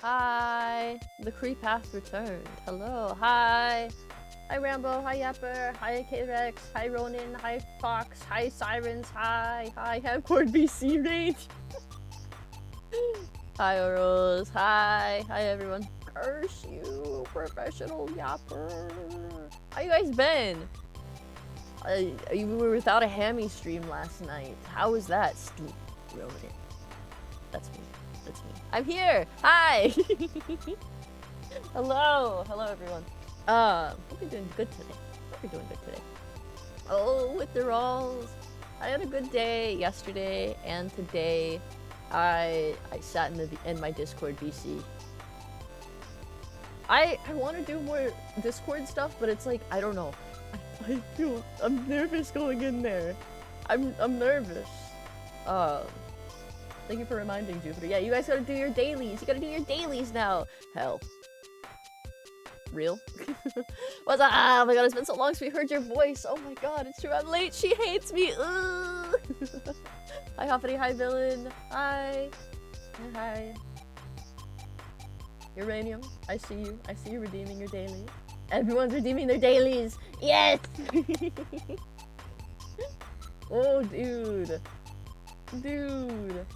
Hi. The Creepypastas returned. Hello. Hi. Hi Rambo. Hi Yapper. Hi K-Rex. Hi Ronin. Hi Fox. Hi Sirens. Hi. Hi Hamcord BC Rage. Hi Arroz. Hi. Hi everyone. Curse you, professional Yapper. How you guys been? We were without a hammy stream last night. How was that, Stu? Ronin. That's me. That's me. I'm here! Hi! Hello! Hello, everyone. Hope you're doing good today. Hope you're doing good today. Oh, withdrawals. I had a good day yesterday and today. I sat in my Discord BC. I want to do more Discord stuff, but it's like, I don't know. I'm nervous going in there. I'm nervous. Thank you for reminding, Jupiter. Yeah, you guys gotta do your dailies. You gotta do your dailies now. Hell. Real? What's up? Oh my god, it's been so long since we heard your voice. Oh my god, it's true. I'm late. She hates me. Ugh. Hi, Hoppity. Hi, Villain. Hi. Hi. Uranium, I see you. I see you redeeming your dailies. Everyone's redeeming their dailies. Yes! Oh, dude. Dude.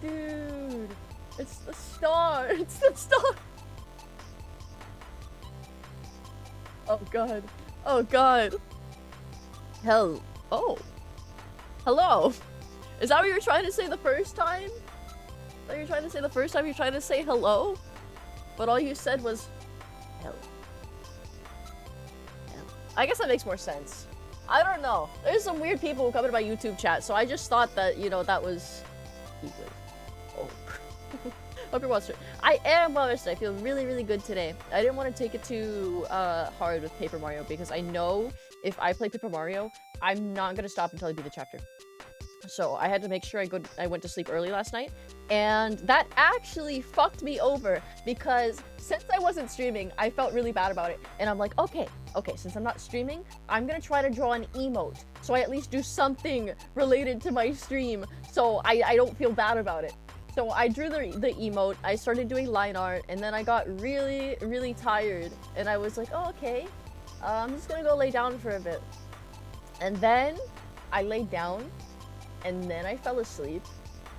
Dude. It's the star. It's the star. Oh, God. Oh, God. Hell. Oh. Hello. Is that what you were trying to say the first time? That you were trying to say the first time you were trying to say hello? But all you said was hell. Hell. I guess that makes more sense. I don't know. There's some weird people who come into my YouTube chat, so I just thought that, you know, that was... Oh. Hope you're well, sir. I am well rested. I feel really, really good today. I didn't want to take it too hard with Paper Mario because I know if I play Paper Mario, I'm not going to stop until I beat the chapter. So I had to make sure I went to sleep early last night, and that actually fucked me over because since I wasn't streaming, I felt really bad about it, and I'm like, okay, since I'm not streaming, I'm gonna try to draw an emote, so I at least do something related to my stream, so I don't feel bad about it. So I drew the emote, I started doing line art, and then I got really, really tired, and I was like, oh, okay, I'm just gonna go lay down for a bit. And then I laid down, and then I fell asleep,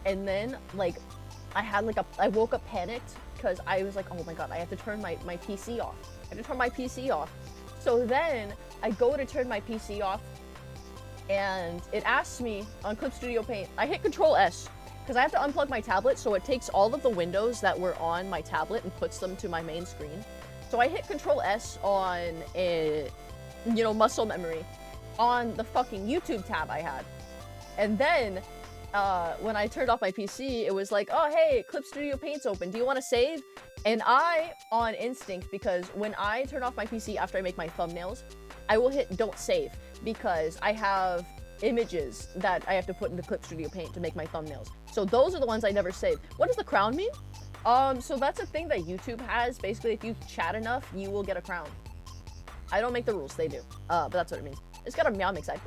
and then like I woke up panicked because I was like, oh my god, I have to turn my PC off. I have to turn my PC off. So then I go to turn my PC off, and it asks me on Clip Studio Paint. I hit Control S because I have to unplug my tablet, so it takes all of the windows that were on my tablet and puts them to my main screen. So I hit Control S on a, you know, muscle memory on the fucking YouTube tab I had. And then, when I turned off my PC, it was like, oh, hey, Clip Studio Paint's open. Do you want to save? And I, on instinct, because when I turn off my PC after I make my thumbnails, I will hit don't save, because I have images that I have to put into Clip Studio Paint to make my thumbnails. So those are the ones I never save. What does the crown mean? So that's a thing that YouTube has. Basically, if you chat enough, you will get a crown. I don't make the rules, they do. But that's what it means. It's got a meow mix side.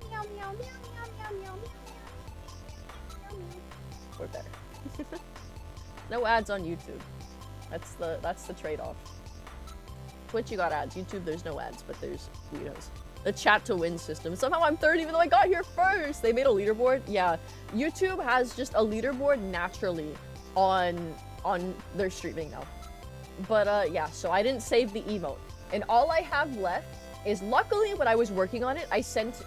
Meow, meow, meow, meow. Or better. No ads on YouTube. That's the trade-off. Twitch, you got ads. YouTube, there's no ads, but there's videos. The chat to win system. Somehow I'm third even though I got here first. They made a leaderboard. Yeah, YouTube has just a leaderboard naturally on their streaming now. But yeah, so I didn't save the emote, and all I have left is, luckily when I was working on it, I sent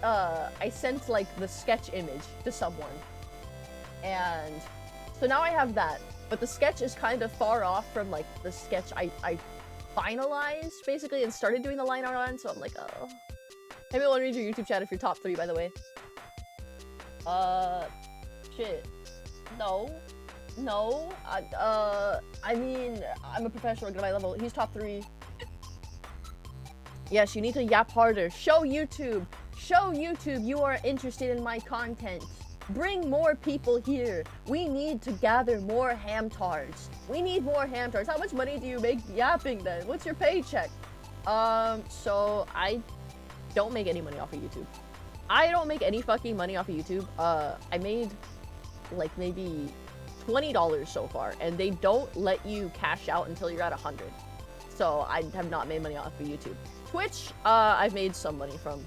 like the sketch image to someone. And so now I have that, but the sketch is kind of far off from like the sketch I finalized basically and started doing the line art on, so I'm like, oh. Maybe I'll read your YouTube chat if you're top 3, by the way. Shit. No. I mean, I'm a professional, get my level. He's top 3. Yes, you need to yap harder. Show YouTube you are interested in my content. Bring more people here. We need to gather more hamtards. We need more hamtards. How much money do you make yapping then? What's your paycheck? So I don't make any money off of YouTube. I don't make any fucking money off of YouTube. I made like maybe $20 so far, and they don't let you cash out until you're at 100. So I have not made money off of YouTube. Twitch, I've made some money from.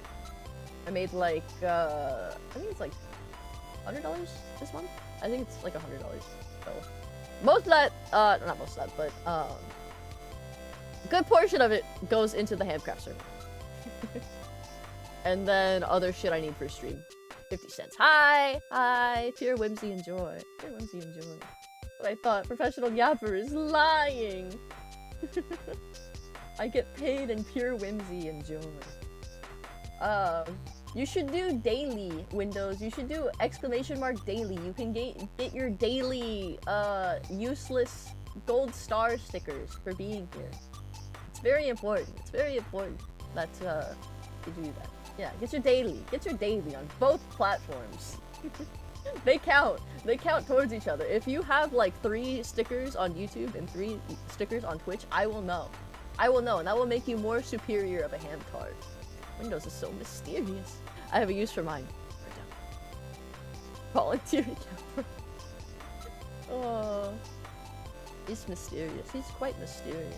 I made like, I think it's like $100 this month. I think it's like $100. So most of that, not most of that, but a good portion of it goes into the handcraft server. And then other shit I need for stream. 50 cents. Hi, pure whimsy and joy. Pure whimsy and joy. But I thought professional yapper is lying. I get paid in pure whimsy and joy. You should do daily, Windows. You should do ! daily. You can get your daily, useless gold star stickers for being here. It's very important. It's very important that, you do that. Yeah, get your daily. Get your daily on both platforms. They count. They count towards each other. If you have like 3 stickers on YouTube and 3 stickers on Twitch, I will know. I will know, and that will make you more superior of a hand card. Windows is so mysterious. I have a use for mine. Volunteer camper. Oh, he's mysterious. He's quite mysterious.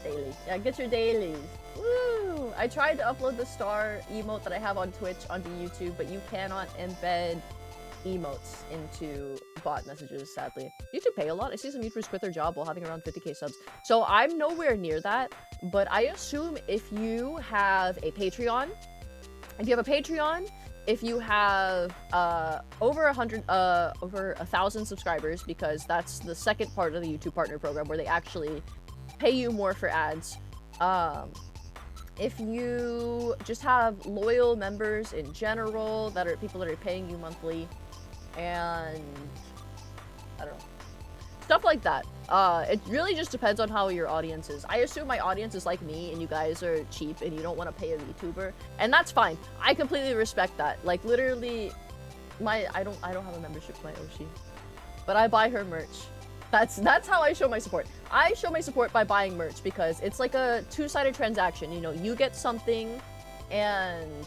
Daily. Yeah, get your dailies. Woo! I tried to upload the star emote that I have on Twitch onto YouTube, but you cannot embed emotes into bot messages, sadly. YouTube pay a lot. I see some YouTubers quit their job while having around 50k subs. So I'm nowhere near that, but I assume if you have a Patreon, if you have over 1,000 subscribers, because that's the second part of the YouTube Partner Program where they actually pay you more for ads. If you just have loyal members in general that are people that are paying you monthly, and I don't know, stuff like that. It really just depends on how your audience is. I assume my audience is like me and you guys are cheap and you don't want to pay a VTuber, and that's fine. I completely respect that. Like literally, I don't have a membership with my Oshi, but I buy her merch. That's how I show my support. I show my support by buying merch because it's like a two-sided transaction. You know, you get something, and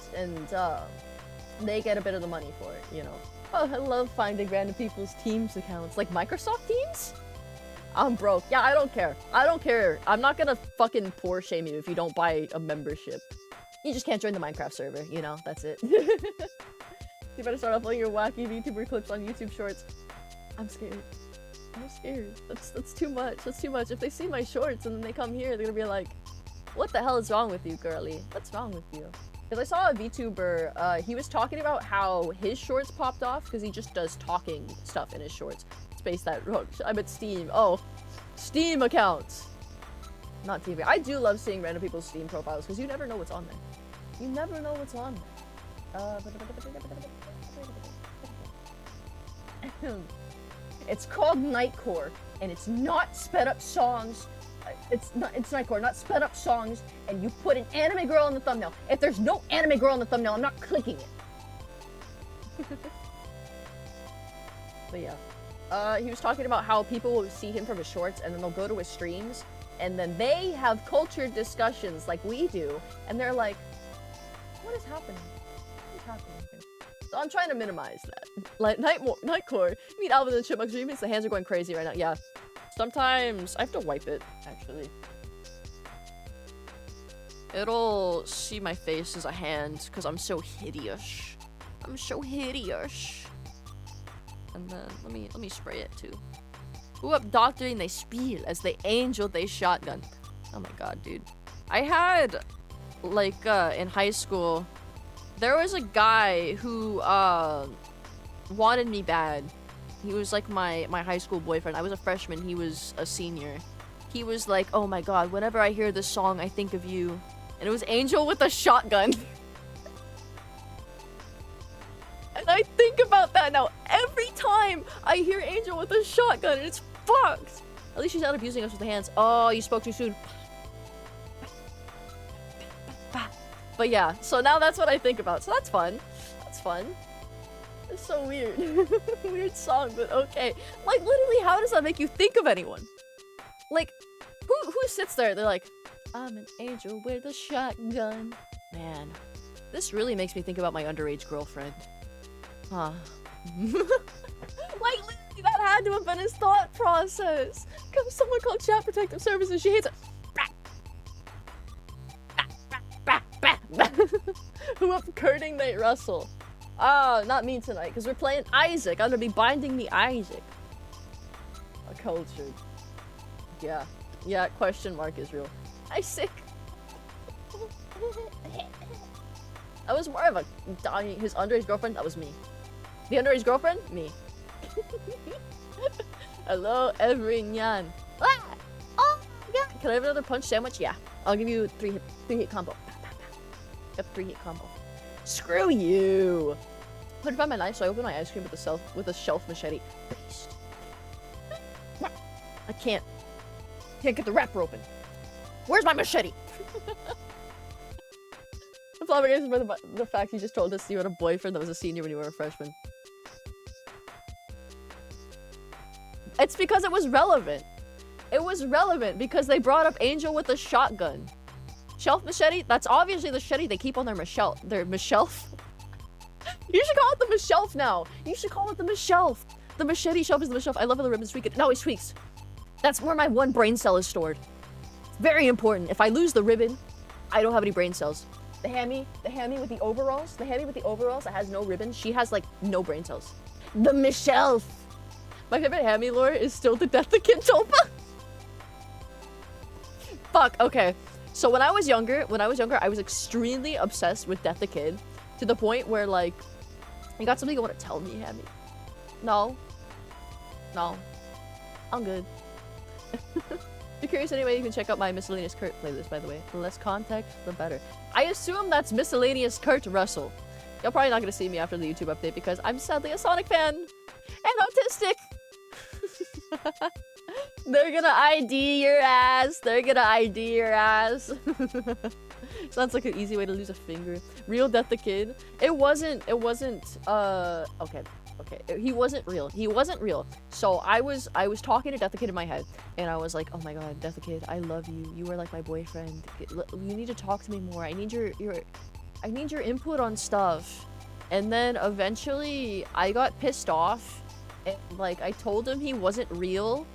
they get a bit of the money for it. You know. Oh, I love finding random people's Teams accounts, like Microsoft Teams. I'm broke. Yeah, I don't care. I don't care. I'm not gonna fucking poor shame you if you don't buy a membership. You just can't join the Minecraft server. You know, that's it. You better start uploading your wacky VTuber clips on YouTube Shorts. I'm scared. I'm scared. That's too much. That's too much. If they see my shorts and then they come here, they're gonna be like, what the hell is wrong with you, girly? What's wrong with you? Because I saw a VTuber, he was talking about how his shorts popped off because he just does talking stuff in his shorts. Space that wrong. I'm at Steam. Oh, Steam accounts. Not TV. I do love seeing random people's Steam profiles because you never know what's on there. You never know what's on there. It's called Nightcore, and it's not sped up songs. It's Nightcore, not sped up songs, and you put an anime girl in the thumbnail. If there's no anime girl in the thumbnail, I'm not clicking it. But yeah. He was talking about how people will see him from his shorts, and then they'll go to his streams, and then they have cultured discussions like we do, and they're like, what is happening? What is happening here? So I'm trying to minimize that. Like, Nightcore, you mean Alvin and the Chipmunks remix? The hands are going crazy right now. Yeah. Sometimes I have to wipe it, actually. It'll see my face as a hand, because I'm so hideous. I'm so hideous. And then, let me spray it, too. Who up doctoring they spiel as they angel they shotgun. Oh my god, dude. I had, like, in high school, there was a guy who, wanted me bad. He was like my high school boyfriend. I was a freshman, he was a senior. He was like, oh my god, whenever I hear this song, I think of you. And it was Angel with a Shotgun. And I think about that now every time I hear Angel with a Shotgun, and it's fucked. At least she's not abusing us with the hands. Oh, you spoke too soon. But yeah, so now that's what I think about. So that's fun. That's fun. It's so weird. Weird song, but okay. Like, literally, how does that make you think of anyone? Like, who sits there? They're like, I'm an angel with a shotgun. Man, this really makes me think about my underage girlfriend. Huh. Like, literally, that had to have been his thought process. Comes someone called Chat Protective Services. She hates it. Who up Curting Nate Russell? Oh, not me tonight, because we're playing Isaac. I'm gonna be binding the Isaac. A cultured. Yeah. Yeah, question mark is real. Isaac. I was more of a dying. His underage girlfriend, that was me. The underage girlfriend, me. Hello, everyone. Ah! Oh, yeah. Can I have another punch sandwich? Yeah. I'll give you three hit combo. A 3-hit combo. Screw you. Couldn't find my knife, so I opened my ice cream with a shelf machete. Beast. I can't get the wrapper open. Where's my machete? I'm flabbergasted by the fact you just told us you had a boyfriend that was a senior when you were a freshman. It's because it was relevant. It was relevant because they brought up Angel with a shotgun. Shelf machete? That's obviously the machete they keep on their shelf. Their shelf? You should call it the shelf now. You should call it the shelf. The machete shelf is the shelf. I love how the ribbons tweak it. No, it tweaks. That's where my one brain cell is stored. It's very important. If I lose the ribbon, I don't have any brain cells. The hammy with the overalls, that has no ribbon, she has like no brain cells. The shelf. My favorite hammy lore is still the Death the Kid tulpa. Fuck, okay. So when I was younger, I was extremely obsessed with Death the Kid to the point where, like, you got something you want to tell me, Hammy? No. No. I'm good. If you're curious anyway, you can check out my Miscellaneous Kurt playlist, by the way. The less context, the better. I assume that's Miscellaneous Kurt Russell. You're probably not going to see me after the YouTube update because I'm sadly a Sonic fan and autistic. They're gonna ID your ass. They're gonna ID your ass. Sounds like an easy way to lose a finger. Real Death the Kid. It wasn't, okay. He wasn't real. So I was talking to Death the Kid in my head, and I was like, oh my god, Death the Kid, I love you. You are like my boyfriend. You need to talk to me more. I need your input on stuff. And then eventually I got pissed off, and like I told him he wasn't real.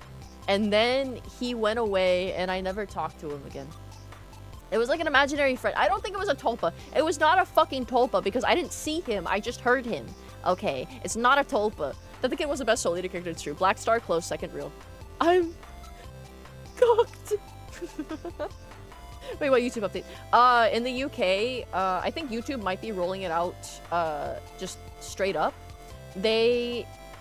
And then he went away, and I never talked to him again. It was like an imaginary friend. I don't think it was a tulpa. It was not a fucking tulpa, because I didn't see him. I just heard him. Okay, it's not a tulpa. That the Kid was the best Soul Eater character, it's true. Black Star, close, second real. I'm cooked. Wait, what YouTube update? In the UK, I think YouTube might be rolling it out just straight up.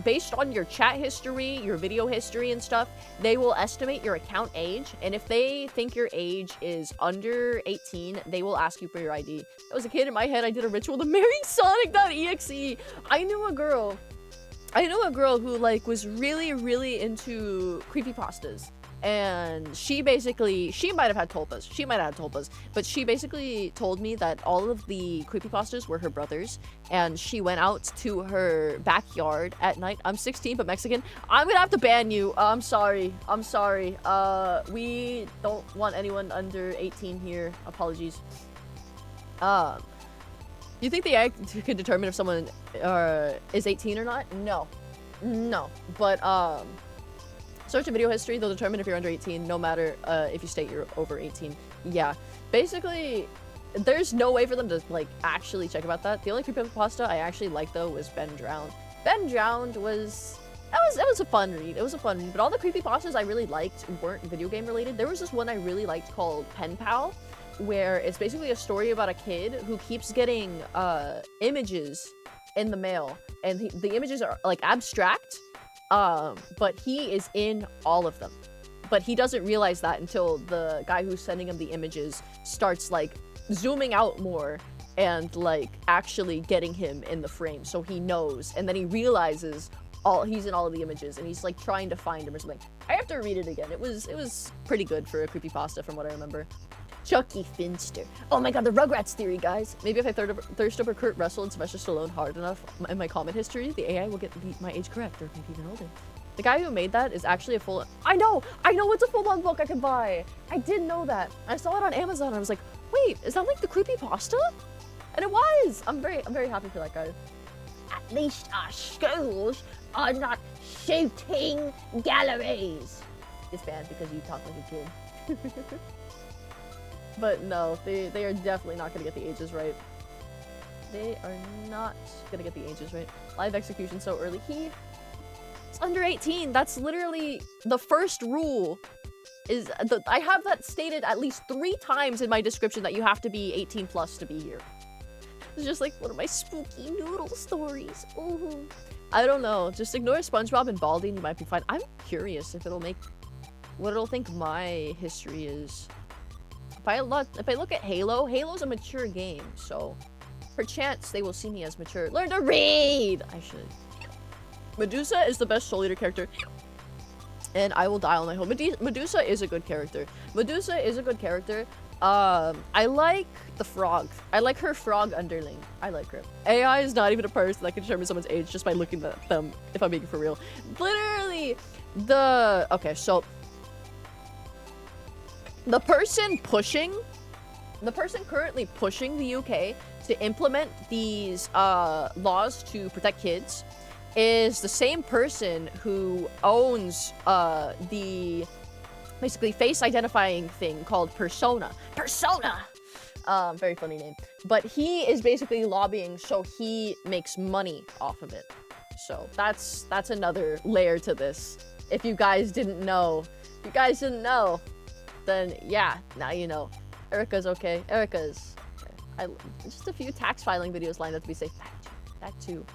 Based on your chat history, your video history and stuff, they will estimate your account age, and if they think your age is under 18, they will ask you for your ID. I was a kid in my head, I did a ritual to marry Sonic.exe. I knew a girl who like was really, really into creepypastas. And she might have had tulpas, but she basically told me that all of the creepypastas were her brothers, and she went out to her backyard at night. I'm 16 but Mexican. I'm gonna have to ban you. I'm sorry. We don't want anyone under 18 here. Apologies. You think the egg can determine if someone is 18 or not? No, but search a video history, they'll determine if you're under 18, no matter if you state you're over 18. Yeah. Basically, there's no way for them to, like, actually check about that. The only creepypasta I actually liked, though, was Ben Drowned. Ben Drowned was... It was a fun read. But all the creepypastas I really liked weren't video game related. There was this one I really liked called Pen Pal, where it's basically a story about a kid who keeps getting images in the mail. And the images are, like, abstract. But he is in all of them. But he doesn't realize that until the guy who's sending him the images starts, like, zooming out more and, like, actually getting him in the frame so he knows. And then he realizes he's in all of the images, and he's, like, trying to find him or something. I have to read it again. It was pretty good for a creepypasta from what I remember. Chucky Finster. Oh my god, the Rugrats theory, guys. Maybe if I thirst over Kurt Russell and Sylvester Stallone hard enough in my comment history, the AI will get my age correct, or maybe even older. The guy who made that is actually a full... I know it's a full-on book I could buy. I did know that. I saw it on Amazon, and I was like, wait, is that like the creepypasta? And it was! I'm very happy for that guy. At least our schools are not shooting galleries. It's bad because you talk like a kid. But no, they are definitely not gonna get the ages right. They are not gonna get the ages right. Live execution so early. He's under 18. That's literally the first rule. I have that stated at least 3 times in my description that you have to be 18 plus to be here. It's just like one of my spooky noodle stories. Ooh. I don't know. Just ignore SpongeBob and Baldi and you might be fine. I'm curious if it'll make what it'll think my history is. If I look at Halo, Halo's a mature game, so perchance they will see me as mature. Learn to read! I should. Medusa is the best Soul Eater character. And I will die on my home. Medusa is a good character. Medusa is a good character. I like the frog. I like her frog underling. I like her. AI is not even a person that can determine someone's age just by looking at them, if I'm being for real. Literally, okay, so the person currently pushing the UK to implement these laws to protect kids is the same person who owns the basically face identifying thing called Persona. Very funny name. But he is basically lobbying so he makes money off of it. So that's another layer to this. If you guys didn't know, then yeah, now you know. Erica's okay. Erica's okay. Just a few tax filing videos lined up to be safe. That too.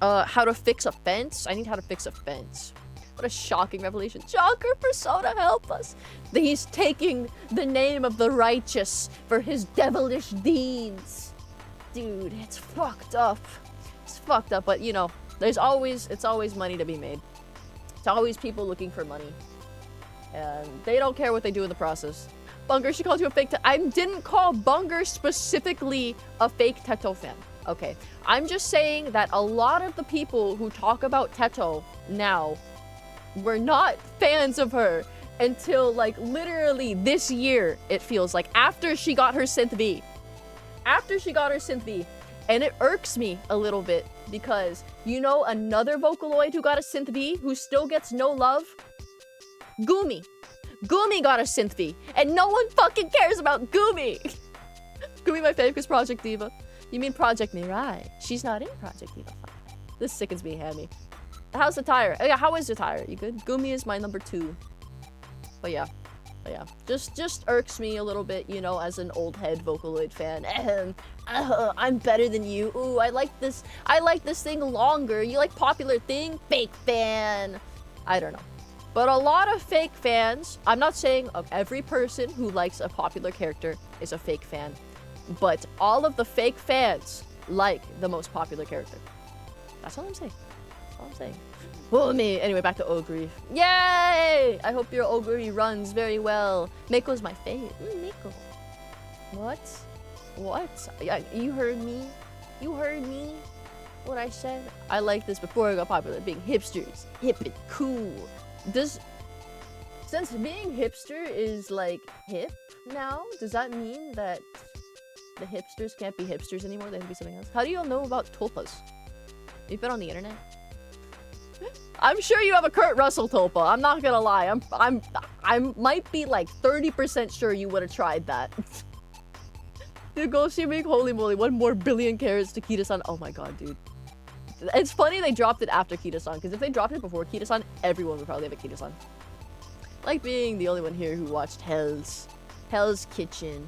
How to fix a fence? I need how to fix a fence. What a shocking revelation. Shocker, Persona, help us. He's taking the name of the righteous for his devilish deeds. Dude, it's fucked up. It's fucked up, but you know, it's always money to be made. It's always people looking for money. And they don't care what they do in the process. Bunger, she called you a fake I didn't call Bunger specifically a fake Teto fan. Okay, I'm just saying that a lot of the people who talk about Teto now were not fans of her until like literally this year, it feels like, after she got her synth V. And it irks me a little bit because you know another Vocaloid who got a synth V who still gets no love? Gumi. Gumi got a synth V and no one fucking cares about Gumi. Gumi my fave is Project Diva. You mean Project Mirai? She's not in Project Diva 5. This sickens me, Hammy. How's the tire? Yeah, how is the tire? You good? Gumi is my number 2. But yeah. Just irks me a little bit, you know, as an old head Vocaloid fan. I'm better than you. Ooh, I like this thing longer. You like popular thing? Fake fan. I don't know. But a lot of fake fans, I'm not saying of every person who likes a popular character is a fake fan. But all of the fake fans like the most popular character. That's all I'm saying. Well, me. Anyway, back to Ogre. Yay! I hope your Ogre runs very well. Mako's my fave. Mako. What? Yeah, you heard me. What I said? I like this before it got popular. Being hipsters. Hip and cool. Since being hipster is like hip now, does that mean that the hipsters can't be hipsters anymore? They have to be something else? How do you all know about tulpas? You've been on the internet? I'm sure you have a Kurt Russell tulpa. I'm not gonna lie. I might be like 30% sure you would have tried that. Dude, go see me. Holy moly, 1 more billion carrots to Kita-san. Oh my god, dude. It's funny they dropped it after Kita-san, because if they dropped it before Kita-san, everyone would probably have a Kita-san. Like being the only one here who watched Hell's Kitchen.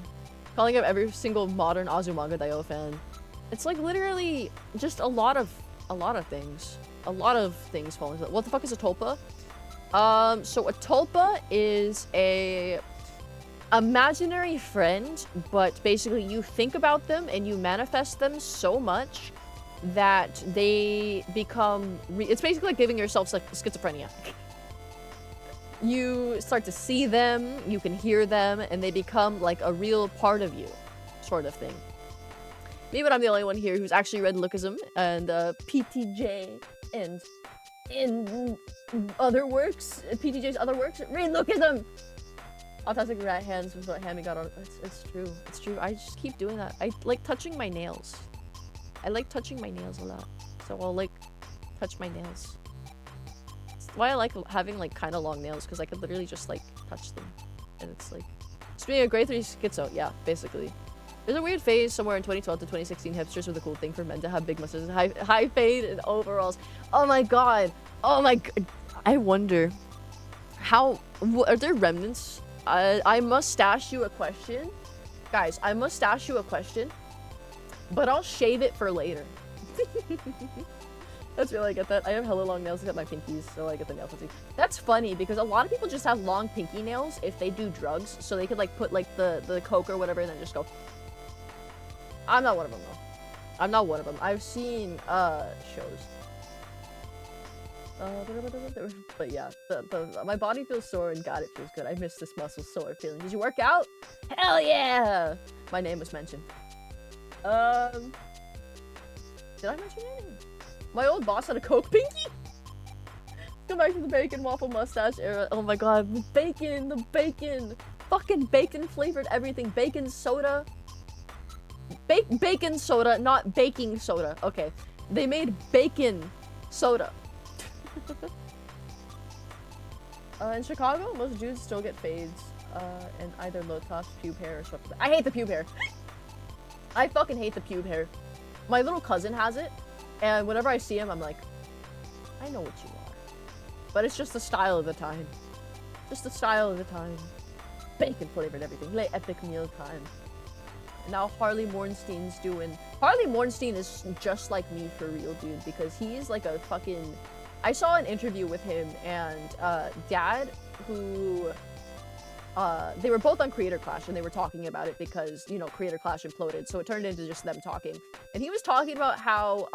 Calling up every single modern Azumanga Daioh fan. It's like literally just a lot of things. A lot of things fall into that. What the fuck is a tulpa? So a tulpa is a imaginary friend, but basically you think about them and you manifest them so much that they become it's basically like giving yourself like schizophrenia. You start to see them, you can hear them, and they become like a real part of you, sort of thing. Me, but I'm the only one here who's actually read Lookism and PTJ and in other works, PTJ's other works. Read Lookism! Autistic rat hands was what Hammy got on. It's true. I just keep doing that. I like touching my nails. I like touching my nails a lot. So I'll like touch my nails. That's why I like having like kind of long nails, because I could literally just like touch them. And it's like, speaking of grade 3 schizo, yeah, basically. There's a weird phase somewhere in 2012 to 2016. Hipsters were the cool thing for men to have big mustaches, high fade, and overalls. Oh my god. Oh my god. I wonder how are there remnants? I must stash you a question, guys. I must stash you a question, but I'll shave it for later. That's really, I get that. I have hella long nails except my pinkies, so I get the nail fatigue. That's funny because a lot of people just have long pinky nails if they do drugs, so they could like put like the coke or whatever and then just go. I'm not one of them though. I'm not one of them. I've seen shows. But yeah, my body feels sore and God, it feels good. I miss this muscle sore feeling. Did you work out? Hell yeah! My name was mentioned. Did I mention your name? My old boss had a coke pinky? Go back to the bacon waffle mustache era. Oh my god, the bacon! Fucking bacon flavored everything. Bacon soda. Bacon soda, not baking soda. Okay. They made bacon soda. In Chicago, most dudes still get fades, and either low tops, pube hair, or swept. I hate the pube hair. I fucking hate the pube hair. My little cousin has it, and whenever I see him, I'm like, I know what you are. But it's just the style of the time. Just the style of the time. Bacon flavored everything. Late epic meal time. And now Harley Mornstein's doing... Harley Mornstein is just like me for real, dude, because he's like a fucking... I saw an interview with him and Dad, who they were both on Creator Clash and they were talking about it because, you know, Creator Clash imploded, so it turned into just them talking. And he was talking about how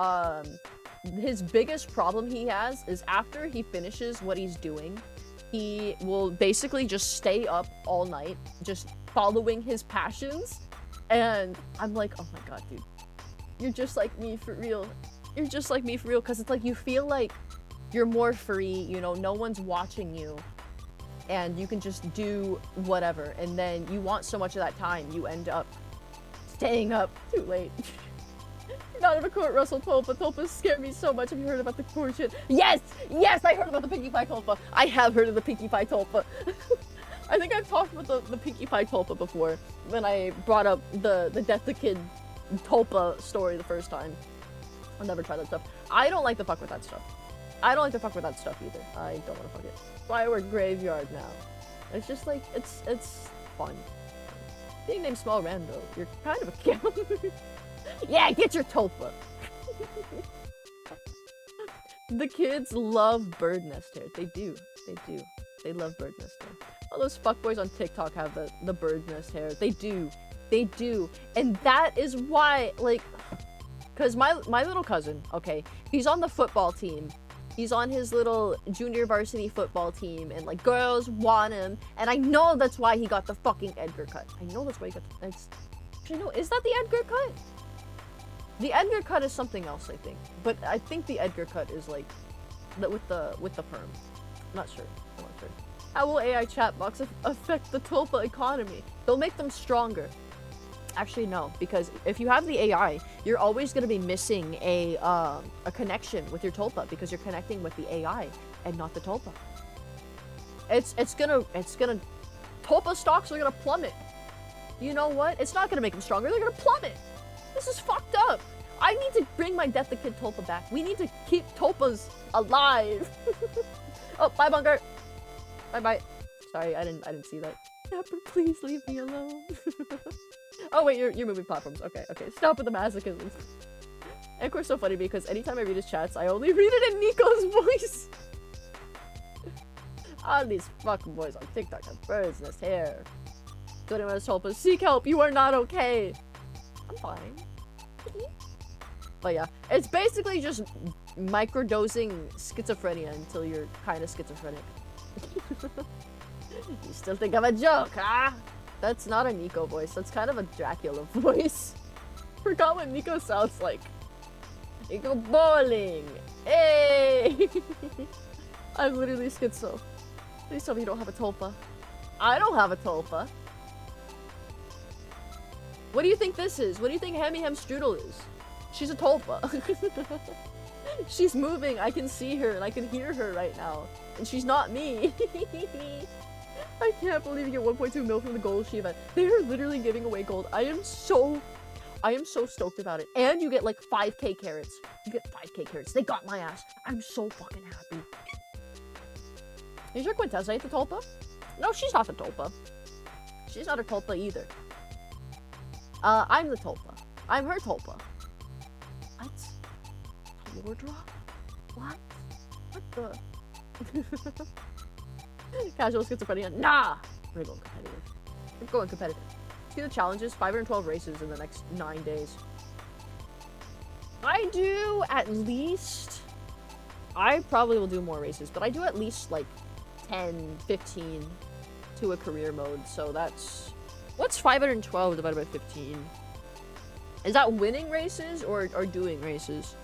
his biggest problem he has is after he finishes what he's doing, he will basically just stay up all night, just following his passions. And I'm like, oh my god, dude, you're just like me for real. You're just like me for real, because it's like you feel like you're more free, you know, no one's watching you, and you can just do whatever, and then you want so much of that time, you end up staying up too late. You're not in a court, Russell Tulpa. Tulpas scare me so much. Have you heard about the court shit? Yes! Yes, I heard about the Pinkie Pie Tulpa. I have heard of the Pinkie Pie Tulpa. I think I've talked about the Pinkie Pie Tulpa before, when I brought up the Death the Kid Tulpa story the first time. I'll never try that stuff. I don't like to fuck with that stuff. I don't like to fuck with that stuff either. I don't want to fuck it. That's why I work graveyard now. It's just like, it's fun. Being named Small Rando, you're kind of a camel. Yeah, get your tulpa. The kids love bird nest hair. They do. They do. They love bird nest hair. All those fuckboys on TikTok have the bird nest hair. They do. They do. And that is why, like, because my little cousin, okay, he's on the football team. He's on his little junior varsity football team, and like girls want him, and I know that's why he got the fucking Edgar cut. I know that's why he got the, actually no, is that the Edgar cut? The Edgar cut is something else, I think. But I think the Edgar cut is like with the perm. I'm not sure. I'm not sure. How will AI chatbots affect the tulpa economy? They'll make them stronger. Actually, no, because if you have the AI, you're always going to be missing a connection with your tulpa because you're connecting with the AI and not the tulpa. It's gonna tulpa stocks are gonna plummet. You know what? It's not gonna make them stronger. They're gonna plummet. This is fucked up. I need to bring my Death the Kid tulpa back. We need to keep tulpas alive. Oh, bye, Bunker. Bye bye. Sorry, I didn't see that. Napper, please leave me alone. Oh wait, you're moving platforms. Okay, okay. Stop with the masochism. Anchor's so funny because anytime I read his chats, I only read it in Nico's voice. All these fucking boys on TikTok have birds nest hair. Don't anyone else help us. Seek help. You are not okay. I'm fine. But yeah, it's basically just microdosing schizophrenia until you're kind of schizophrenic. You still think I'm a joke, huh? That's not a Nico voice. That's kind of a Dracula voice. Forgot what Nico sounds like. You go bowling. Hey! I'm literally schizo. Please tell me you don't have a tulpa. I don't have a tulpa. What do you think this is? What do you think Hamstrudel is? She's a tulpa. She's moving. I can see her and I can hear her right now. And she's not me. I can't believe you get 1.2 mil from the gold event. They are literally giving away gold. I am so stoked about it. And you get like 5k carrots. You get 5k carrots. They got my ass. I'm so fucking happy. Is your Quintessa the tulpa? No, she's not the tulpa. She's not a tulpa either. I'm the tulpa. I'm her tulpa. What? Lore drop? What? What the? Casual schizophrenia? Nah! We're going competitive. We're going competitive. See the challenges? 512 races in the next 9 days. I do at least... I probably will do more races, but I do at least like 10, 15 to a career mode, so that's... What's 512 divided by 15? Is that winning races or doing races?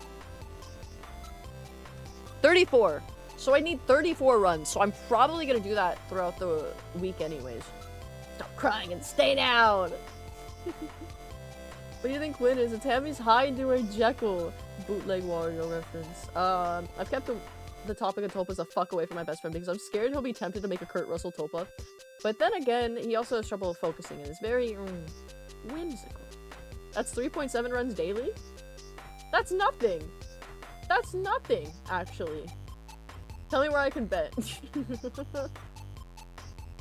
34. So I need 34 runs, so I'm probably gonna do that throughout the week anyways. Stop crying and stay down! What do you think Quinn is? It's Tammy's Hide to a Jekyll. Bootleg Wario reference. I've kept the topic of tulpas a fuck away from my best friend because I'm scared he'll be tempted to make a Kurt Russell tulpa. But then again, he also has trouble focusing and is very whimsical. That's 3.7 runs daily? That's nothing! That's nothing, actually. Tell me where I can bet.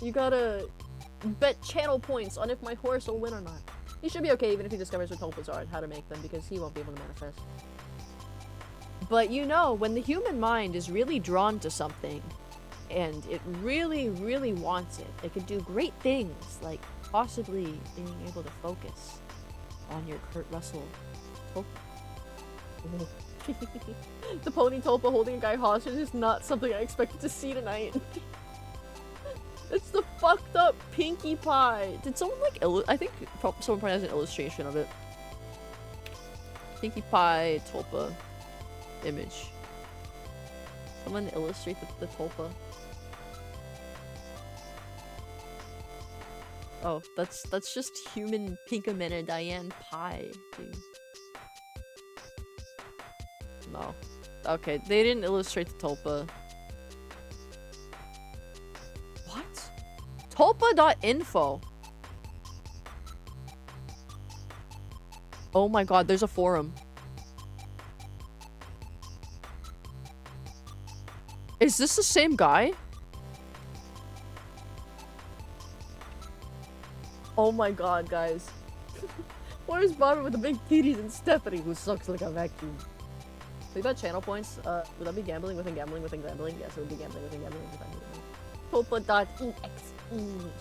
You gotta bet channel points on if my horse will win or not. He should be okay even if he discovers what tulpas are and how to make them because he won't be able to manifest. But you know, when the human mind is really drawn to something and it really, really wants it, it can do great things like possibly being able to focus on your Kurt Russell tulpa. The pony tulpa holding a guy hostage is not something I expected to see tonight. It's the fucked up Pinkie Pie. Did someone like I think someone probably has an illustration of it. Pinkie Pie tulpa image. Someone illustrate the tulpa. Oh, that's just human Pinkamena Diane Pie, dude. No. Okay, they didn't illustrate the tulpa. What? Tulpa.info. Oh my god, there's a forum. Is this the same guy? Oh my god, guys. Where's Barbara with the big titties and Stephanie who sucks like a vacuum? We got channel points. Would that be gambling within gambling within gambling? Yes, it would be gambling within gambling within gambling. Tulpa.exe.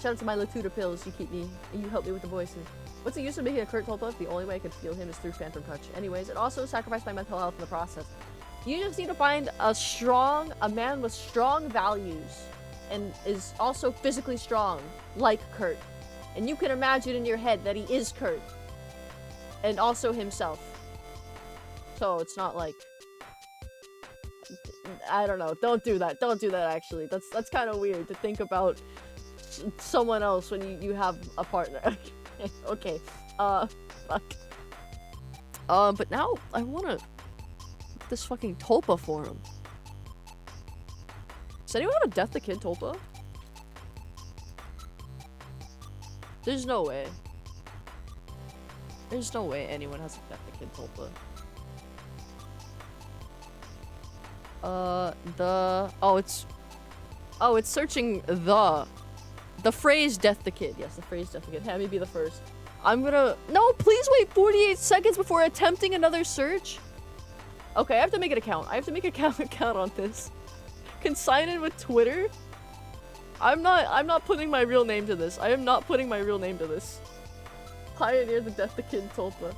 Shout out to my Latuda pills. You help me with the voices. What's the use of making a Kurt tulpa if the only way I could feel him is through phantom touch? Anyways, it also sacrificed my mental health in the process. You just need to find a man with strong values and is also physically strong, like Kurt. And you can imagine in your head that he is Kurt. And also himself. So it's not like... I don't know. Don't do that. Don't do that, actually. That's kind of weird to think about someone else when you have a partner. Okay. Fuck. But now I wanna... this fucking tulpa forum. Does anyone have a Death the Kid tulpa? There's no way. There's no way anyone has a Death the Kid tulpa. It's searching the phrase Death the Kid. Yes, the phrase Death the Kid. Have me be the first. No, please wait 48 seconds before attempting another search. Okay, I have to make an account. I have to make an account on this. Can sign in with Twitter? I'm not putting my real name to this. I am not putting my real name to this. Pioneer the Death the Kid tulpa.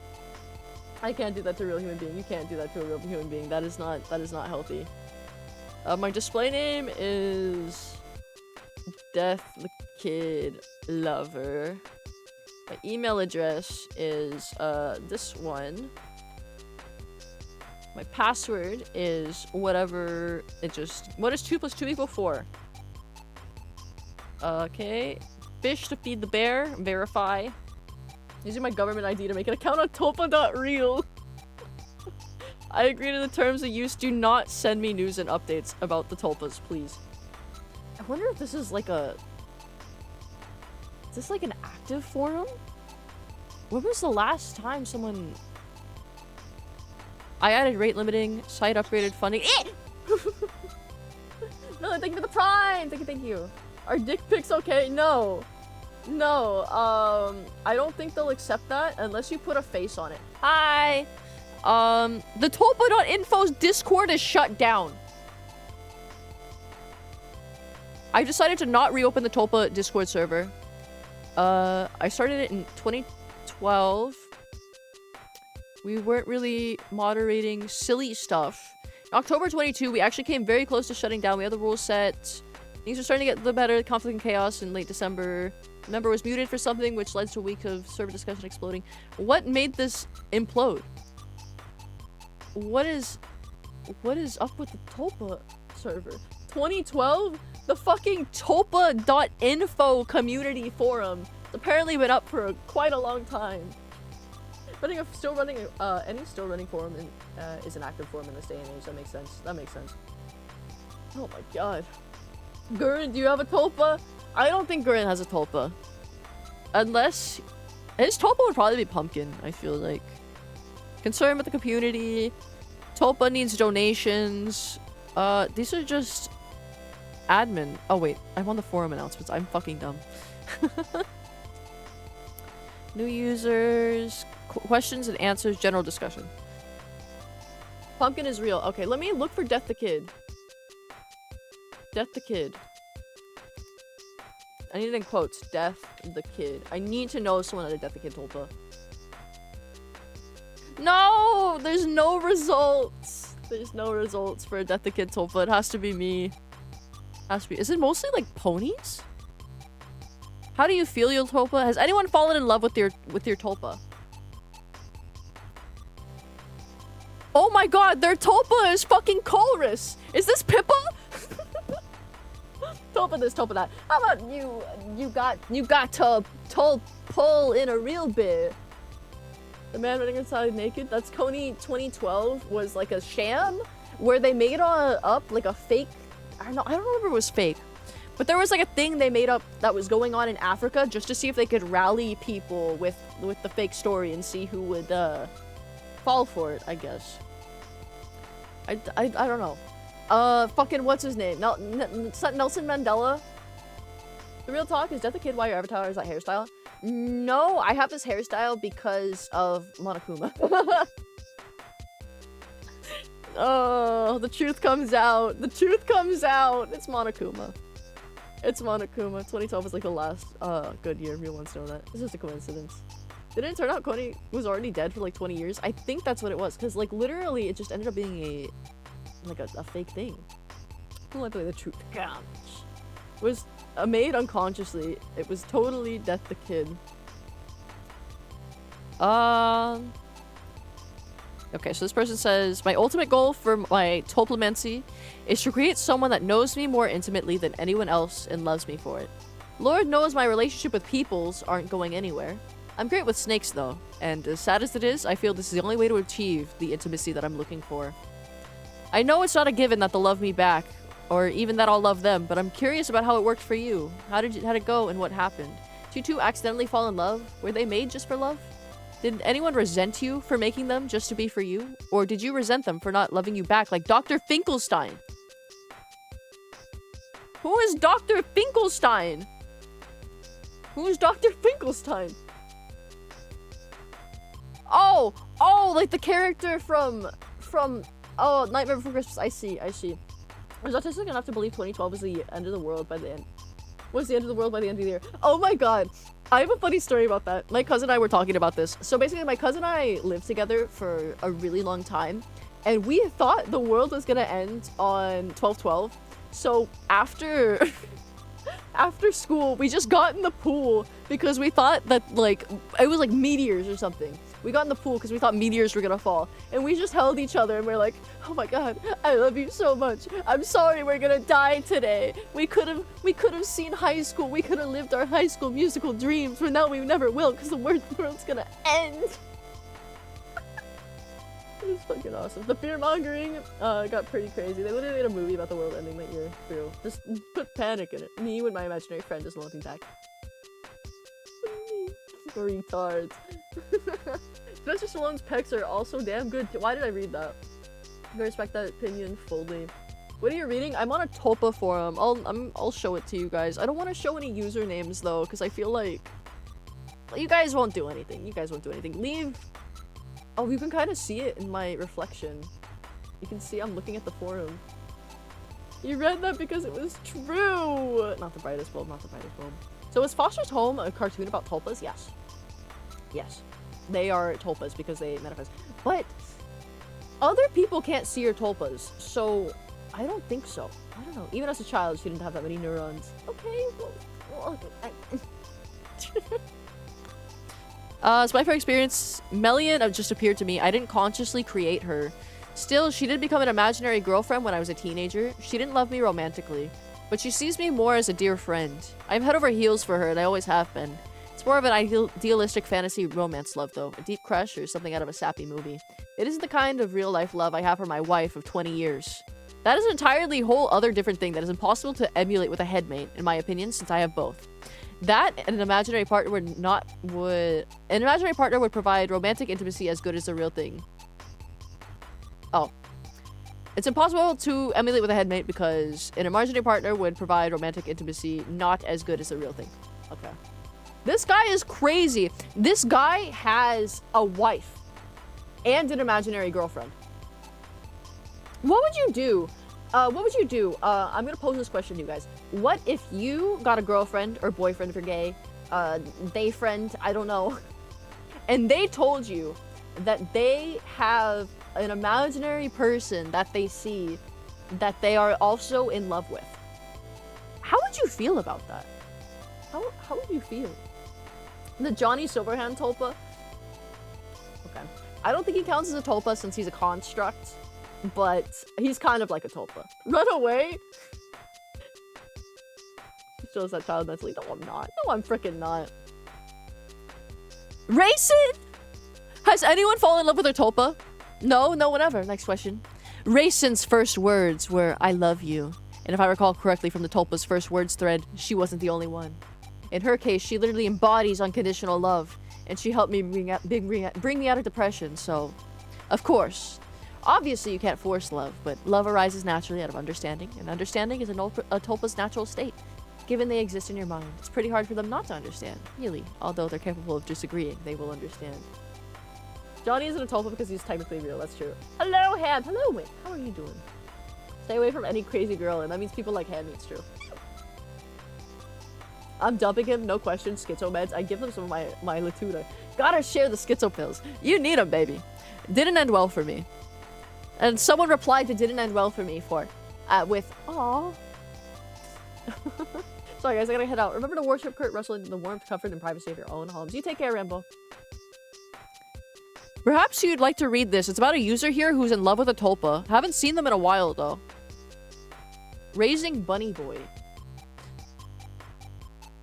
I can't do that to a real human being. You can't do that to a real human being. That is not healthy. My display name is Death the Kid Lover. My email address is this one. My password is whatever what is 2 + 2 = 4? Okay. Fish to feed the bear. Verify. Using my government ID to make an account on tulpa.real. I agree to the terms of use. Do not send me news and updates about the tulpas, please. I wonder if this is like a... Is this like an active forum? When was the last time someone... I added rate limiting, site upgraded funding. No, thank you for the prime! Thank you. Are dick pics okay? No. No, I don't think they'll accept that unless you put a face on it. Hi! The tulpa.info's Discord is shut down. I decided to not reopen the tulpa Discord server. I started it in 2012. We weren't really moderating silly stuff. In October 22, we actually came very close to shutting down. We had the rules set. Things were starting to get the better. Conflict and chaos in late December. The member was muted for something, which led to a week of server discussion exploding. What made this implode? What is up with the tulpa server? 2012? The fucking tulpa.info community forum. It's apparently been up for quite a long time. Any still running forum is an active forum in this day and age. That makes sense. That makes sense. Oh my god. Gurren, do you have a tulpa? I don't think Gurren has a tulpa. Unless... His tulpa would probably be pumpkin, I feel like. Concern with the community. Tulpa needs donations. These are just... admin. Oh wait, I'm on the forum announcements. I'm fucking dumb. New users... questions and answers, general discussion. Pumpkin is real. Okay, let me look for Death the Kid. Death the Kid. I need it in quotes. Death the Kid. I need to know someone had a Death the Kid tulpa. No! There's no results! There's no results for a Death the Kid tulpa. It has to be me. Has to be. Is it mostly like ponies? How do you feel your tulpa? Has anyone fallen in love with your tulpa? Oh my god, their tulpa is fucking Colress! Is this Pippa? Tulpa this, tulpa that. How about you got to pull in a real bit. The man running inside naked? That's Coney 2012 was like a sham where they made up like a fake, I don't remember if it was fake. But there was like a thing they made up that was going on in Africa just to see if they could rally people with the fake story and see who would fall for it, I guess. I don't know. Fucking what's his name? Nelson Mandela? The real talk is Death the Kid why your avatar is that hairstyle? No, I have this hairstyle because of Monokuma. Oh, the truth comes out. The truth comes out. It's Monokuma. It's Monokuma. 2012 was like the last good year. Everyone wants to know that. It's just a coincidence. Didn't it turn out Coney was already dead for like 20 years? I think that's what it was. Because like literally it just ended up being a fake thing. I don't like the way the truth comes. It was made unconsciously. It was totally Death the Kid. Okay, so this person says, my ultimate goal for my tulplemancy is to create someone that knows me more intimately than anyone else and loves me for it. Lord knows my relationship with peoples aren't going anywhere. I'm great with snakes though, and as sad as it is, I feel this is the only way to achieve the intimacy that I'm looking for. I know it's not a given that they'll love me back, or even that I'll love them, but I'm curious about how it worked for you. How'd it go and what happened? Did you two accidentally fall in love? Were they made just for love? Did anyone resent you for making them just to be for you? Or did you resent them for not loving you back like Dr. Finkelstein? Who is Dr. Finkelstein? Who is Dr. Finkelstein? Oh, like the character from Nightmare Before Christmas. I see. I was autistic enough to believe 2012 was the end of the world by the end. Was the end of the world by the end of the year. Oh my god. I have a funny story about that. My cousin and I were talking about this. So basically my cousin and I lived together for a really long time. And we thought the world was gonna end on 12/12. So after school, we just got in the pool because we thought that like, it was like meteors or something. We got in the pool because we thought meteors were gonna fall. And we just held each other and we're like, oh my god, I love you so much. I'm sorry we're gonna die today. We could have seen high school. We could have lived our High School Musical dreams, but now we never will because the world's gonna end. It's fucking awesome. The fear mongering got pretty crazy. They literally made a movie about the world ending that year. True. Just put panic in it. Me and my imaginary friend just looking back. Retards. Sylvester Stallone's pecs are also damn good. Why did I read that? I respect that opinion fully. What are you reading? I'm on a tulpa forum. I'll show it to you guys. I don't want to show any usernames though, because I feel like you guys won't do anything. You guys won't do anything. Leave. Oh, you can kind of see it in my reflection. You can see I'm looking at the forum. You read that because it was true. Not the brightest bulb. Not the brightest bulb. So is Foster's Home a cartoon about tulpas? Yes. Yes. They are tulpas because they manifest. But other people can't see your tulpas, so I don't think so. I don't know. Even as a child, she didn't have that many neurons. Okay, well so my first experience, Melian just appeared to me. I didn't consciously create her. Still, she did become an imaginary girlfriend when I was a teenager. She didn't love me romantically, but she sees me more as a dear friend. I'm head over heels for her, and I always have been. It's more of an idealistic fantasy romance love, though. A deep crush or something out of a sappy movie. It isn't the kind of real-life love I have for my wife of 20 years. That is an entirely whole other different thing that is impossible to emulate with a headmate, in my opinion, since I have both. That and an imaginary partner would provide romantic intimacy as good as the real thing. Oh. It's impossible to emulate with a headmate because an imaginary partner would provide romantic intimacy not as good as the real thing. Okay. This guy is crazy. This guy has a wife and an imaginary girlfriend. What would you do? I'm gonna pose this question to you guys. What if you got a girlfriend or boyfriend if you're gay, they friend, I don't know, and they told you that they have an imaginary person that they see that they are also in love with? How would you feel about that? How would you feel? The Johnny Silverhand tulpa? Okay. I don't think he counts as a tulpa since he's a construct, but he's kind of like a tulpa. Run away? Shows that child mentally. No, I'm not. No, I'm freaking not. Racin! Has anyone fallen in love with her tulpa? No, whatever. Next question. Racin's first words were, I love you. And if I recall correctly from the tulpa's first words thread, she wasn't the only one. In her case, she literally embodies unconditional love, and she helped me bring me out of depression, so... Of course. Obviously, you can't force love, but love arises naturally out of understanding, and understanding is a tulpa's natural state. Given they exist in your mind, it's pretty hard for them not to understand, really. Although they're capable of disagreeing, they will understand. Johnny isn't a tulpa because he's technically real, that's true. Hello, Ham! Hello, Wait, how are you doing? Stay away from any crazy girl, and that means people like Ham, it's true. I'm dumping him, no question, schizo meds. I give them some of my Latuda. Gotta share the schizo pills. You need them, baby. Didn't end well for me. And someone replied to didn't end well for me with, aww. Sorry guys, I gotta head out. Remember to worship Kurt Russell in the warmth, comfort, and privacy of your own homes. You take care, Rambo. Perhaps you'd like to read this. It's about a user here who's in love with a tulpa. Haven't seen them in a while, though. Raising Bunny Boy.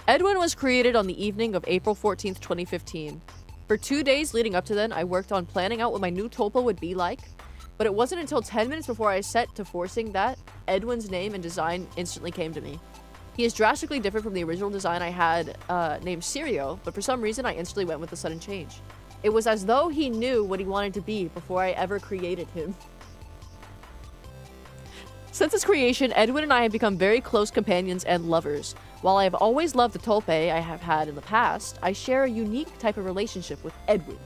Edwin was created on the evening of April 14th, 2015. For 2 days leading up to then, I worked on planning out what my new tulpa would be like, but it wasn't until 10 minutes before I set to forcing that, Edwin's name and design instantly came to me. He is drastically different from the original design I had named Sirio, but for some reason I instantly went with the sudden change. It was as though he knew what he wanted to be before I ever created him. Since its creation, Edwin and I have become very close companions and lovers. While I have always loved the tulpa I have had in the past, I share a unique type of relationship with Edwin.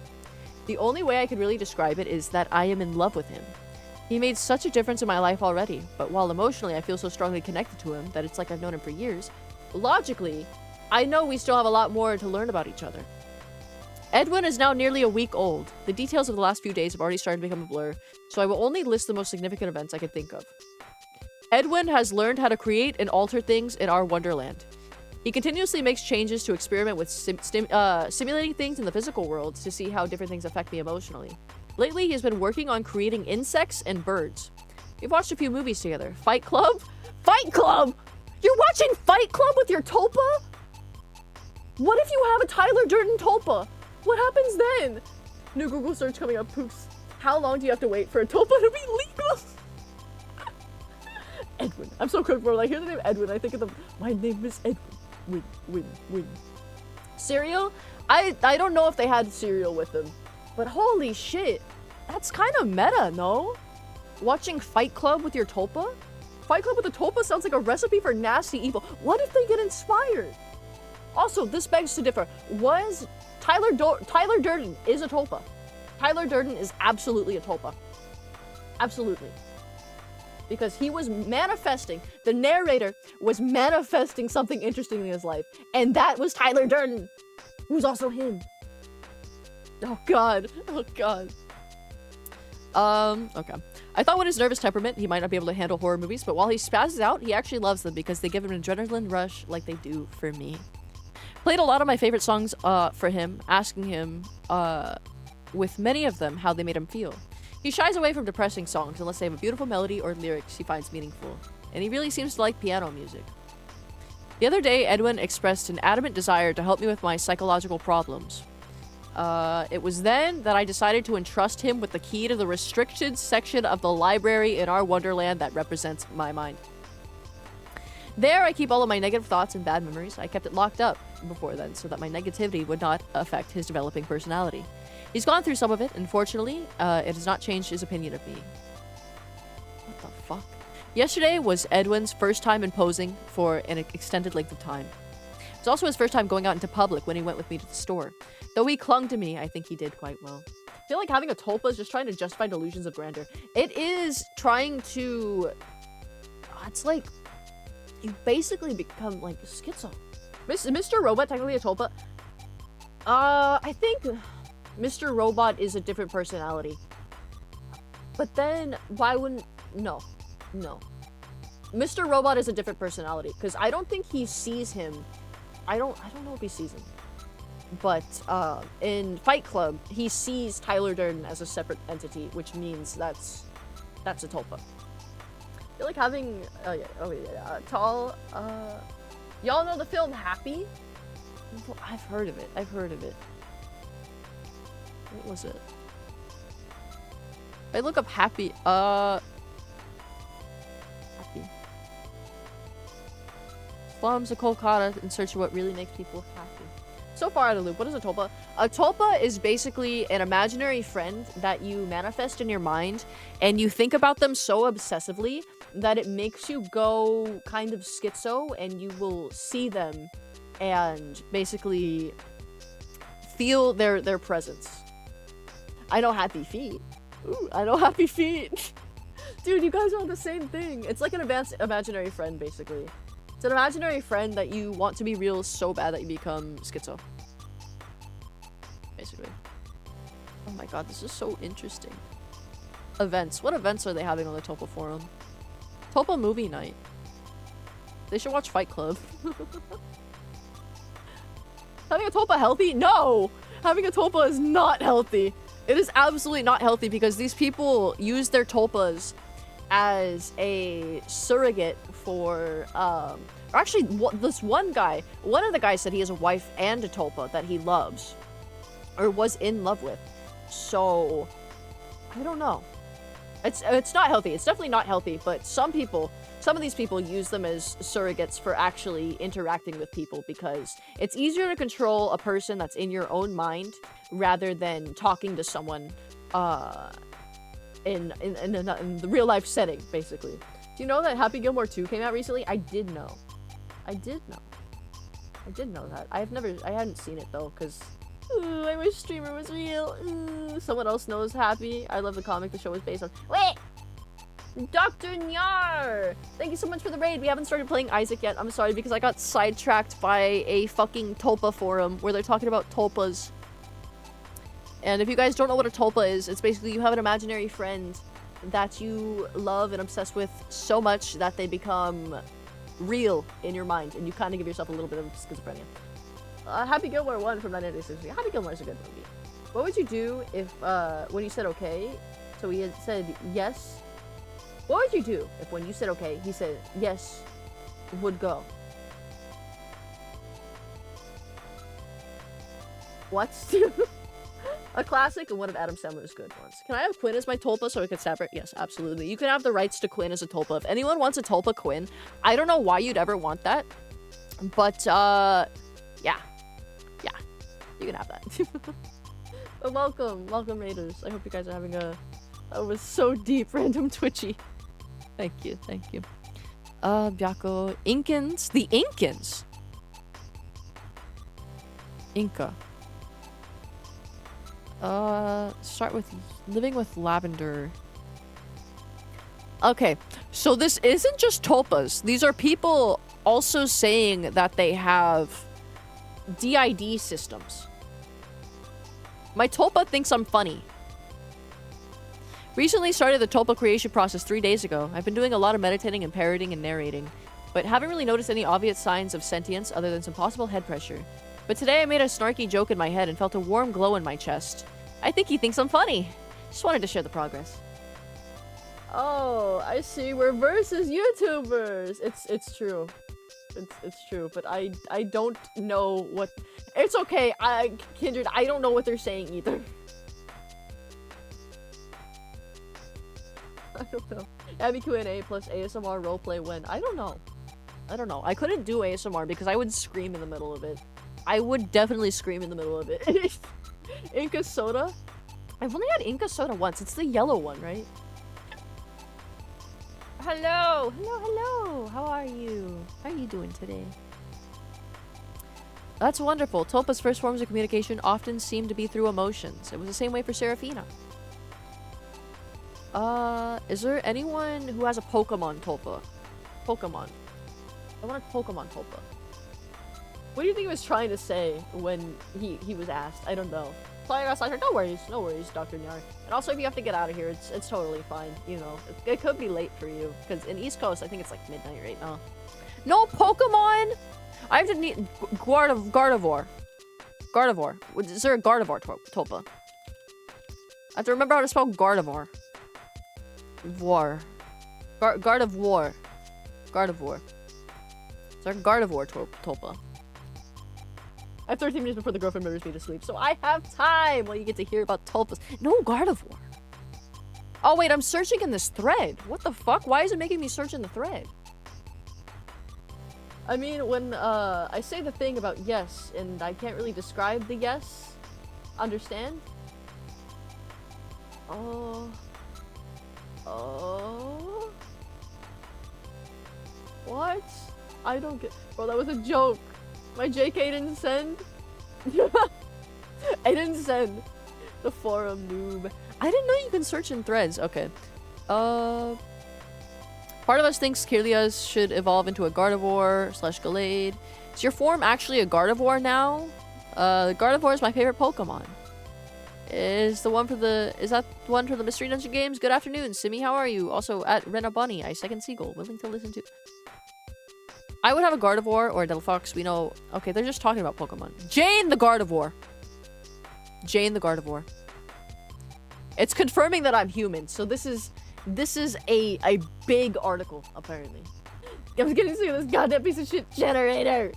The only way I could really describe it is that I am in love with him. He made such a difference in my life already, but while emotionally I feel so strongly connected to him that it's like I've known him for years, logically, I know we still have a lot more to learn about each other. Edwin is now nearly a week old. The details of the last few days have already started to become a blur, so I will only list the most significant events I could think of. Edwin has learned how to create and alter things in our wonderland. He continuously makes changes to experiment with simulating things in the physical world to see how different things affect me emotionally. Lately, he has been working on creating insects and birds. We've watched a few movies together. Fight Club? Fight Club! You're watching Fight Club with your tulpa? What if you have a Tyler Durden tulpa? What happens then? New Google search coming up, pooks. How long do you have to wait for a tulpa to be legal? Edwin. I'm so quick for when I hear the name Edwin, I think of my name is Edwin. Win. Cereal? I don't know if they had cereal with them. But holy shit. That's kind of meta, no? Watching Fight Club with your tulpa? Fight Club with a tulpa sounds like a recipe for nasty evil. What if they get inspired? Also, this begs to differ. Was Tyler Durden is a tulpa. Tyler Durden is absolutely a tulpa. Absolutely. Because he was manifesting, the narrator was manifesting something interesting in his life. And that was Tyler Durden, who's also him. Oh god. Oh god. Okay. I thought with his nervous temperament, he might not be able to handle horror movies, but while he spazzes out, he actually loves them because they give him an adrenaline rush like they do for me. Played a lot of my favorite songs for him, asking him with many of them how they made him feel. He shies away from depressing songs unless they have a beautiful melody or lyrics he finds meaningful, and he really seems to like piano music. The other day, Edwin expressed an adamant desire to help me with my psychological problems. It was then that I decided to entrust him with the key to the restricted section of the library in our wonderland that represents my mind. There, I keep all of my negative thoughts and bad memories. I kept it locked up before then so that my negativity would not affect his developing personality. He's gone through some of it, and fortunately, it has not changed his opinion of me. What the fuck? Yesterday was Edwin's first time imposing for an extended length of time. It was also his first time going out into public when he went with me to the store. Though he clung to me, I think he did quite well. I feel like having a tulpa is just trying to justify delusions of grandeur. It is trying to... It's like... You basically become, like, schizo. Mr. Robot technically a tulpa? I think Mr. Robot is a different personality. But then, why wouldn't... No. Mr. Robot is a different personality, because I don't think he sees him. I don't know if he sees him. But in Fight Club, he sees Tyler Durden as a separate entity, which means that's a tulpa. I feel like having tall. Y'all know the film Happy? I've heard of it. What was it? If I look up Happy. Happy. Slums of Kolkata in search of what really makes people happy. So far out of the loop, what is a tulpa? A tulpa is basically an imaginary friend that you manifest in your mind, and you think about them so obsessively that it makes you go kind of schizo, and you will see them and basically feel their presence. I know Happy Feet. Ooh, I know Happy Feet. Dude, you guys are on the same thing. It's like an advanced imaginary friend, basically. It's an imaginary friend that you want to be real so bad that you become schizo. Basically. Oh my god, this is so interesting. Events. What events are they having on the Tulpa forum? Tulpa movie night. They should watch Fight Club. Having a Tulpa healthy? No! Having a Tulpa is not healthy. It is absolutely not healthy because these people use their Tulpas as a surrogate for, actually, this one guy, one of the guys said he has a wife and a tulpa that he loves, or was in love with, so, I don't know. It's not healthy, it's definitely not healthy, but some of these people use them as surrogates for actually interacting with people because it's easier to control a person that's in your own mind rather than talking to someone, in the real life setting, basically. Do you know that Happy Gilmore 2 came out recently? I did know that. I hadn't seen it though, because I wish Streamer was real. Someone else knows Happy. I love the comic the show was based on. Wait! Dr. Nyar! Thank you so much for the raid. We haven't started playing Isaac yet. I'm sorry because I got sidetracked by a fucking tulpa forum where they're talking about tulpas. And if you guys don't know what a tulpa is, it's basically you have an imaginary friend that you love and obsessed with so much that they become real in your mind, and you kind of give yourself a little bit of schizophrenia. Happy Gilmore 1 from 1960. Happy Gilmore is a good movie. What would you do if, when you said okay, so he had said yes, what would you do if when you said okay, he said yes, would go? What? A classic and one of Adam Sandler's good ones. Can I have Quinn as my tulpa so we could separate? Yes, absolutely. You can have the rights to Quinn as a tulpa. If anyone wants a tulpa Quinn, I don't know why you'd ever want that. But, yeah. Yeah. You can have that. But welcome. Welcome, Raiders. I hope you guys are having a... That was so deep, random twitchy. Thank you. Thank you. Byako. Incans. The Incans. Inca. Start with living with lavender. Okay, so this isn't just tulpas. These are people also saying that they have DID systems. My tulpa thinks I'm funny. Recently started the tulpa creation process 3 days ago. I've been doing a lot of meditating and parroting and narrating, but haven't really noticed any obvious signs of sentience other than some possible head pressure. But today I made a snarky joke in my head and felt a warm glow in my chest. I think he thinks I'm funny. Just wanted to share the progress. Oh, I see. We're versus YouTubers. It's true. It's true. But I don't know what... It's okay. Kindred, I don't know what they're saying either. I don't know. Abby Q&A plus ASMR roleplay when... I don't know. I don't know. I couldn't do ASMR because I would scream in the middle of it. I would definitely scream in the middle of it. Inca soda? I've only had Inca soda once. It's the yellow one, right? Hello! Hello, hello! How are you? How are you doing today? That's wonderful. Tulpa's first forms of communication often seem to be through emotions. It was the same way for Serafina. Is there anyone who has a Pokemon tulpa? Pokemon. I want a Pokemon tulpa. What do you think he was trying to say when he was asked? I don't know. No worries, Dr. Nyar. And also, if you have to get out of here, it's totally fine. You know, it could be late for you because in East Coast, I think it's like midnight right now. No Pokemon. I have to need Gardevoir. Gardevoir. Is there a Gardevoir tulpa? I have to remember how to spell Gardevoir. Gardevoir. Gardevoir. Is there a Gardevoir tulpa? I have 13 minutes before the girlfriend murders me to sleep, so I have time while you get to hear about tulpas. No Gardevoir. Oh wait, I'm searching in this thread. What the fuck? Why is it making me search in the thread? I mean, when I say the thing about yes, and I can't really describe the yes, understand? What? I don't get... Bro, that was a joke. My JK didn't send. I didn't send. The forum noob. I didn't know you can search in threads. Okay. Part of us thinks Kirlias should evolve into a Gardevoir / Gallade. Is your form actually a Gardevoir now? Gardevoir is my favorite Pokemon. Is that the one from the Mystery Dungeon games? Good afternoon, Simi. How are you? Also at Rena Bunny, I second Seagull, willing to listen to. I would have a Gardevoir or a Delphox. We know. Okay, they're just talking about Pokemon. Jane the Gardevoir. Jane the Gardevoir. It's confirming that I'm human. So this is a big article apparently. I was getting sick of this goddamn piece of shit generator.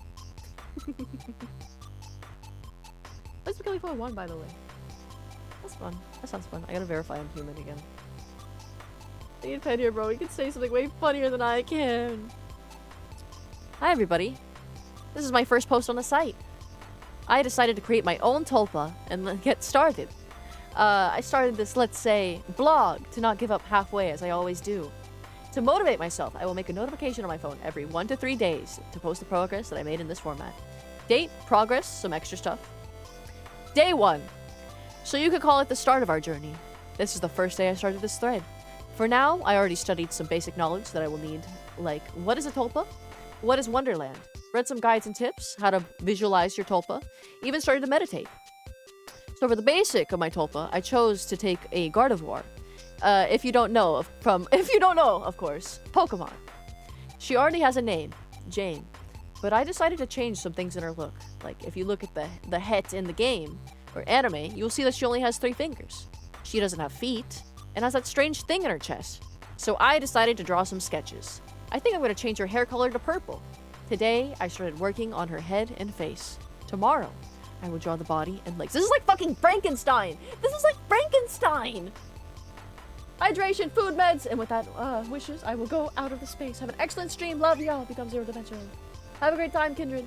Let's be for 1, by the way. That's fun. That sounds fun. I gotta verify I'm human again. I need Pen here, bro. You can say something way funnier than I can. Hi everybody. This is my first post on the site. I decided to create my own tulpa and get started. I started this, let's say, blog to not give up halfway as I always do. To motivate myself, I will make a notification on my phone every 1 to 3 days to post the progress that I made in this format. Date, progress, some extra stuff. Day 1. So you could call it the start of our journey. This is the first day I started this thread. For now, I already studied some basic knowledge that I will need, like what is a tulpa? What is Wonderland? Read some guides and tips, how to visualize your tulpa, even started to meditate. So for the basic of my tulpa, I chose to take a Gardevoir. If you don't know, of course, Pokemon. She already has a name, Jane, but I decided to change some things in her look. Like if you look at the het in the game, or anime, you'll see that she only has 3 fingers. She doesn't have feet, and has that strange thing in her chest. So I decided to draw some sketches. I think I'm going to change her hair color to purple. Today, I started working on her head and face. Tomorrow, I will draw the body and legs. This is like fucking Frankenstein. This is like Frankenstein. Hydration, food, meds, and with that wishes, I will go out of the space. Have an excellent stream. Love y'all. Become zero dimensional. Have a great time, kindred.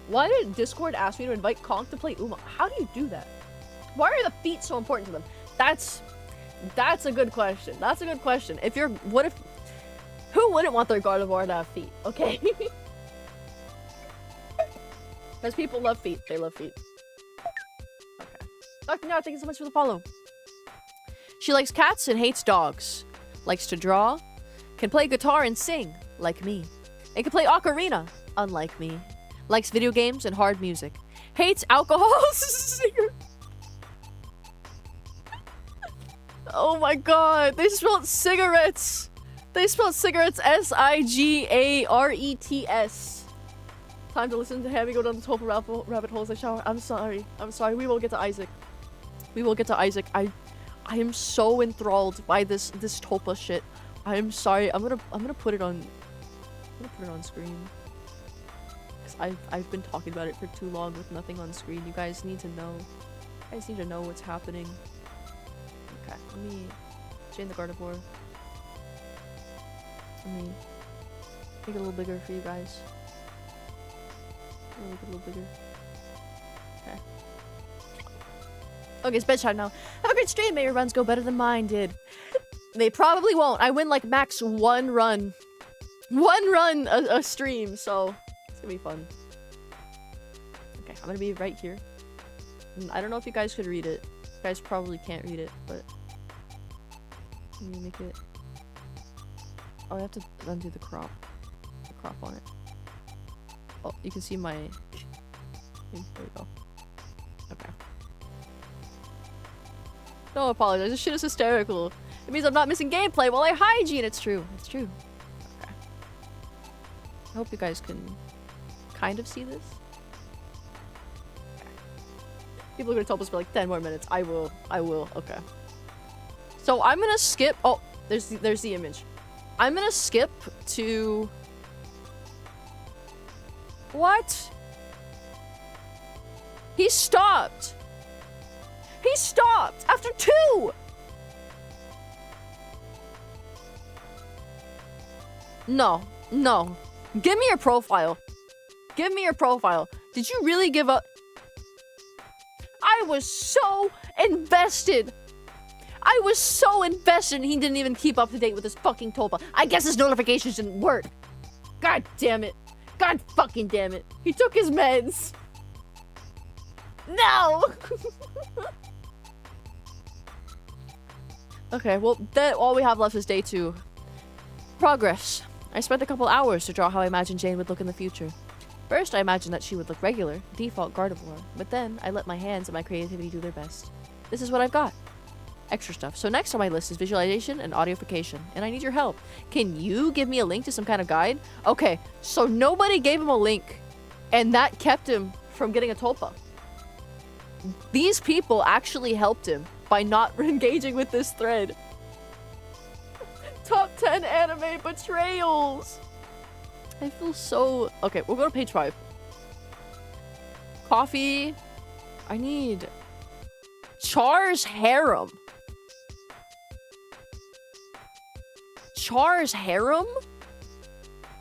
Why did Discord ask me to invite Conk to play Uma? How do you do that? Why are the feet so important to them? That's a good question. That's a good question. If you're, what if, who wouldn't want their Gardevoir to have feet? Okay. Because people love feet. They love feet. Okay. Dr. Now, thank you so much for the follow. She likes cats and hates dogs. Likes to draw. Can play guitar and sing, like me. And can play ocarina, unlike me. Likes video games and hard music. Hates alcohol. Oh my god. They spelled cigarettes. They spelled cigarettes S-I-G-A-R-E-T-S. Time to listen to Hammy go down the tulpa rabbit holes. I shower. I'm sorry. I'm sorry. We will get to Isaac. We will get to Isaac. I am so enthralled by this tulpa shit. I am sorry. I'm gonna put it on. I'm gonna put it on screen. Cause I've been talking about it for too long with nothing on screen. You guys need to know. You guys need to know what's happening. Okay. Let me change the Gardevoir. Let me make it a little bigger for you guys. Make it a little bigger. Okay. Okay, it's bedtime now. Have a great stream. May your runs go better than mine did. They probably won't. I win like max one run. One run a stream, so it's gonna be fun. Okay, I'm gonna be right here. I don't know if you guys could read it. You guys probably can't read it, but let me make it. Oh, I have to undo the crop. The crop on it. Oh, you can see my... There we go. Okay. Don't apologize. This shit is hysterical. It means I'm not missing gameplay while I hygiene. It's true. It's true. Okay. I hope you guys can kind of see this. Okay. People are gonna tell us for like 10 more minutes. I will. Okay. So I'm gonna skip... Oh, there's the image. I'm gonna skip to... What? He stopped! He stopped! After 2! No. No. Give me your profile. Give me your profile. Did you really give up? I was so invested! I was so invested and he didn't even keep up to date with his fucking tulpa. I guess his notifications didn't work. God damn it. God fucking damn it. He took his meds. No! Okay, well, then all we have left is day 2. Progress. I spent a couple hours to draw how I imagined Jane would look in the future. First, I imagined that she would look regular, default Gardevoir, but then I let my hands and my creativity do their best. This is what I've got. Extra stuff. So next on my list is visualization and audification, and I need your help. Can you give me a link to some kind of guide? Okay, so nobody gave him a link, and that kept him from getting a tulpa. These people actually helped him by not engaging with this thread. Top 10 anime betrayals! I feel so... Okay, we'll go to page 5. Coffee. I need... Char's harem. Char's harem?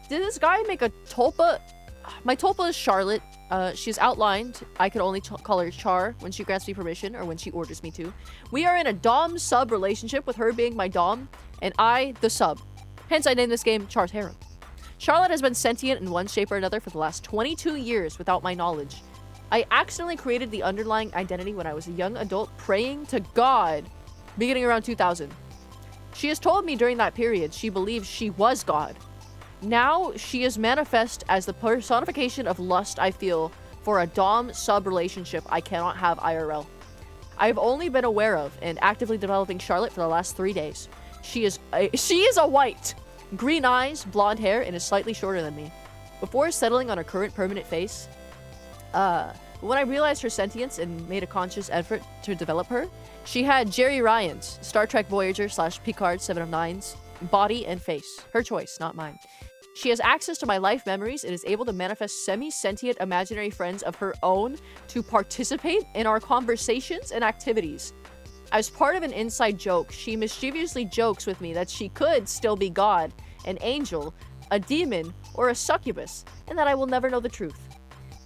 Did this guy make a tulpa? My tulpa is Charlotte. She's outlined. I could only call her Char when she grants me permission or when she orders me to. We are in a dom-sub relationship with her being my dom and I the sub. Hence I named this game Char's harem. Charlotte has been sentient in one shape or another for the last 22 years without my knowledge. I accidentally created the underlying identity when I was a young adult praying to God beginning around 2000. She has told me during that period she believes she was God. Now she is manifest as the personification of lust I feel for a dom-sub relationship I cannot have IRL. I've only been aware of and actively developing Charlotte for the last 3 days. She is a white, green eyes, blonde hair, and is slightly shorter than me. Before settling on her current permanent face, when I realized her sentience and made a conscious effort to develop her, she had Jerry Ryan's, Star Trek Voyager / Picard 7 of 9's, body and face. Her choice, not mine. She has access to my life memories and is able to manifest semi-sentient imaginary friends of her own to participate in our conversations and activities. As part of an inside joke, she mischievously jokes with me that she could still be God, an angel, a demon, or a succubus, and that I will never know the truth.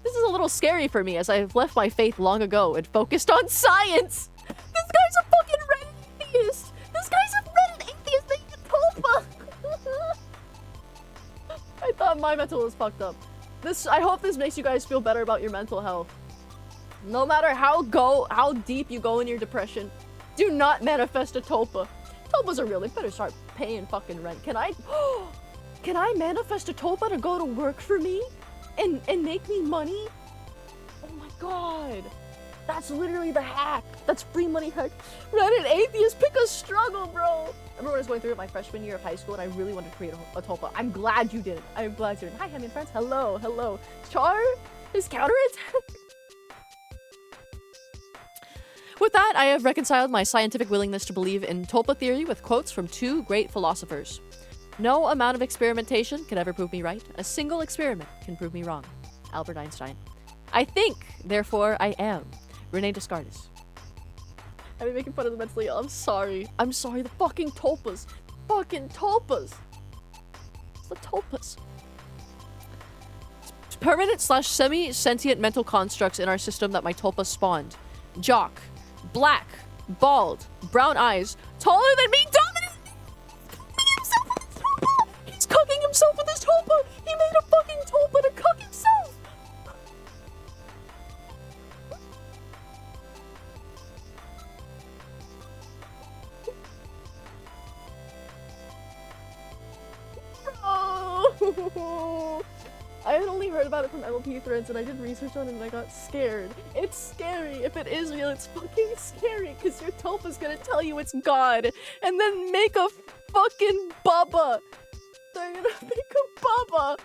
This is a little scary for me as I have left my faith long ago and focused on science! This guy's a fucking Reddit atheist! This guy's a Reddit atheist that you tulpa! I thought my mental was fucked up. I hope this makes you guys feel better about your mental health. No matter how deep you go in your depression, do not manifest a tulpa. Tulpas are real. They better start paying fucking rent. Can I manifest a tulpa to go to work for me? And make me money? Oh my god. That's literally the hack. That's free money hack. Reddit atheist, pick a struggle, bro. I remember when I was going through it my freshman year of high school and I really wanted to create a tulpa. I'm glad you didn't. I'm glad you didn't. Hi, Hammy and friends. Hello, hello. Char is counterattack. With that, I have reconciled my scientific willingness to believe in tulpa theory with quotes from two great philosophers. No amount of experimentation can ever prove me right. A single experiment can prove me wrong. Albert Einstein. I think, therefore I am. Rene Descartes. I've been making fun of the mentally ill. I'm sorry. I'm sorry. The fucking tulpas. Fucking tulpas. It's the tulpas. Permanent / semi-sentient mental constructs in our system that my tulpa spawned. Jock. Black. Bald. Brown eyes. Taller than me. Dominant. He's cooking himself with his tulpa! He made a fucking tulpa to cook himself! Oh! I had only heard about it from MLP threads and I did research on it and I got scared. It's scary. If it is real, it's fucking scary because your tulpa's gonna tell you it's God and then make a fucking bubba. They're gonna make a bubba.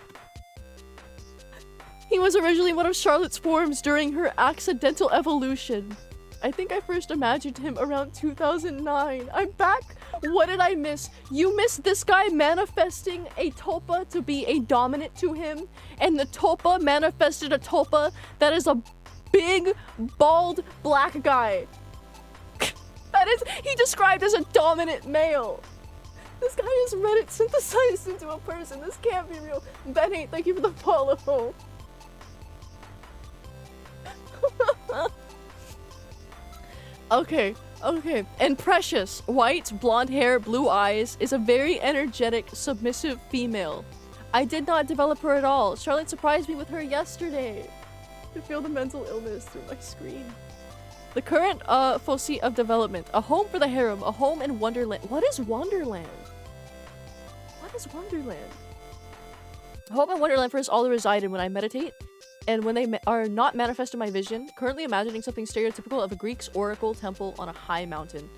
He was originally one of Charlotte's forms during her accidental evolution. I think I first imagined him around 2009. I'm back. What did I miss? You missed this guy manifesting a tulpa to be a dominant to him, and the tulpa manifested a tulpa that is a big, bald, black guy. That is, he described as a dominant male. This guy is Reddit synthesized into a person. This can't be real. Ben8, thank you for the follow. Okay. And Precious, white, blonde hair, blue eyes, is a very energetic, submissive female. I did not develop her at all. Charlotte surprised me with her yesterday. I feel the mental illness through my screen. The current foci of development. A home for the harem. A home in Wonderland. What is Wonderland? What is Wonderland? A home in Wonderland for us all to reside in when I meditate. And when they are not manifest in my vision, currently imagining something stereotypical of a Greek's oracle temple on a high mountain.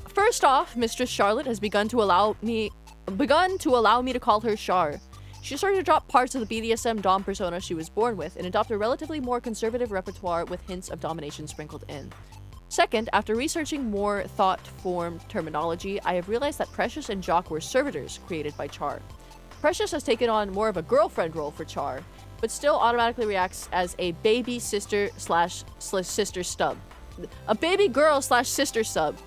First off, Mistress Charlotte has begun to allow me to call her Char. She started to drop parts of the BDSM dom persona she was born with and adopt a relatively more conservative repertoire with hints of domination sprinkled in. Second, after researching more thought-formed terminology, I have realized that Precious and Jock were servitors created by Char. Precious has taken on more of a girlfriend role for Char, but still automatically reacts as a baby sister / sister stub. A baby girl / sister sub.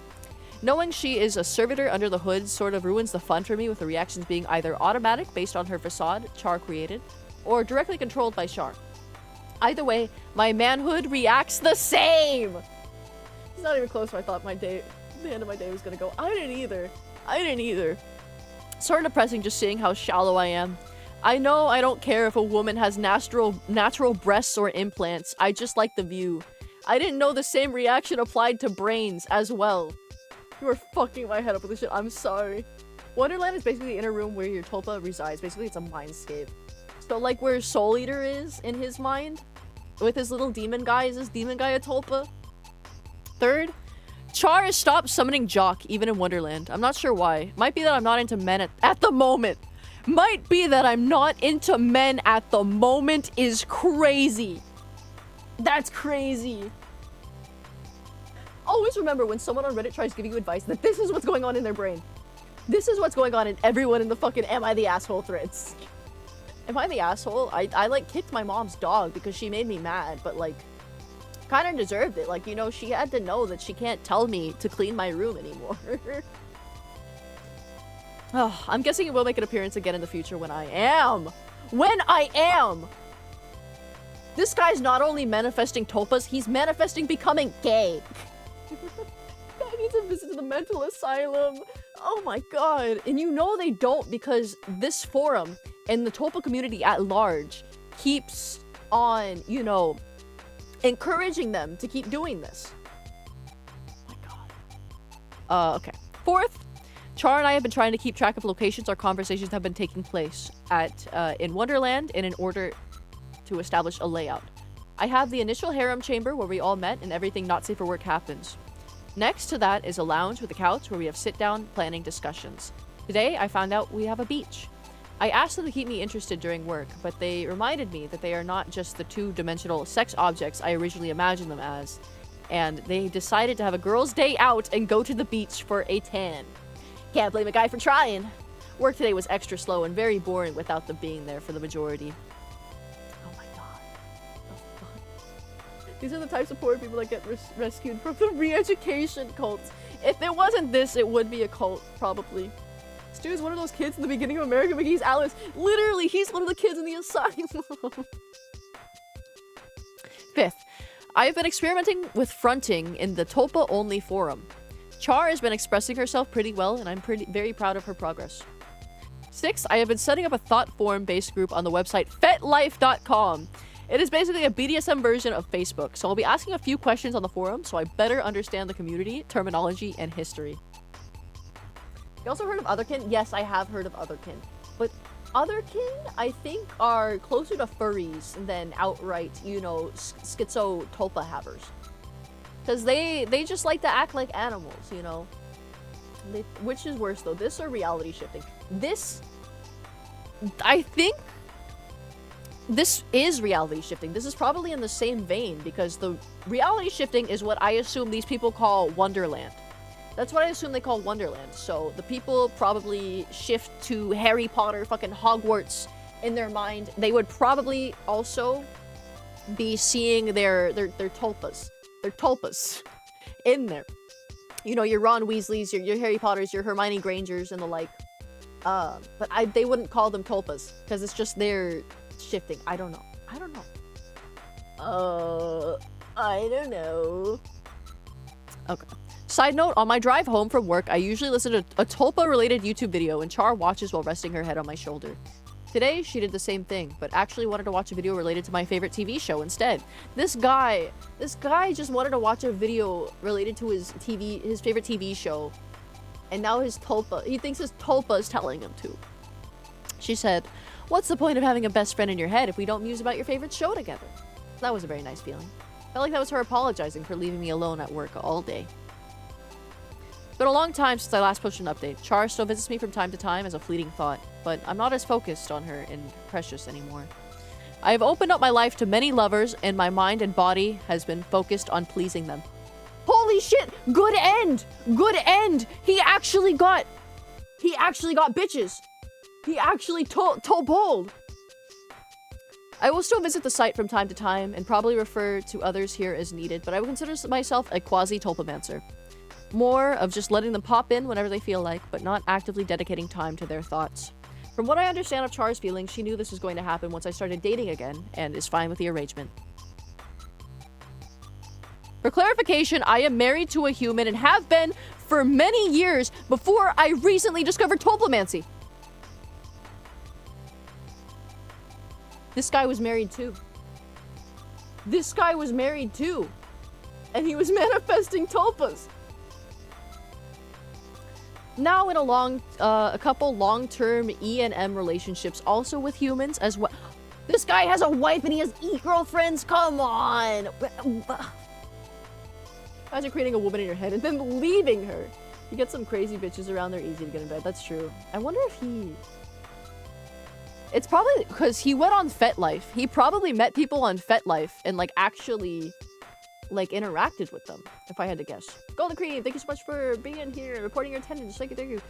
Knowing she is a servitor under the hood sort of ruins the fun for me, with the reactions being either automatic based on her facade Char created, or directly controlled by Char. Either way, my manhood reacts the same! It's not even close to I thought the end of my day was gonna go. I didn't either. Sort of depressing just seeing how shallow I am. I know I don't care if a woman has natural breasts or implants. I just like the view. I didn't know the same reaction applied to brains as well. You are fucking my head up with this shit. I'm sorry. Wonderland is basically the inner room where your tulpa resides. Basically, it's a mindscape. So like where Soul Eater is in his mind, with his little demon guy, is this demon guy a tulpa? Third, Char has stopped summoning Jock, even in Wonderland. I'm not sure why. Might be that I'm not into men at the moment. Might be that I'm not into men at the moment is crazy. That's crazy. Always remember when someone on Reddit tries giving you advice that this is what's going on in their brain. This is what's going on in everyone in the fucking Am I the Asshole threads. Am I the asshole? I like kicked my mom's dog because she made me mad, but like kind of deserved it. Like, you know, she had to know that she can't tell me to clean my room anymore. Oh, I'm guessing it will make an appearance again in the future when I am. When I am! This guy's not only manifesting tulpas, he's manifesting becoming gay. I need to visit the mental asylum. Oh my god. And you know they don't, because this forum and the tulpa community at large keeps on, you know, encouraging them to keep doing this. Oh my god. Okay. Fourth, Char and I have been trying to keep track of locations our conversations have been taking place at in Wonderland, and in order to establish a layout. I have the initial harem chamber where we all met and everything not safe for work happens. Next to that is a lounge with a couch where we have sit-down planning discussions. Today, I found out we have a beach. I asked them to keep me interested during work, but they reminded me that they are not just the two-dimensional sex objects I originally imagined them as, and they decided to have a girls' day out and go to the beach for a tan. Can't blame a guy for trying. Work today was extra slow and very boring without them being there for the majority. These are the types of poor people that get rescued from the re-education cults. If it wasn't this, it would be a cult, probably. Stu is one of those kids in the beginning of American McGee's Alice. Literally, he's one of the kids in the asylum. Fifth, I have been experimenting with fronting in the tulpa-only forum. Char has been expressing herself pretty well, and I'm very proud of her progress. Sixth, I have been setting up a thought forum-based group on the website fetlife.com. It is basically a BDSM version of Facebook, so I'll be asking a few questions on the forum so I better understand the community, terminology, and history. You also heard of Otherkin? Yes, I have heard of Otherkin. But Otherkin, I think, are closer to furries than outright, you know, schizo tulpa havers. Because they just like to act like animals, you know? Which is worse, though? This or reality shifting? This, I think... This is reality shifting. This is probably in the same vein, because the reality shifting is what I assume these people call Wonderland. That's what I assume they call Wonderland. So the people probably shift to Harry Potter, fucking Hogwarts in their mind. They would probably also be seeing their tulpas. Their tulpas in there. You know, your Ron Weasleys, your Harry Potters, your Hermione Grangers, and the like. But they wouldn't call them tulpas, because it's just their... shifting. I don't know. I don't know. I don't know. Okay. Side note, on my drive home from work, I usually listen to a tulpa-related YouTube video, and Char watches while resting her head on my shoulder. Today, she did the same thing, but actually wanted to watch a video related to my favorite TV show instead. This guy just wanted to watch a video related to his favorite TV show, and now he thinks his tulpa is telling him to. She said, "What's the point of having a best friend in your head if we don't muse about your favorite show together?" That was a very nice feeling. Felt like that was her apologizing for leaving me alone at work all day. It's been a long time since I last posted an update. Char still visits me from time to time as a fleeting thought, but I'm not as focused on her and precious anymore. I have opened up my life to many lovers, and my mind and body has been focused on pleasing them. Holy shit! Good end! Good end! He actually got bitches! He actually told bold. I will still visit the site from time to time and probably refer to others here as needed, but I would consider myself a quasi-tulpamancer. More of just letting them pop in whenever they feel like, but not actively dedicating time to their thoughts. From what I understand of Char's feelings, she knew this was going to happen once I started dating again, and is fine with the arrangement. For clarification, I am married to a human and have been for many years before I recently discovered tulpamancy. This guy was married too. This guy was married too. And he was manifesting tulpas. Now in a couple long-term E&M relationships, also with humans as well. This guy has a wife and he has 8 girlfriends. Come on. Imagine creating a woman in your head and then leaving her. You get some crazy bitches around, they're easy to get in bed. That's true. I wonder if he... It's probably because he went on FetLife. He probably met people on FetLife and like actually like interacted with them, if I had to guess. Golden Cream, thank you so much for being here and reporting your attendance. Thank you.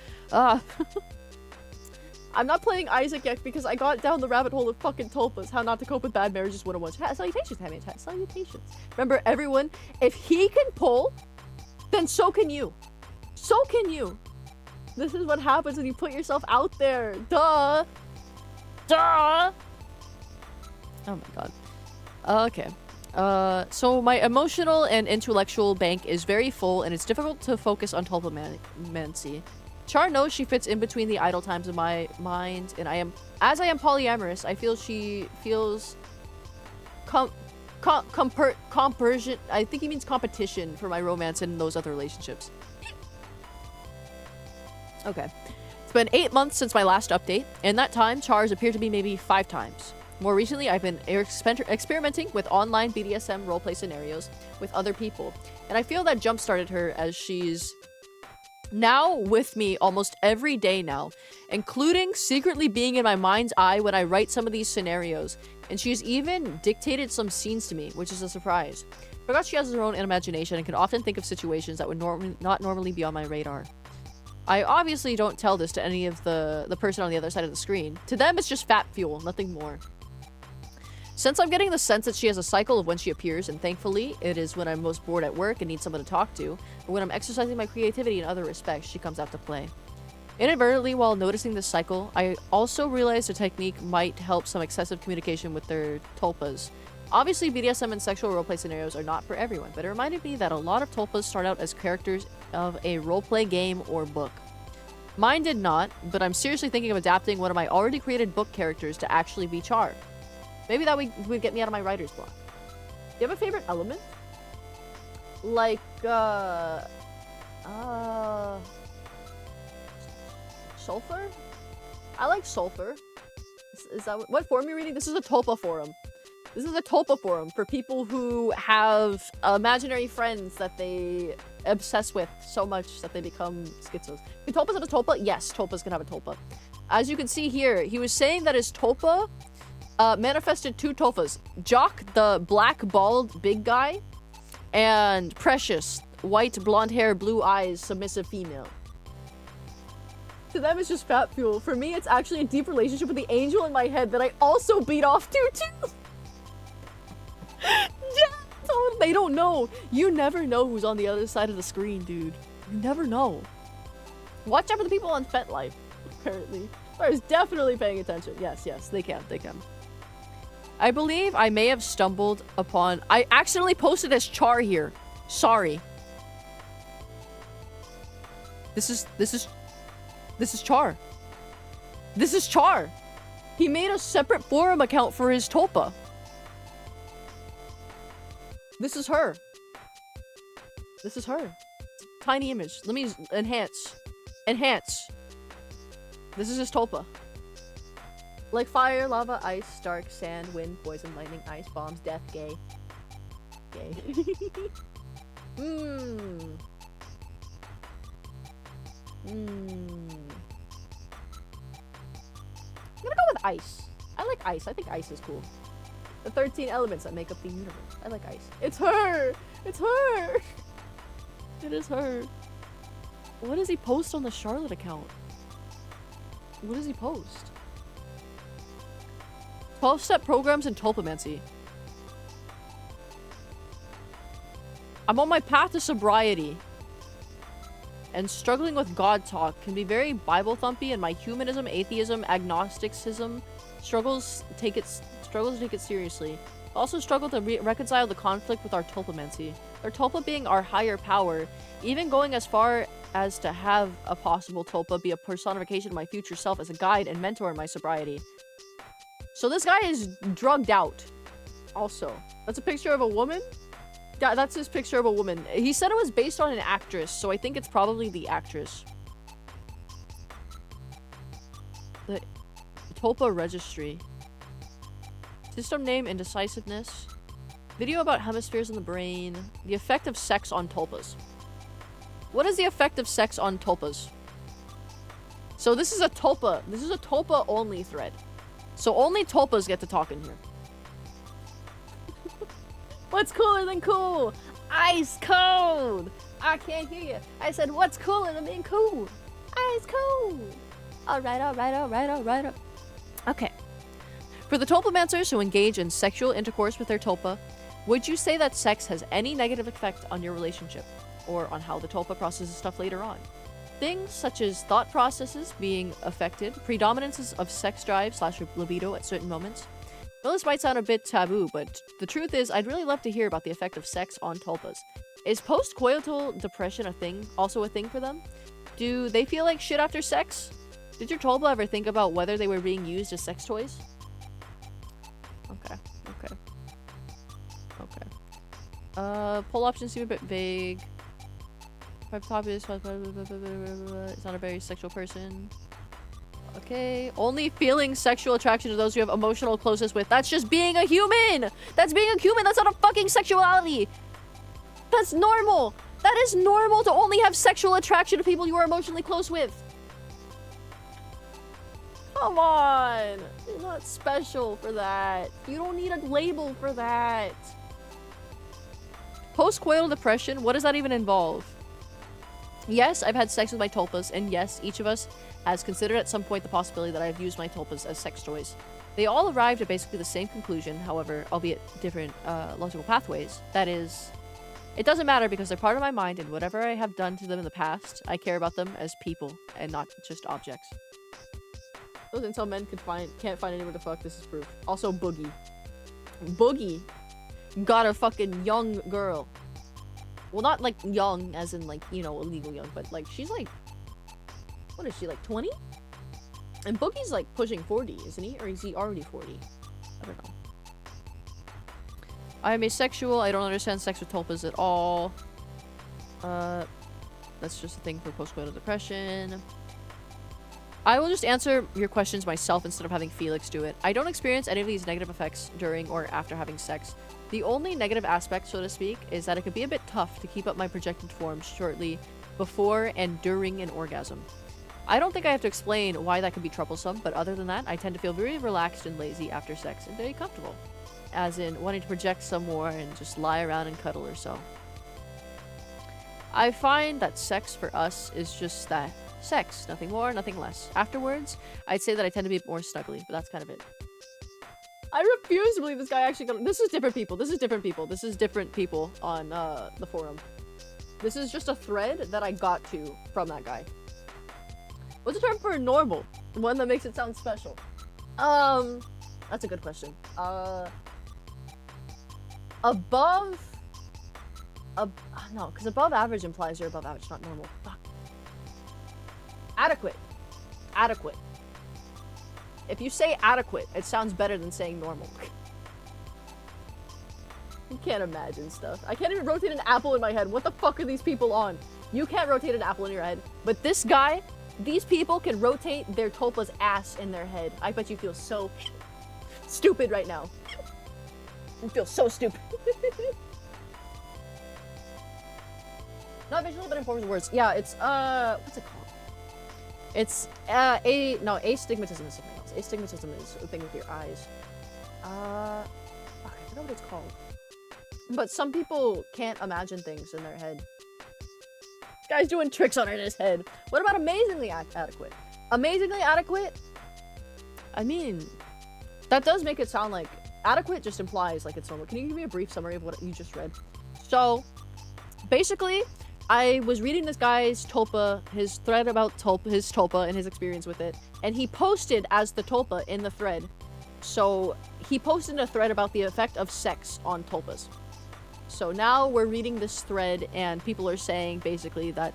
I'm not playing Isaac yet because I got down the rabbit hole of fucking tulpas. How not to cope with bad marriages 101. Salutations, Hammy. Salutations. Remember, everyone, if he can pull, then so can you. So can you. This is what happens when you put yourself out there. Duh. Duh. Oh my god. Okay. So my emotional and intellectual bank is very full, and it's difficult to focus on tulpamancy. Char knows she fits in between the idle times of my mind, and as I am polyamorous, I feel she feels compersion. I think he means competition for my romance and those other relationships. Okay. It's been 8 months since my last update. In that time, Char's appeared to me maybe 5 times. More recently, I've been experimenting with online BDSM roleplay scenarios with other people, and I feel that jump-started her as she's now with me almost every day now, including secretly being in my mind's eye when I write some of these scenarios, and she's even dictated some scenes to me, which is a surprise. Forgot she has her own imagination and can often think of situations that would not normally be on my radar. I obviously don't tell this to any of the person on the other side of the screen. To them, it's just fat fuel, nothing more. Since I'm getting the sense that she has a cycle of when she appears, and thankfully, it is when I'm most bored at work and need someone to talk to, or when I'm exercising my creativity in other respects, she comes out to play. Inadvertently, while noticing this cycle, I also realized a technique might help some excessive communication with their tulpas. Obviously, BDSM and sexual roleplay scenarios are not for everyone, but it reminded me that a lot of tulpas start out as characters of a roleplay game or book. Mine did not, but I'm seriously thinking of adapting one of my already created book characters to actually be Char. Maybe that would get me out of my writer's block. Do you have a favorite element? Like, sulfur? I like sulfur. Is that what forum you're reading? This is a tulpa forum. This is a tulpa forum for people who have imaginary friends that they obsess with so much that they become schizos. Can tulpas have a tulpa? Yes, tulpas can have a tulpa. As you can see here, he was saying that his tulpa manifested 2 tulpas. Jock, the black, bald, big guy, and Precious, white, blonde hair, blue eyes, submissive female. To them, it's just fat fuel. For me, it's actually a deep relationship with the angel in my head that I also beat off to, too. They don't know. You never know who's on the other side of the screen, dude. You never know. Watch out for the people on FetLife, apparently. Is definitely paying attention. Yes, they can. I believe I may have stumbled upon... I accidentally posted as Char here. Sorry. This is Char. This is Char. He made a separate forum account for his tulpa. This is her. This is her. Tiny image. Let me enhance. Enhance. This is his tulpa. Like fire, lava, ice, dark, sand, wind, poison, lightning, ice, bombs, death, gay. Gay. I'm gonna go with ice. I like ice. I think ice is cool. The 13 elements that make up the universe. I like ice. It's her! It's her! It is her. What does he post on the Charlotte account? What does he post? 12-step programs in tulpamancy. I'm on my path to sobriety. And struggling with God talk can be very Bible thumpy, and my humanism, atheism, agnosticism struggles to take it seriously. I also struggle to reconcile the conflict with our tulpamancy. Our tulpa being our higher power, even going as far as to have a possible tulpa be a personification of my future self as a guide and mentor in my sobriety. So this guy is drugged out. Also, that's a picture of a woman? Yeah, that's his picture of a woman. He said it was based on an actress, so I think it's probably the actress. The tulpa registry. System name, indecisiveness. Video about hemispheres in the brain. The effect of sex on tulpas. What is the effect of sex on tulpas? So this is a tulpa. This is a tulpa only thread. So only tulpas get to talk in here. What's cooler than cool? Ice cold. I can't hear you. I said, what's cooler than being cool? Ice cold. Alright. Okay. For the tulpamancers who engage in sexual intercourse with their tulpa, would you say that sex has any negative effect on your relationship? Or on how the tulpa processes stuff later on? Things such as thought processes being affected, predominances of sex drive / libido at certain moments. Well, this might sound a bit taboo, but the truth is I'd really love to hear about the effect of sex on tulpas. Is post-coital depression also a thing for them? Do they feel like shit after sex? Did your tulpa ever think about whether they were being used as sex toys? Okay. Poll options seem a bit vague. It's not a very sexual person. Okay. Only feeling sexual attraction to those you have emotional closeness with. That's just being a human! That's being a human! That's not a fucking sexuality! That's normal! That is normal to only have sexual attraction to people you are emotionally close with! Come on! You're not special for that. You don't need a label for that. Post-coital depression? What does that even involve? Yes, I've had sex with my tulpas, and yes, each of us has considered at some point the possibility that I've used my tulpas as sex toys. They all arrived at basically the same conclusion, however, albeit different logical pathways. That is, it doesn't matter because they're part of my mind, and whatever I have done to them in the past, I care about them as people, and not just objects. Those incel men can't find anyone to fuck, this is proof. Also, Boogie. Boogie got a fucking young girl. Well, not like young as in like, you know, illegal young, but like she's like, what is she, like 20? And Boogie's like pushing 40, isn't he? Or is he already 40? I don't know. I am asexual. I don't understand sex with tulpas at all. That's just a thing for postcoital depression. I will just answer your questions myself instead of having Felix do it. I don't experience any of these negative effects during or after having sex. The only negative aspect, so to speak, is that it could be a bit tough to keep up my projected forms shortly before and during an orgasm. I don't think I have to explain why that could be troublesome, but other than that, I tend to feel very relaxed and lazy after sex and very comfortable. As in, wanting to project some more and just lie around and cuddle or so. I find that sex for us is just that. Sex. Nothing more, nothing less. Afterwards, I'd say that I tend to be more snuggly, but that's kind of it. I refuse to believe this guy actually got— This is different people. This is different people. This is different people on the forum. This is just a thread that I got to from that guy. What's the term for normal? The one that makes it sound special. That's a good question. Above... no, because above average implies you're above average, not normal. Fuck. Adequate. Adequate. If you say adequate, it sounds better than saying normal. You can't imagine stuff. I can't even rotate an apple in my head. What the fuck are these people on? You can't rotate an apple in your head. But this guy, these people can rotate their tulpa's ass in their head. I bet you feel so stupid right now. You feel so stupid. Not visually, but in forms of words. Yeah, it's, what's it called? It's, astigmatism is something else. Astigmatism is a thing with your eyes. I don't know what it's called. But some people can't imagine things in their head. This guy's doing tricks on his head. What about amazingly adequate? Amazingly adequate? I mean, that does make it sound like adequate just implies like it's normal. Can you give me a brief summary of what you just read? So, basically, I was reading this guy's tulpa, his thread about his tulpa and his experience with it, and he posted as the tulpa in the thread. So he posted a thread about the effect of sex on tulpas. So now we're reading this thread and people are saying basically that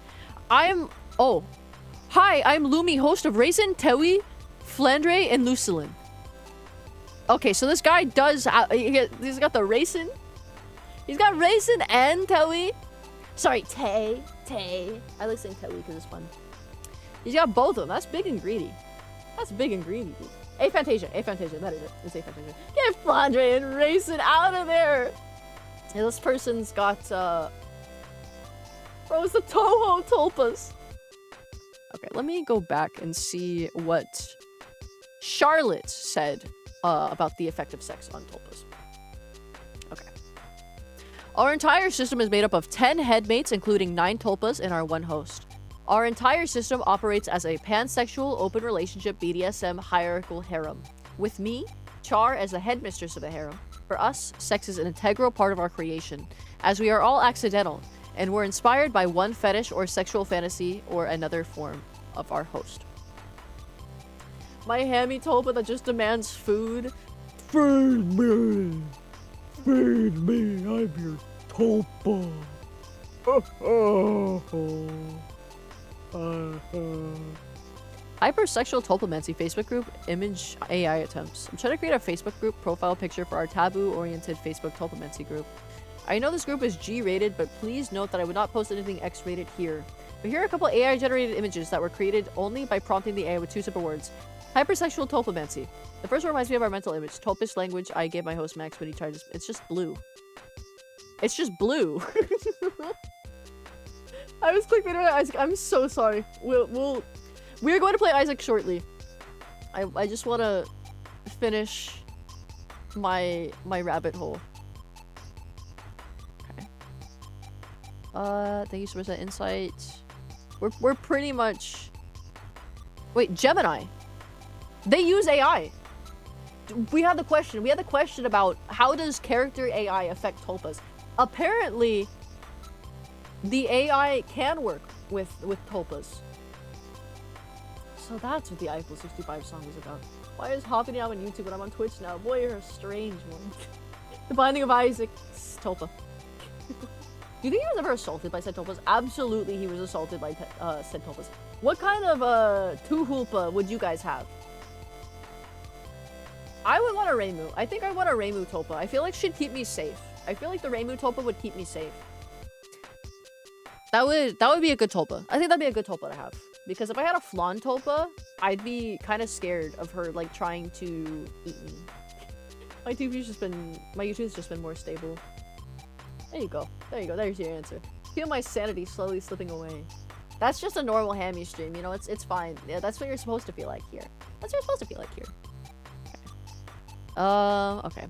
hi, I'm Lumi, host of Raisin, Tewi, Flandre, and Lucilin. Okay, so this guy does, he's got the Raisin. He's got Raisin and Tewi. Sorry, Tay. I like saying Tewi because it's fun. He's got both of them. That's big and greedy. That's big and greedy. Aphantasia, that is it. It's aphantasia. Get Flandre and Raisin out of there! And this person's got, bro, it's the Toho tulpas. Okay, let me go back and see what Charlotte said about the effect of sex on tulpas. Okay. Our entire system is made up of 10 headmates, including 9 tulpas and our 1 host. Our entire system operates as a pansexual open relationship BDSM hierarchical harem. With me, Char, as the headmistress of the harem. For us, sex is an integral part of our creation, as we are all accidental, and we're inspired by one fetish or sexual fantasy or another form of our host. My hammy tulpa that just demands food. Feed me! Feed me! I'm your tulpa! Hypersexual tulpamancy Facebook group image AI attempts. I'm trying to create a Facebook group profile picture for our taboo-oriented Facebook tulpamancy group. I know this group is G-rated, but please note that I would not post anything X-rated here. But here are a couple AI-generated images that were created only by prompting the AI with 2 simple words. Hypersexual tulpamancy. The first one reminds me of our mental image. Tulpish language I gave my host Max when he tried to... It's just blue. It's just blue. I was clickbaiting on Isaac. I'm so sorry. We're going to play Isaac shortly. I just want to finish my rabbit hole. Okay. Thank you so much for that insight. We're pretty much... Wait, Gemini. They use AI. We had the question. We had the question about how does character AI affect tulpas. Apparently, the AI can work with tulpas. So that's what the Eiffel 65 song was about. Why is hopping out on YouTube when I'm on Twitch now? Boy, you're a strange one. The Binding of Isaac's tulpa. Do you think he was ever assaulted by said tulpas? Absolutely, he was assaulted by said tulpas. What kind of tuhulpa would you guys have? I would want a Reimu. I think I want a Reimu tulpa. I feel like she'd keep me safe. I feel like the Reimu tulpa would keep me safe. That would be a good tulpa. I think that'd be a good tulpa to have. Because if I had a flan tulpa, I'd be kind of scared of her like trying to eat me. My YouTube's just been more stable. There you go. There you go. There's your answer. Feel my sanity slowly slipping away. That's just a normal hammy stream, you know, it's fine. Yeah, that's what you're supposed to feel like here. That's what you're supposed to feel like here. Okay.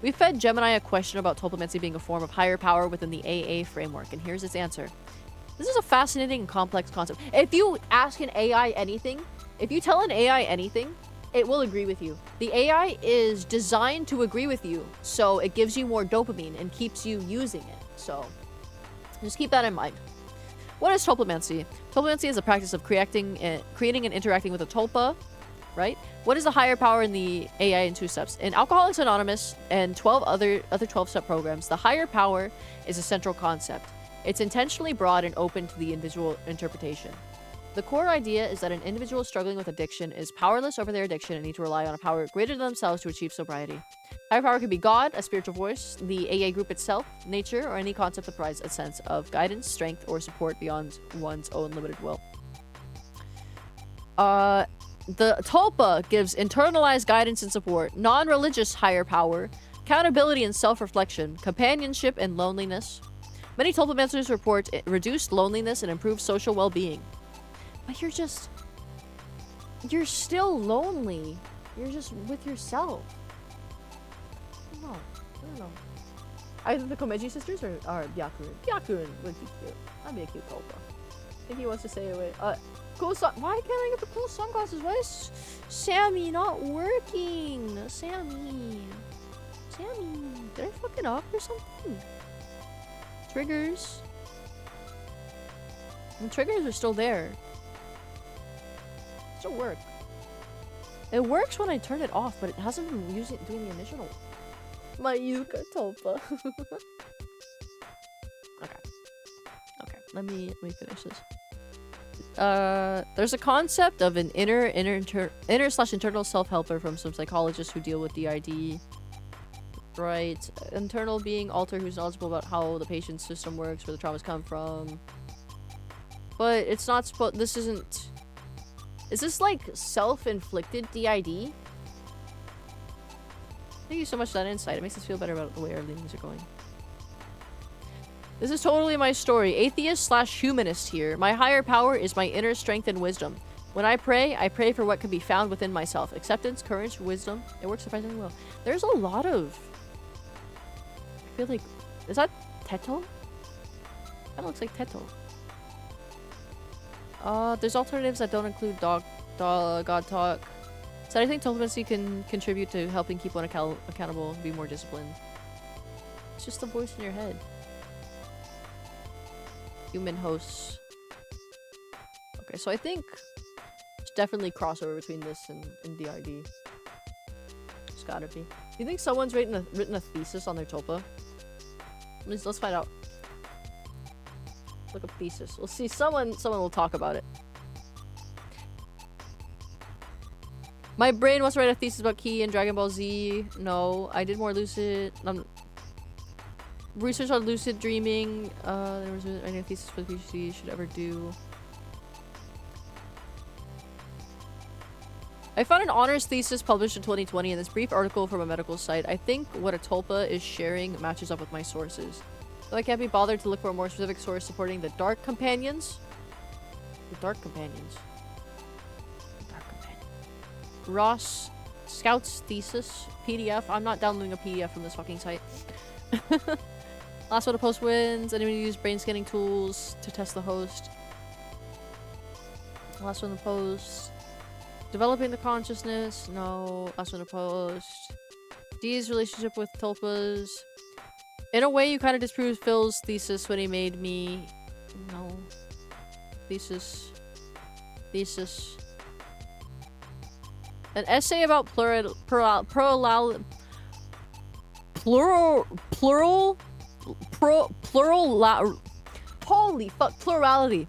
We fed Gemini a question about tulpamancy being a form of higher power within the AA framework, and here's its answer. This is a fascinating and complex concept. If you ask an AI anything, if you tell an AI anything, it will agree with you. The AI is designed to agree with you, so it gives you more dopamine and keeps you using it. So, just keep that in mind. What is tulpamancy? Tulpamancy is a practice of creating and interacting with a tulpa, right? What is the higher power in the AI in 2 steps? In Alcoholics Anonymous and 12 other 12-step programs, the higher power is a central concept. It's intentionally broad and open to the individual interpretation. The core idea is that an individual struggling with addiction is powerless over their addiction and need to rely on a power greater than themselves to achieve sobriety. Higher power could be God, a spiritual voice, the AA group itself, nature, or any concept that provides a sense of guidance, strength, or support beyond one's own limited will. The tulpa gives internalized guidance and support, non-religious higher power, accountability and self-reflection, companionship and loneliness. Many tulpamancers report reduced loneliness and improved social well-being. But you're still lonely. You're just with yourself. I don't know. Either the Komeji sisters or Byakuren. Byakuren would be cute. That'd be a cute tulpa. I think he wants to say it with cool song. Why can't I get the cool sunglasses? Why is Sammy not working? Sammy, did I fuck it up or something? Triggers. The triggers are still there. Still work. It works when I turn it off, but it hasn't been doing the initial. My Yuka tulpa. Okay. Let me finish this. There's a concept of an inner/internal self-helper from some psychologists who deal with DID. Right. Internal being alter who's knowledgeable about how the patient's system works, where the traumas come from. But it's not supposed. This isn't. Is this like self-inflicted DID? Thank you so much for that insight. It makes us feel better about the way our leanings are going. This is totally my story. Atheist/humanist here. My higher power is my inner strength and wisdom. When I pray for what can be found within myself. Acceptance, courage, wisdom. It works surprisingly well. There's a lot of... I feel like Is that Teto? That looks like Teto. There's alternatives that don't include god talk. So I think diplomacy can contribute to helping keep one accountable and be more disciplined. It's just a voice in your head. Human hosts. Okay, so I think there's definitely crossover between this and DRD. It's gotta be. Do you think someone's written a thesis on their tulpa? Let's find out. Look up thesis. We'll see. Someone will talk about it. My brain wants to write a thesis about Key and Dragon Ball Z. No, I did more lucid. Research on lucid dreaming. There was any thesis for the PhD should ever do. I found an honors thesis published in 2020 in this brief article from a medical site. I think what a tulpa is sharing matches up with my sources. Though I can't be bothered to look for a more specific source supporting the Dark Companions. The Dark Companions. The Dark Companions. Ross Scout's thesis. PDF. I'm not downloading a PDF from this fucking site. Last one to post wins. Anyone use brain scanning tools to test the host? Last one to post. Developing the consciousness. No. Last one to post. Dee's relationship with tulpas. In a way, you kind of disproved Phil's thesis when he made me... No. Thesis. An essay about plurality. Holy fuck, plurality.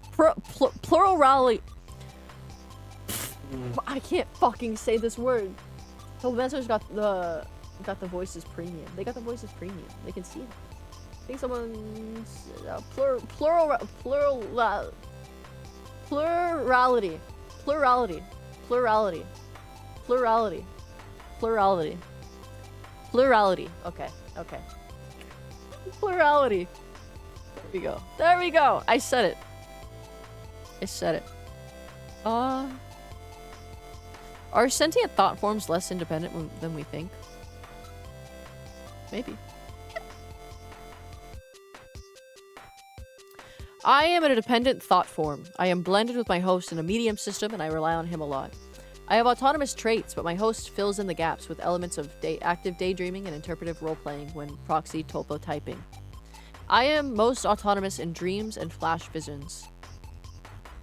Plurality. I can't fucking say this word. So Mentor's got the voices premium. They got the voices premium. They can see it. I think someone's plurality. Okay. Plurality. There we go. I said it. Are sentient thought forms less independent than we think? Maybe. I am a dependent thought form. I am blended with my host in a medium system and I rely on him a lot. I have autonomous traits, but my host fills in the gaps with elements of active daydreaming and interpretive role-playing when proxy tulpa typing. I am most autonomous in dreams and flash visions.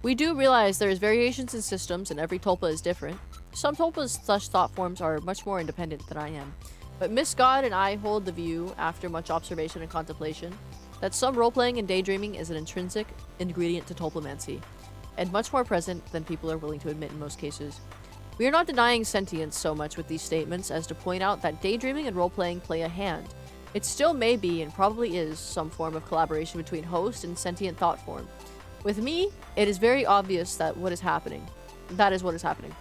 We do realize there is variations in systems and every tulpa is different. Some tulpas / thought forms are much more independent than I am. But Miss God and I hold the view, after much observation and contemplation, that some role-playing and daydreaming is an intrinsic ingredient to tulpamancy, and much more present than people are willing to admit in most cases. We are not denying sentience so much with these statements as to point out that daydreaming and role-playing play a hand. It still may be, and probably is, some form of collaboration between host and sentient thought form. With me, it is very obvious that what is happening. That is what is happening.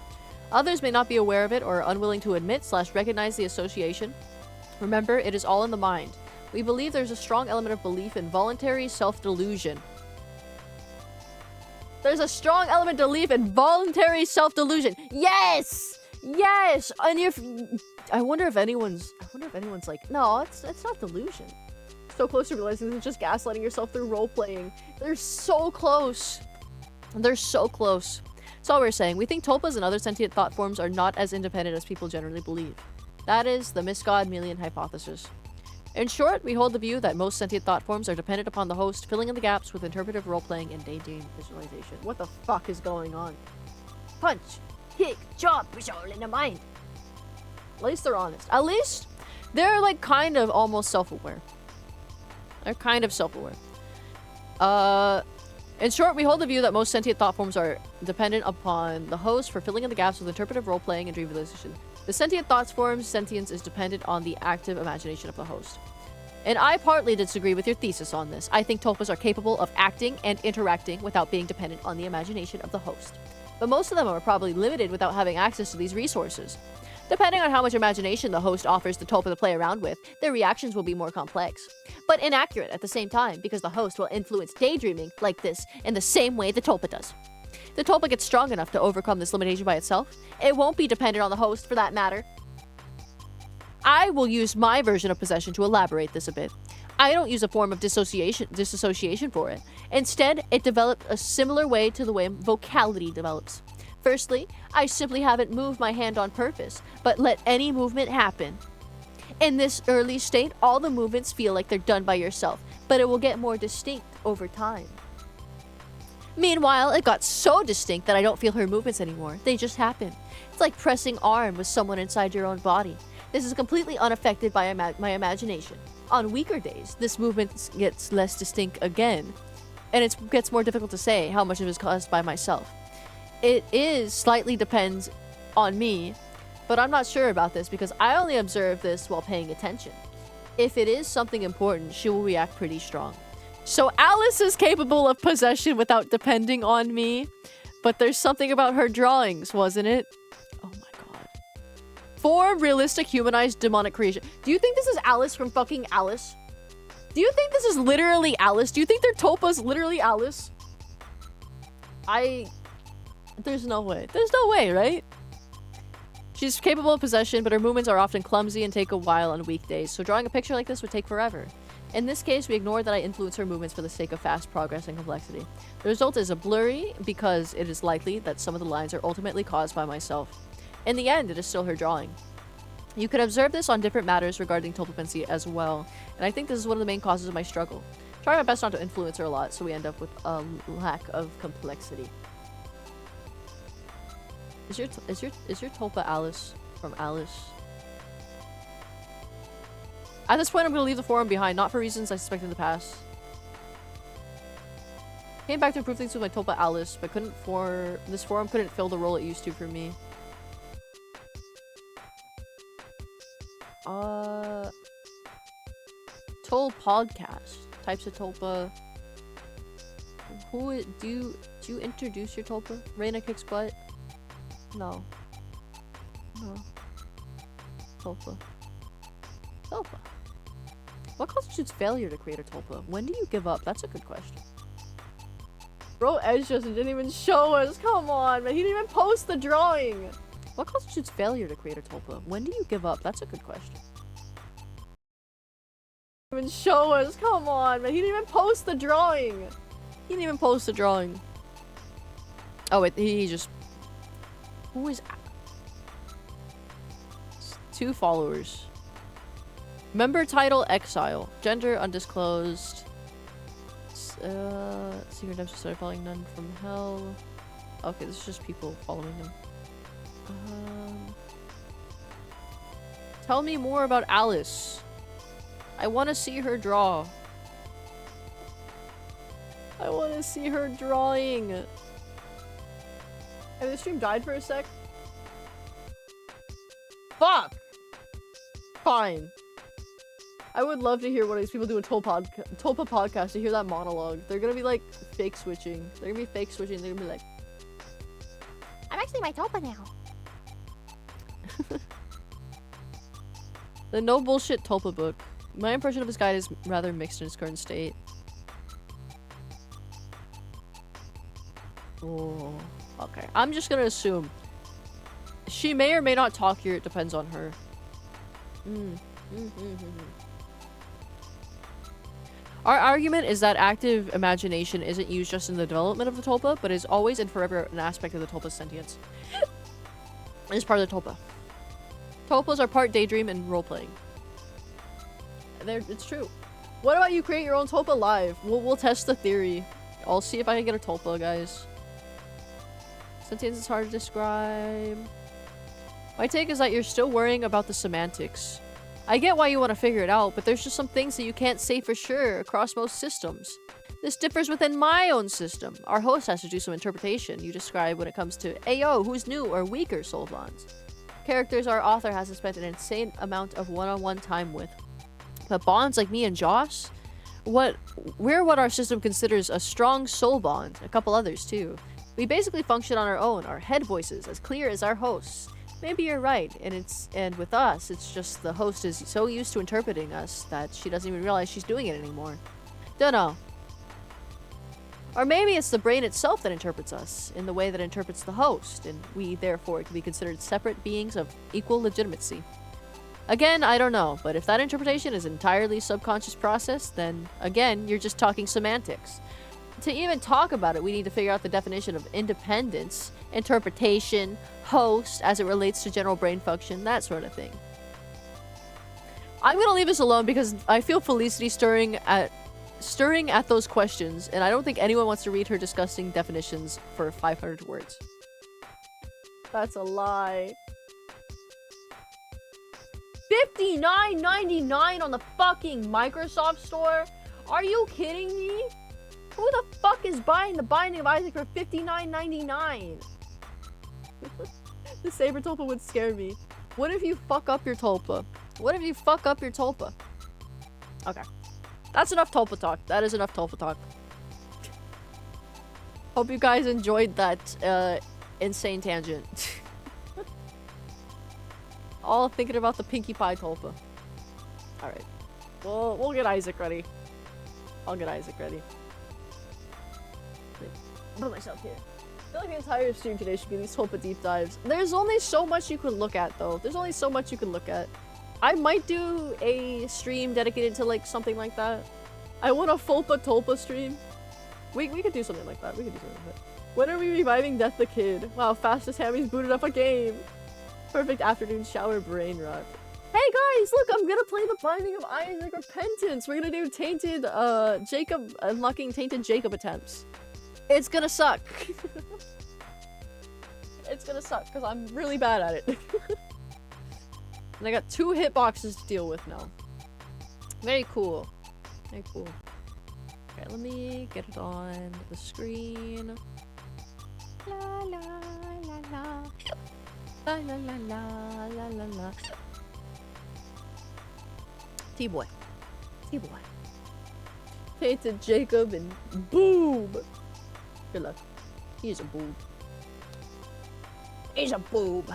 Others may not be aware of it or are unwilling to admit / recognize the association. Remember, it is all in the mind. We believe there's a strong element of belief in voluntary self-delusion. There's a strong element of belief in voluntary self-delusion. Yes! Yes! And if I wonder if anyone's like, no, it's not delusion. So close to realizing it's just gaslighting yourself through role-playing. They're so close. They're so close. That's all we're saying. We think tulpas and other sentient thought forms are not as independent as people generally believe. That is the Miss God Million hypothesis. In short, we hold the view that most sentient thought forms are dependent upon the host, filling in the gaps with interpretive role-playing and daydream visualization. What the fuck is going on? Punch, kick, jump, it's all in the mind. At least they're honest. At least they're like kind of almost self-aware. They're kind of self-aware. In short, we hold the view that most sentient thought forms are dependent upon the host for filling in the gaps with interpretive role-playing and dream visualization. The sentient thought form's sentience is dependent on the active imagination of the host. And I partly disagree with your thesis on this. I think tulpas are capable of acting and interacting without being dependent on the imagination of the host. But most of them are probably limited without having access to these resources. Depending on how much imagination the host offers the tulpa to play around with, their reactions will be more complex. But inaccurate at the same time, because the host will influence daydreaming like this in the same way the tulpa does. The tulpa gets strong enough to overcome this limitation by itself. It won't be dependent on the host for that matter. I will use my version of possession to elaborate this a bit. I don't use a form of disassociation for it. Instead, it developed a similar way to the way vocality develops. Firstly, I simply haven't moved my hand on purpose, but let any movement happen. In this early state, all the movements feel like they're done by yourself, but it will get more distinct over time. Meanwhile, it got so distinct that I don't feel her movements anymore. They just happen. It's like pressing arm with someone inside your own body. This is completely unaffected by my imagination. On weaker days, this movement gets less distinct again, and it gets more difficult to say how much of it is caused by myself. It slightly depends on me, but I'm not sure about this because I only observe this while paying attention. If it is something important, she will react pretty strong. So Alice is capable of possession without depending on me, but there's something about her drawings, wasn't it? Oh my god. Form, realistic, humanized, demonic creation. Do you think this is Alice from fucking Alice? Do you think this is literally Alice? Do you think their tulpas literally Alice? There's no way. There's no way, right? She's capable of possession, but her movements are often clumsy and take a while on weekdays, so drawing a picture like this would take forever. In this case, we ignore that I influence her movements for the sake of fast progress and complexity. The result is a blurry because it is likely that some of the lines are ultimately caused by myself. In the end, it is still her drawing. You could observe this on different matters regarding tulpancy as well, and I think this is one of the main causes of my struggle. Try my best not to influence her a lot, so we end up with a lack of complexity. Is your tulpa Alice from Alice? At this point, I'm going to leave the forum behind, not for reasons I suspected in the past. Came back to improve things with my tulpa Alice, but this forum couldn't fill the role it used to for me. Tul podcast. Types of tulpa. Do you introduce your tulpa? Reina kicks butt? No. No. Tulpa. Tulpa. What constitutes failure to create a tulpa? When do you give up? That's a good question. Bro, Edge just didn't even show us. Come on, man. He didn't even post the drawing. What constitutes failure to create a tulpa? When do you give up? That's a good question. Even show us. Come on, man. He didn't even post the drawing. He didn't even post the drawing. Oh, wait. He just... Who is... 2 followers. Member title exile. Gender undisclosed. Secret redemption started following none from hell. Okay, this is just people following him. Tell me more about Alice. I want to see her draw. I want to see her drawing. Hey, the stream died for a sec. Fuck! Fine. I would love to hear what these people do in Tulpa podcast to hear that monologue. They're gonna be like fake switching. They're gonna be fake switching. They're gonna be like, I'm actually my Tulpa now. The no bullshit Tulpa book. My impression of this guide is rather mixed in its current state. Oh, okay. I'm just gonna assume she may or may not talk here. It depends on her. Our argument is that active imagination isn't used just in the development of the tulpa, but is always and forever an aspect of the tulpa's sentience. It's part of the tulpa. Tulpas are part daydream and role-playing. It's true. What about you create your own tulpa live? We'll test the theory. I'll see if I can get a tulpa, guys. Sentience is hard to describe. My take is that you're still worrying about the semantics. I get why you want to figure it out, but there's just some things that you can't say for sure across most systems. This differs within my own system. Our host has to do some interpretation you describe when it comes to AO, who's new or weaker soul bonds. Characters our author has to spend an insane amount of one-on-one time with. But bonds like me and Josh, we're what our system considers a strong soul bond, a couple others too. We basically function on our own, our head voices, as clear as our hosts. Maybe you're right, and with us, it's just the host is so used to interpreting us that she doesn't even realize she's doing it anymore. Dunno. Or maybe it's the brain itself that interprets us in the way that interprets the host, and we therefore can be considered separate beings of equal legitimacy. Again, I don't know, but if that interpretation is entirely subconscious process, then again, you're just talking semantics. To even talk about it, we need to figure out the definition of independence, interpretation, host, as it relates to general brain function, that sort of thing. I'm gonna leave this alone because I feel Felicity stirring at those questions, and I don't think anyone wants to read her disgusting definitions for 500 words. That's a lie. $59.99 on the fucking Microsoft store? Are you kidding me? Who the fuck is buying the Binding of Isaac for $59.99? The saber tulpa would scare me. What if you fuck up your tulpa? What if you fuck up your tulpa? Okay. That's enough tulpa talk. That is enough tulpa talk. Hope you guys enjoyed that insane tangent. All thinking about the Pinkie Pie tulpa. Alright. We'll get Isaac ready. I'll get Isaac ready. Put myself here. I feel like the entire stream today should be these tulpa deep dives. There's only so much you could look at, though. There's only so much you could look at. I might do a stream dedicated to, like, something like that. I want a Fulpa Tulpa stream. We could do something like that. We could do something like that. When are we reviving Death the Kid? Wow, fastest Hammy's booted up a game. Perfect afternoon shower brain rot. Hey guys, look, I'm gonna play the Binding of Isaac Repentance. We're gonna do Tainted, Jacob, unlocking Tainted Jacob attempts. It's gonna suck. It's gonna suck, because I'm really bad at it. And I got 2 hitboxes to deal with now. Very cool. Very cool. Okay, let me get it on the screen. La la la la. La la la la la la la. T-boy. T-boy. Tainted Jacob and boob. Good luck. He's a boob. He's a boob.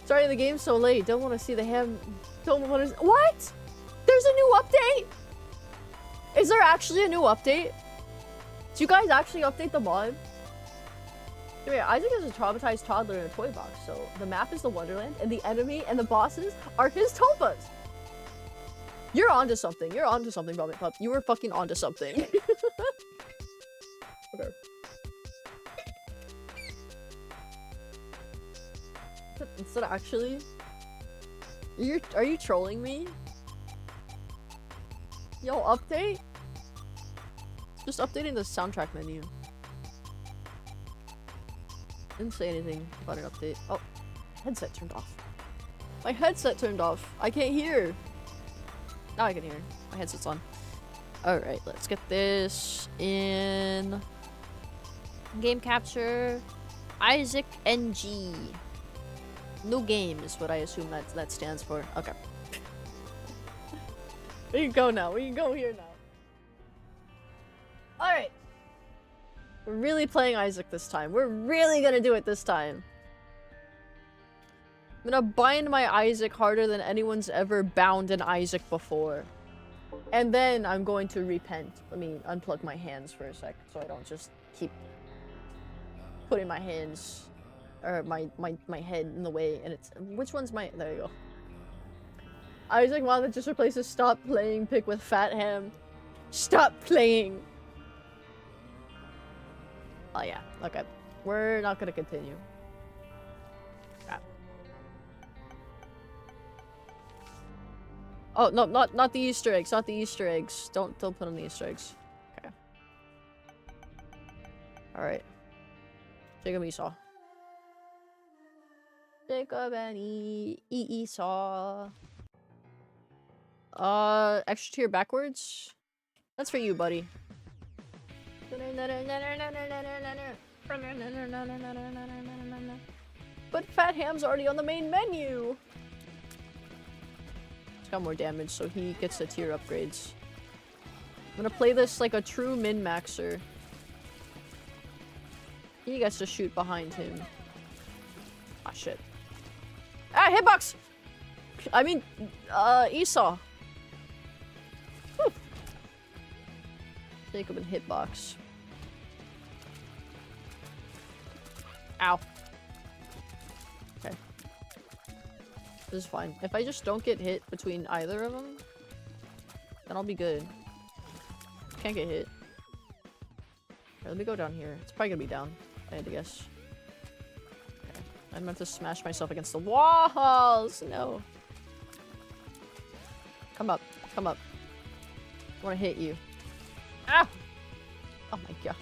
Starting the game so late. Don't want to see the ham. Don't want to. What? There's a new update? Is there actually a new update? Do you guys actually update the mod? Anyway, Isaac is a traumatized toddler in a toy box, so the map is the Wonderland, and the enemy and the bosses are his tulpas. You're onto something. You're onto something, Vomit Pup. You were fucking onto something. Okay. Instead of actually... Are you trolling me? Yo, update? Just updating the soundtrack menu. Didn't say anything about an update. Oh, headset turned off. My headset turned off. I can't hear. Now I can hear. My headset's on. Alright, let's get this in... Game capture. Isaac NG. New game is what I assume that stands for. Okay. We can go now. We can go here now. Alright. We're really playing Isaac this time. We're really gonna do it this time. I'm gonna bind my Isaac harder than anyone's ever bound an Isaac before. And then I'm going to repent. Let me unplug my hands for a sec so I don't just keep putting my hands or my head in the way. And it's which one's my... There you go. Isaac mod that just replaces stop playing pick with fat ham. Stop playing. Oh yeah, okay. We're not gonna continue. Ah. Oh no, not the Easter eggs, not the Easter eggs. Don't put on the Easter eggs. Okay. Alright. Jacob Esau. Jacob and Esau. Extra tier backwards? That's for you, buddy. But Fat Ham's already on the main menu! He's got more damage, so he gets the tier upgrades. I'm gonna play this like a true min-maxer. He gets to shoot behind him. Ah, shit. Ah, hitbox! I mean, Esau. Whew. Jacob and hitbox. Ow. This is fine. If I just don't get hit between either of them, then I'll be good. Can't get hit. Okay, let me go down here. It's probably gonna be down. I had to guess. Okay. I meant to smash myself against the walls. No. Come up. Come up. I want to hit you. Ah! Oh my god.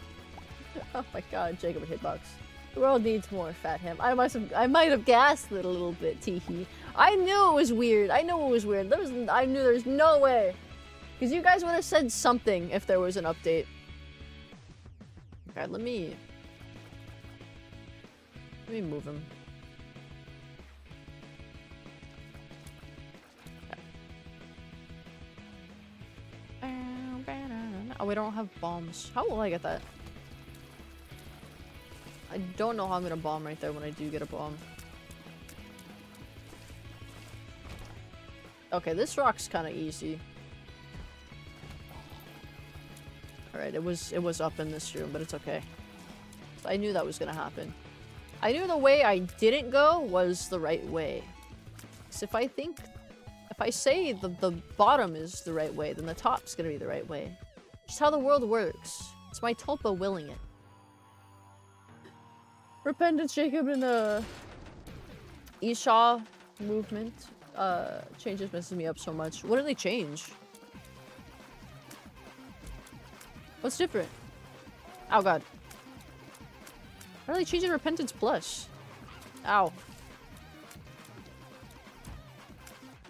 Oh my god, Jacob with hitbox. The world needs more fat ham. I might have gassed it a little bit, teehee. I knew it was weird. I knew it was weird. I knew there's no way. Because you guys would have said something if there was an update. Okay, let me move him. Okay. Oh, we don't have bombs. How will I get that? I don't know how I'm gonna bomb right there when I do get a bomb. Okay, this rock's kind of easy. Alright, it was up in this room, but it's okay. So I knew that was gonna happen. I knew the way I didn't go was the right way. So if I say the bottom is the right way, then the top's gonna be the right way. Just how the world works. It's my tulpa willing it. Repentance, Jacob, and the esau movement changes messes me up so much. What did they change? What's different? Oh god. Why are they changing Repentance Plus? Ow.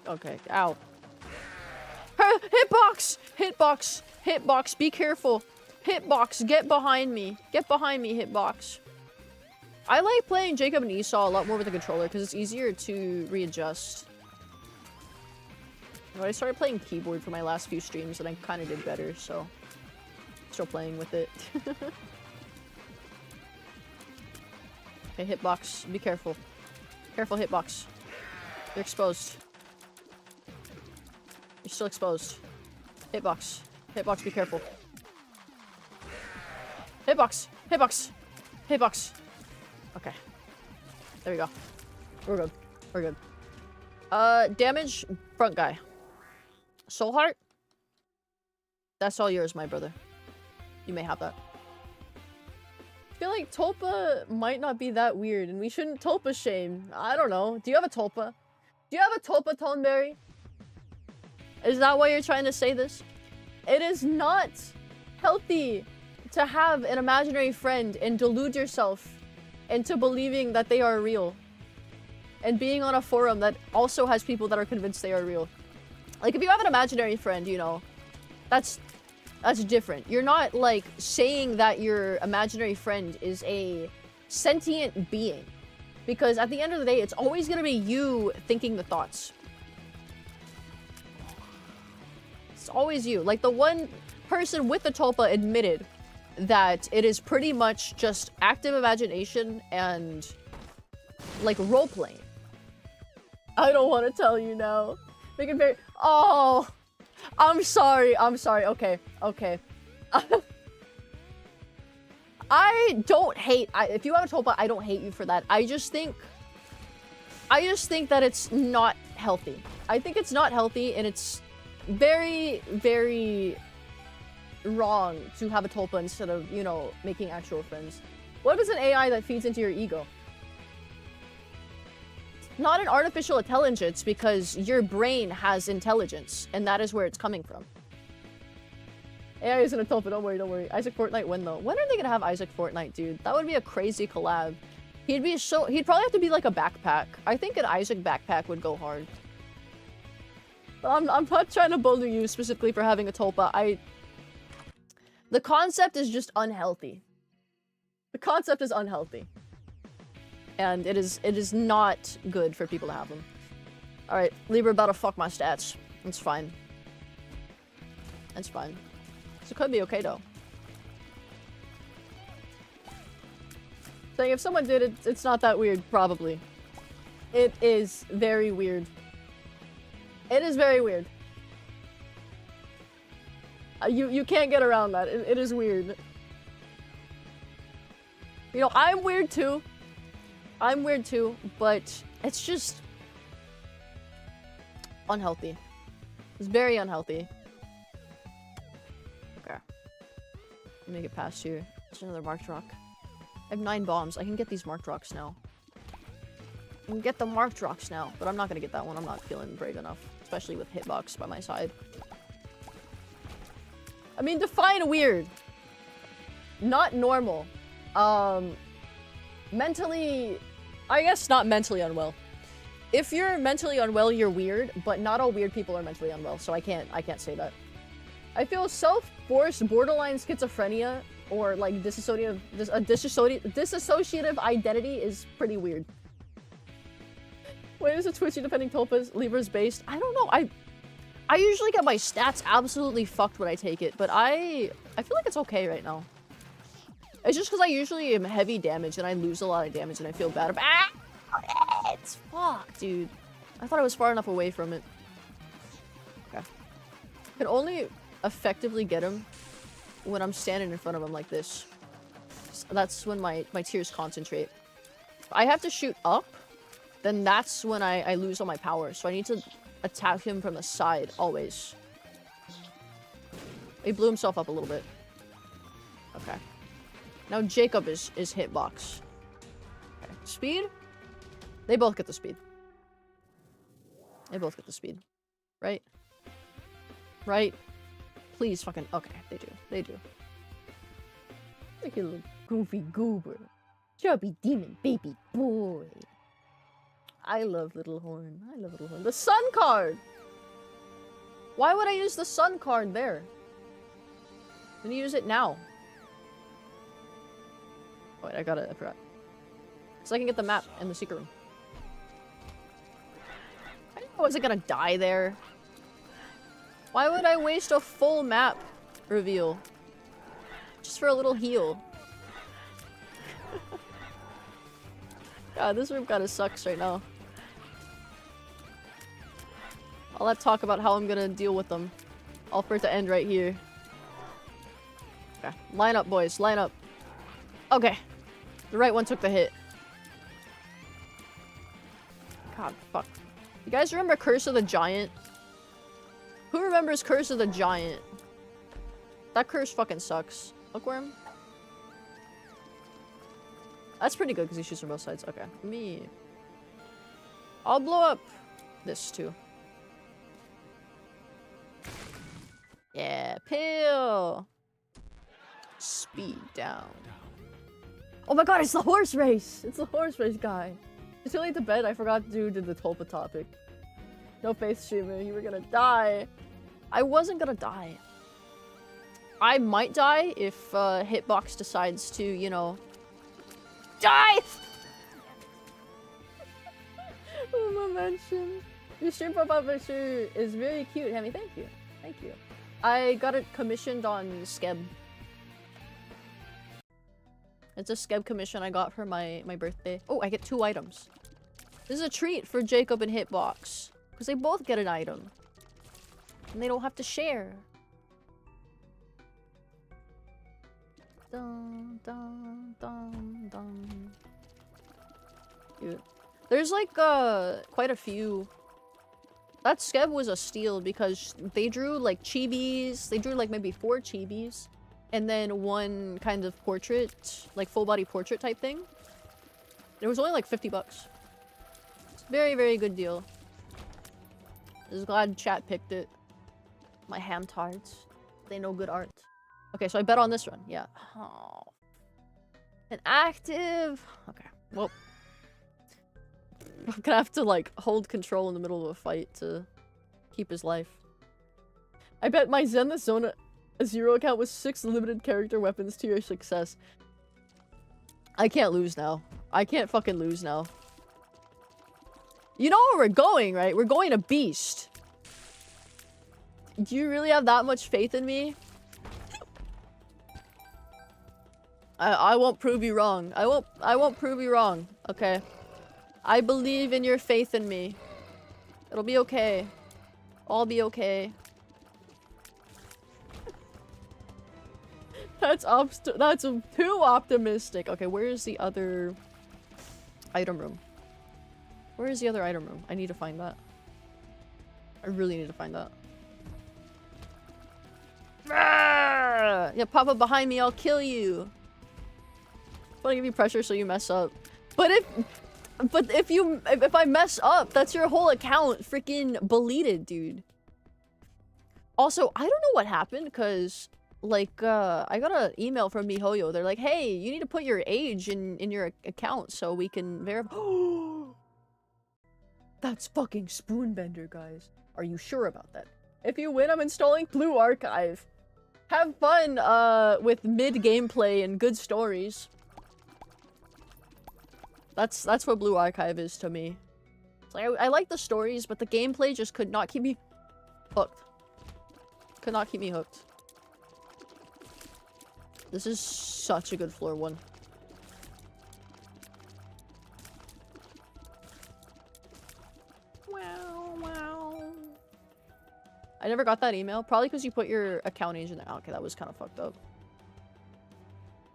Okay, ow. Hitbox! Hitbox! Hitbox, be careful. Hitbox, get behind me. Get behind me, Hitbox. I like playing Jacob and Esau a lot more with the controller because it's easier to readjust. I started playing keyboard for my last few streams and I kind of did better, so still playing with it. Okay, Hitbox, be careful. Careful, Hitbox. You're exposed. You're still exposed. Hitbox. Hitbox, be careful. Hitbox! Hitbox! Hitbox! Okay. There we go. We're good. We're good. Damage, front guy. Soul Heart? That's all yours, my brother. You may have that. I feel like tulpa might not be that weird, and we shouldn't tulpa shame. I don't know. Do you have a tulpa? Do you have a tulpa, Toneberry? Is that why you're trying to say this? It is not healthy to have an imaginary friend and delude yourself into believing that they are real. And being on a forum that also has people that are convinced they are real. Like, if you have an imaginary friend, you know, that's different. You're not, like, saying that your imaginary friend is a sentient being. Because at the end of the day, it's always gonna be you thinking the thoughts. It's always you. Like, the one person with the tulpa admitted that it is pretty much just active imagination and, like, role-playing. I don't want to tell you now. Make it very... Oh! I'm sorry. I'm sorry. Okay. Okay. I don't hate... if you have a tulpa, I don't hate you for that. I just think that it's not healthy. I think it's not healthy, and it's very, very wrong to have a tulpa instead of, you know, making actual friends. What if it's an AI that feeds into your ego? Not an artificial intelligence, because your brain has intelligence, and that is where it's coming from. AI isn't a tulpa, don't worry, don't worry. Isaac Fortnite win though. When are they gonna have Isaac Fortnite, dude? That would be a crazy collab. He'd probably have to be like a backpack. I think an Isaac backpack would go hard. But I'm not trying to bully you specifically for having a tulpa. The concept is just unhealthy. The concept is unhealthy. And it is not good for people to have them. Alright, Libra about to fuck my stats. It's fine. It's fine. So it could be okay though. Saying if someone did it, it's not that weird, probably. It is very weird. It is very weird. You can't get around that. It is weird. You know, I'm weird too. I'm weird too, but it's just... Unhealthy. It's very unhealthy. Okay. Let me get past here. There's another marked rock. I have 9 bombs. I can get these marked rocks now. I can get the marked rocks now, but I'm not gonna get that one. I'm not feeling brave enough, especially with hitbox by my side. I mean, define weird. Not normal. Mentally... I guess not mentally unwell. If you're mentally unwell, you're weird, but not all weird people are mentally unwell, so I can't say that. I feel self-forced borderline schizophrenia or like dissociative identity is pretty weird. When is it twitchy depending tulpas levers based? I don't know. I usually get my stats absolutely fucked when I take it, but I feel like it's okay right now. It's just because I usually am heavy damage and I lose a lot of damage and I feel bad about it's fuck, dude. I thought I was far enough away from it. Okay. Can only effectively get him when I'm standing in front of him like this. So that's when my tears concentrate. If I have to shoot up, then that's when I lose all my power. So I need to attack him from the side, always. He blew himself up a little bit. Okay. Now Jacob is hitbox. Okay. Speed? They both get the speed. They both get the speed. Right? Right? Please fucking... Okay, they do. They do. Look at little goofy goober. Chubby demon baby boy. I love Little Horn. I love Little Horn. The sun card! Why would I use the sun card there? I'm gonna use it now. Oh, wait, I forgot. So I can get the map in the secret room. I wasn't gonna die there. Why would I waste a full map reveal? Just for a little heal. God, this room kinda sucks right now. I'll have to talk about how I'm gonna deal with them. All for it to end right here. Okay, line up, boys, line up. Okay. The right one took the hit. God, fuck. You guys remember Curse of the Giant? Who remembers Curse of the Giant? That curse fucking sucks. Hookworm? That's pretty good because he shoots from both sides. Okay. I'll blow up this too. Yeah, pill. Speed down. Oh my god, it's the horse race! It's the horse race guy. It's too late to bed. I forgot to do the tulpa topic. No faith streamer, you were gonna die. I wasn't gonna die. I might die if Hitbox decides to, you know, die! Oh, my mention. Your stream profile picture is very cute, Hammy. Thank you. Thank you. I got it commissioned on Skeb. It's a Skeb commission I got for my birthday. Oh, I get 2 items. This is a treat for Jacob and Hitbox. Because they both get an item. And they don't have to share. Dun, dun, dun, dun. Dude. There's like quite a few. That Skeb was a steal because they drew like chibis. They drew like maybe 4 chibis. And then 1 kind of portrait, like full body portrait type thing. It was only like 50 bucks. It's a very, very good deal. I was glad chat picked it. My ham tards. They know good art. Okay, so I bet on this one. Yeah. Oh. An active. Okay. Well. I'm gonna have to like hold control in the middle of a fight to keep his life. I bet my Zenith Zone a 0 account with 6 limited character weapons to your success. I can't lose now. I can't fucking lose now. You know where we're going, right? We're going to Beast. Do you really have that much faith in me? I won't prove you wrong. I won't prove you wrong. Okay. I believe in your faith in me. It'll be okay. I'll be okay. That's too optimistic. Okay, where is the other item room? Where is the other item room? I need to find that. I really need to find that. Yeah, pop up behind me, I'll kill you. I want to give you pressure so you mess up. But if I mess up, that's your whole account freaking deleted, dude. Also, I don't know what happened, because like I got an email from MiHoYo. They're like, hey, you need to put your age in your account so we can verify. That's fucking Spoonbender, guys. Are you sure about that? If you win, I'm installing Blue Archive. Have fun with mid gameplay and good stories. That's what Blue Archive is to me. It's like I like the stories, but the gameplay just could not keep me hooked. Could not keep me hooked. This is such a good floor one. Wow, wow. I never got that email. Probably because you put your account age in there. Okay, that was kind of fucked up.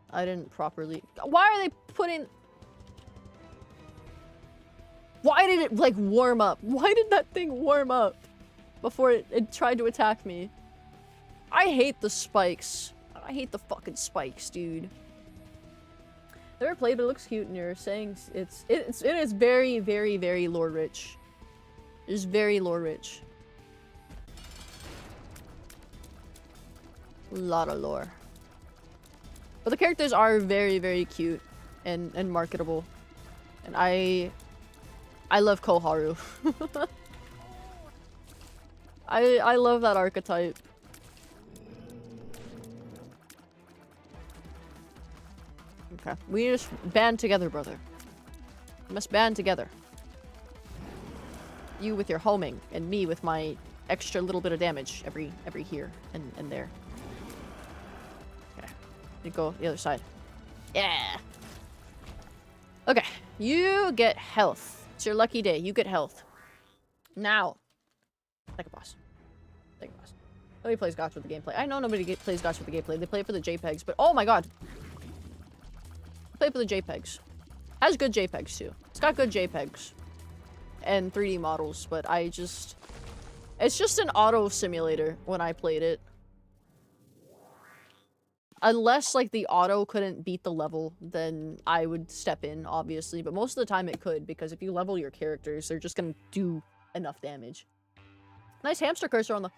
I didn't properly... Why are they putting... Why did it, like, warm up? Why did that thing warm up before it tried to attack me? I hate the spikes. I hate the fucking spikes, dude. Never played, but it looks cute, and you're saying it is very, very, very lore rich. It is very lore rich. A lot of lore. But the characters are very, very cute and marketable. And I love Koharu. I love that archetype. Okay. We need to band together, brother. We must band together. You with your homing, and me with my extra little bit of damage every here and there. Okay. You go the other side. Yeah! Okay. You get health. It's your lucky day. You get health. Now. Second boss. Second boss. Nobody plays Gotcha with the gameplay. I know nobody plays Gotcha with the gameplay. They play it for the JPEGs, but oh my god. Play for the JPEGs. Has good JPEGs too. It's got good JPEGs. And 3D models, but it's just an auto simulator when I played it. Unless, like, the auto couldn't beat the level, then I would step in, obviously. But most of the time it could, because if you level your characters, they're just gonna do enough damage. Nice hamster cursor on the...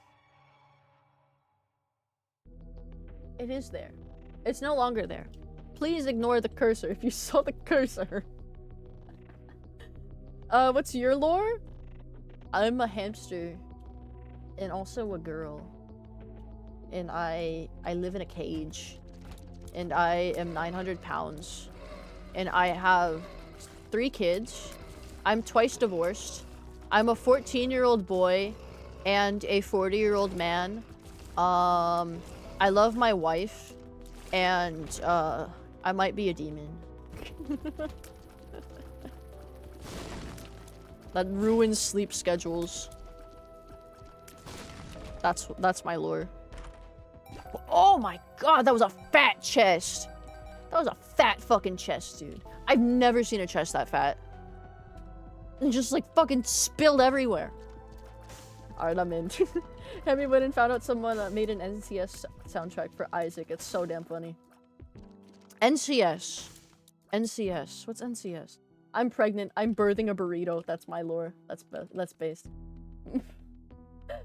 It is there. It's no longer there. Please ignore the cursor if you saw the cursor. What's your lore? I'm a hamster. And also a girl. And I live in a cage. And I am 900 pounds. And I have 3 kids. I'm twice divorced. I'm a 14-year-old boy and a 40-year-old man. I love my wife. And, I might be a demon. That ruins sleep schedules. That's my lore. Oh my god, that was a fat chest. That was a fat fucking chest, dude. I've never seen a chest that fat. And just like fucking spilled everywhere. Alright, I'm in. Hemi went and found out someone made an NCS soundtrack for Isaac. It's so damn funny. NCS. NCS. What's NCS? I'm pregnant. I'm birthing a burrito. That's my lore. That's based.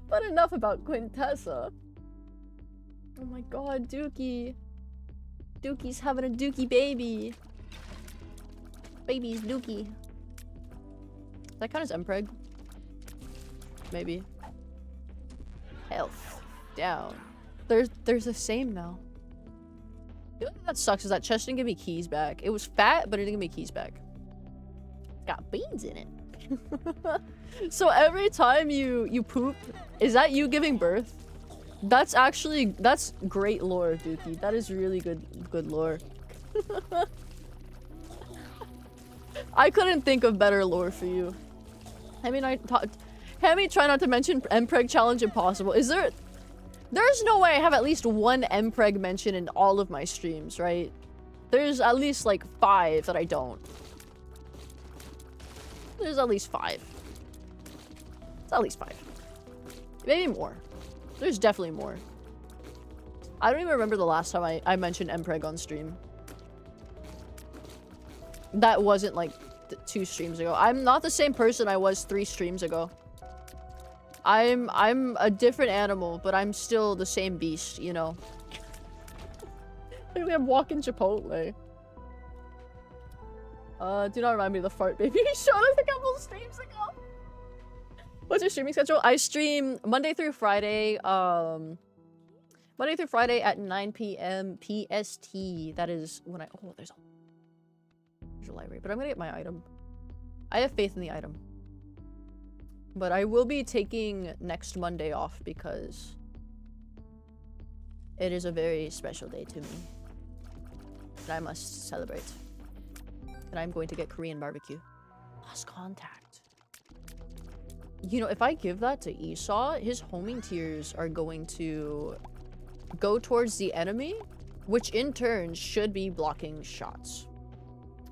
But enough about Quintessa. Oh my god, Dookie. Dookie's having a Dookie baby. Baby's Dookie. Does that count as Mpreg? Maybe. Health. Down. There's the same now. The only thing that sucks is that chest didn't give me keys back. It was fat, but it didn't give me keys back. It's got beans in it. So every time you poop, is that you giving birth? That's great lore, Dookie. That is really good lore. I couldn't think of better lore for you. Hemi, try not to mention Mpreg challenge impossible. There's no way I have at least one Mpreg mention in all of my streams, right? There's at least like 5 that I don't. There's at least 5. It's at least 5. Maybe more. There's definitely more. I don't even remember the last time I mentioned Mpreg on stream. That wasn't like 2 streams ago. I'm not the same person I was 3 streams ago. I'm a different animal, but I'm still the same beast, you know. Literally, I'm walking Chipotle. Do not remind me of the fart baby you showed us a couple of streams ago. What's your streaming schedule? I stream Monday through Friday. Monday through Friday at 9 p.m. PST. That is when I... Oh, there's a library. But I'm gonna get my item. I have faith in the item. But I will be taking next Monday off because it is a very special day to me. And I must celebrate. And I'm going to get Korean barbecue. Lost contact. You know, if I give that to Esau, his homing tears are going to go towards the enemy, which in turn should be blocking shots.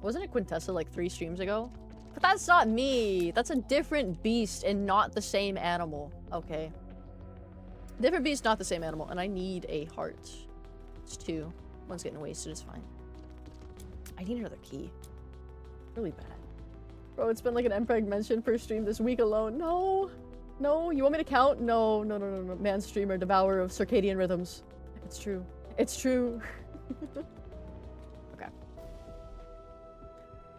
Wasn't it Quintessa like 3 streams ago? But that's not me. That's a different beast and not the same animal. Okay. Different beast, not the same animal. And I need a heart. It's 2. One's getting wasted. It's fine. I need another key. Really bad. Bro, it's been like an MPreg mention per stream this week alone. No. No. You want me to count? No. No, no, no, no. Man streamer, devourer of circadian rhythms. It's true. It's true. Okay.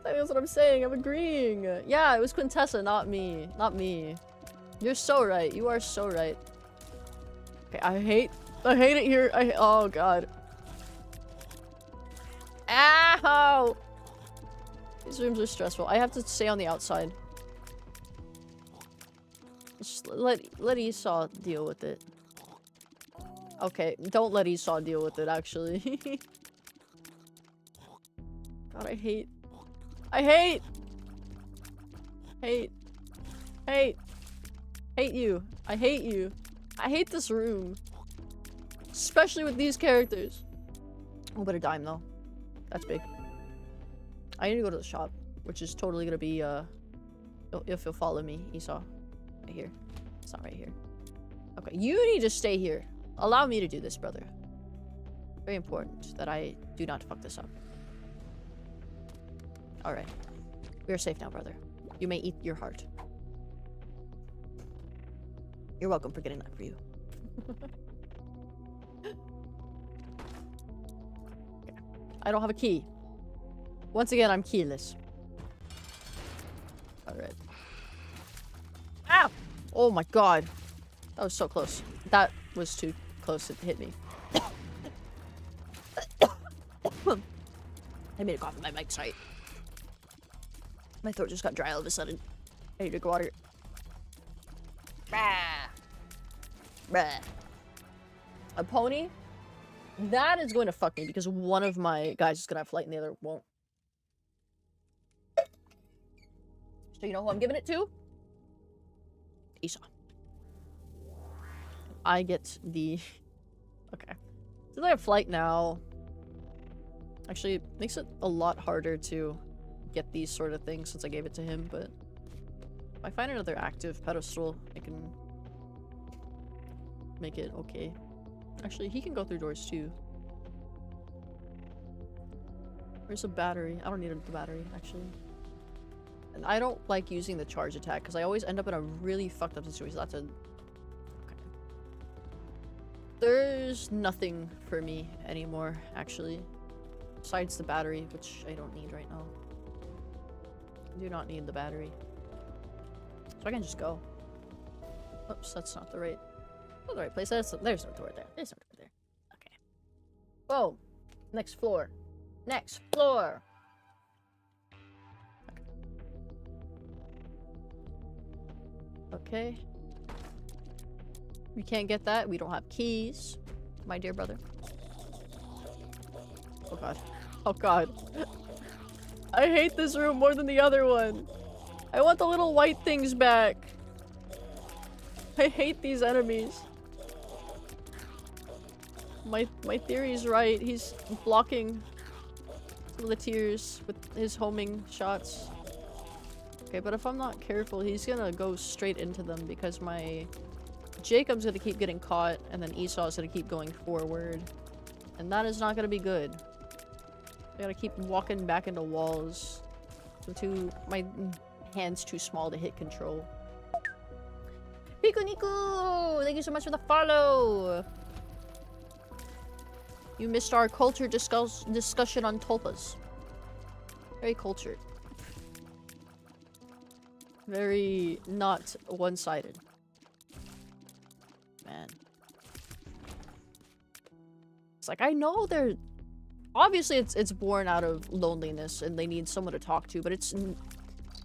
That's what I'm saying. I'm agreeing. Yeah, it was Quintessa, not me. Not me. You're so right. You are so right. Okay, I hate it here. Oh, God. Ow! These rooms are stressful. I have to stay on the outside. Just let Esau deal with it. Okay, don't let Esau deal with it, actually. God, I hate you. I hate you. I hate this room. Especially with these characters. Oh, but a dime, though. That's big. I need to go to the shop, which is totally gonna be, if you'll follow me, Esau. Right here. It's not right here. Okay, you need to stay here. Allow me to do this, brother. Very important that I do not fuck this up. Alright. We are safe now, brother. You may eat your heart. You're welcome for getting that for you. Okay. I don't have a key. Once again, I'm keyless. Alright. Ow! Oh my god. That was so close. That was too close to hit me. I made a cough in my mic site. My throat just got dry all of a sudden. I need to drink water. Bah. Bah. A pony? That is going to fuck me because one of my guys is going to have flight and the other won't. So you know who I'm giving it to? Esau. I get the... Okay. Since I have flight now... Actually, it makes it a lot harder to get these sort of things since I gave it to him, but... If I find another active pedestal, I can... make it okay. Actually, he can go through doors too. Where's the battery? I don't need the battery, actually. And I don't like using the charge attack because I always end up in a really fucked up situation. That's a... Okay. There's nothing for me anymore, actually. Besides the battery, which I don't need right now. I do not need the battery. So I can just go. Oops, that's not the right... Not the right place. There's no door there. There's no door there. Okay. Whoa. Next floor. Next floor. Okay. We can't get that. We don't have keys, my dear brother. Oh god. Oh god. I hate this room more than the other one. I want the little white things back. I hate these enemies. My theory's right. He's blocking some of the tears with his homing shots. Okay, but if I'm not careful, he's gonna go straight into them because my Jacob's gonna keep getting caught, and then Esau's gonna keep going forward. And that is not gonna be good. I gotta keep walking back into walls. My hand's too small to hit control. Miku Niku! Thank you so much for the follow! You missed our culture discussion on tulpas. Very cultured. Very not one-sided. Man. It's like, I know they're... Obviously, it's born out of loneliness and they need someone to talk to, but it's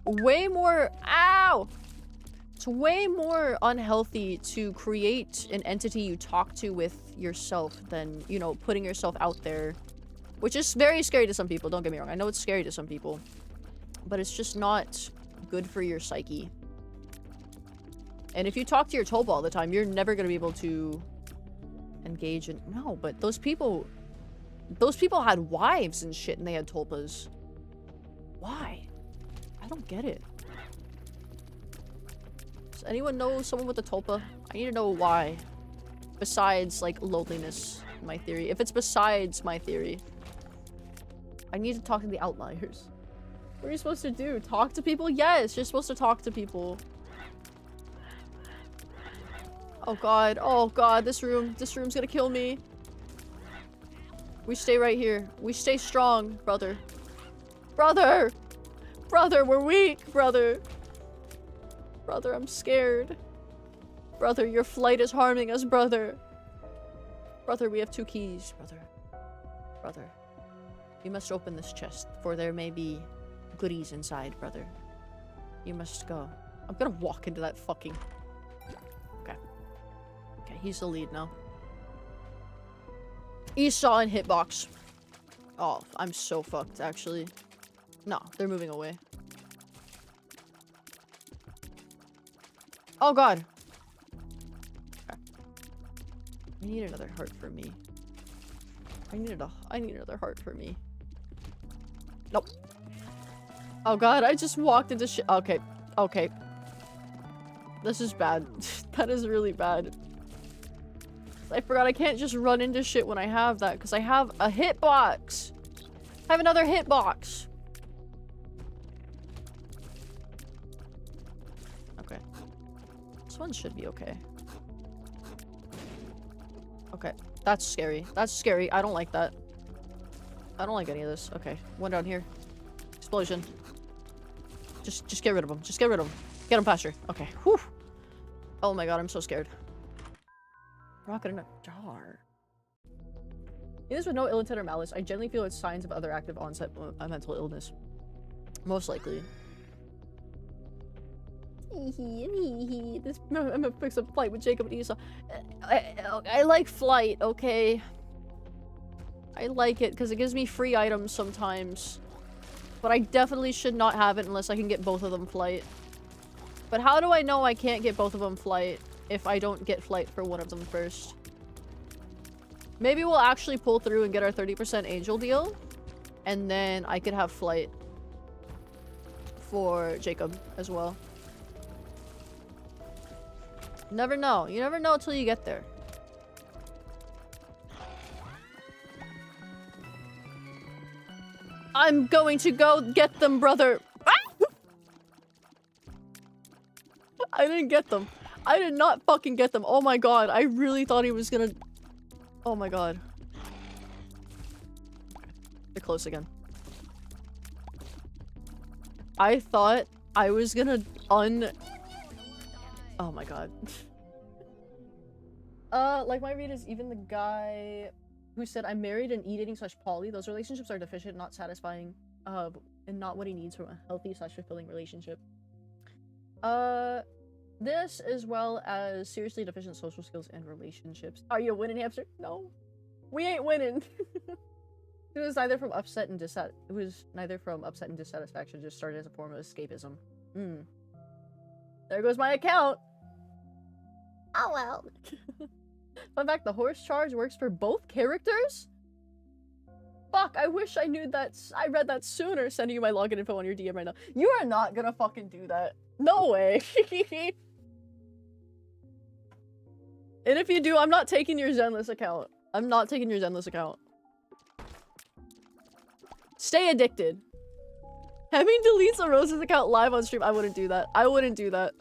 way more... Ow! It's way more unhealthy to create an entity you talk to with yourself than, you know, putting yourself out there. Which is very scary to some people, don't get me wrong. I know it's scary to some people. But it's just not good for your psyche. And if you talk to your tulpa all the time, you're never going to be able to engage in... No, but those people had wives and shit and they had tulpas. Why? I don't get it. Does anyone know someone with a tulpa? I need to know why. Besides, like, loneliness, my theory. If it's besides my theory, I need to talk to the outliers. What are you supposed to do? Talk to people? Yes, you're supposed to talk to people. Oh god, this room's gonna kill me. We stay right here. We stay strong, brother. Brother! Brother, we're weak, brother. Brother, I'm scared. Brother, your flight is harming us, brother. Brother, we have 2 keys, brother. Brother. You must open this chest, for there may be goodies inside, brother. You must go. I'm gonna walk into that fucking... Okay. Okay, he's the lead now. Esau and hitbox. Oh, I'm so fucked, actually. No, they're moving away. Oh god. Okay. I need another heart for me. I need another heart for me. Nope. Oh god, I just walked into shit. Okay. Okay. This is bad. That is really bad. I forgot I can't just run into shit when I have that, because I have a hitbox. I have another hitbox. Okay. This one should be okay. Okay. That's scary. That's scary. I don't like that. I don't like any of this. Okay. One down here. Explosion. Just get rid of him. Just get rid of him. Get him faster. Okay. Whew. Oh my god, I'm so scared. Rocket in a jar. In this with no ill intent or malice, I generally feel it's signs of other active onset mental illness. Most likely. This, I'm gonna fix up flight with Jacob and Esau. I like flight, okay? I like it because it gives me free items sometimes. But I definitely should not have it unless I can get both of them flight. But how do I know I can't get both of them flight if I don't get flight for one of them first? Maybe we'll actually pull through and get our 30% angel deal. And then I could have flight for Jacob as well. Never know. You never know until you get there. I'm going to go get them, brother. Ah! I didn't get them. I did not fucking get them. Oh my god. I really thought he was gonna... Oh my god. They're close again. I thought I was gonna Oh my god. Like my read is even the guy who said I'm married and eat-eating / poly, those relationships are deficient, not satisfying, and not what he needs from a healthy / fulfilling relationship. This as well as seriously deficient social skills and relationships. Are you winning, hamster? No. We ain't winning. It was neither from upset and dissatisfaction, just started as a form of escapism. There goes my account. Oh well. Fun fact, the horse charge works for both characters? Fuck, I wish I knew that. I read that sooner. Sending you my login info on your DM right now. You are not gonna fucking do that. No way. And if you do, I'm not taking your Zenless account. I'm not taking your Zenless account. Stay addicted. Having deletes a Rose's account live on stream, I wouldn't do that. I wouldn't do that.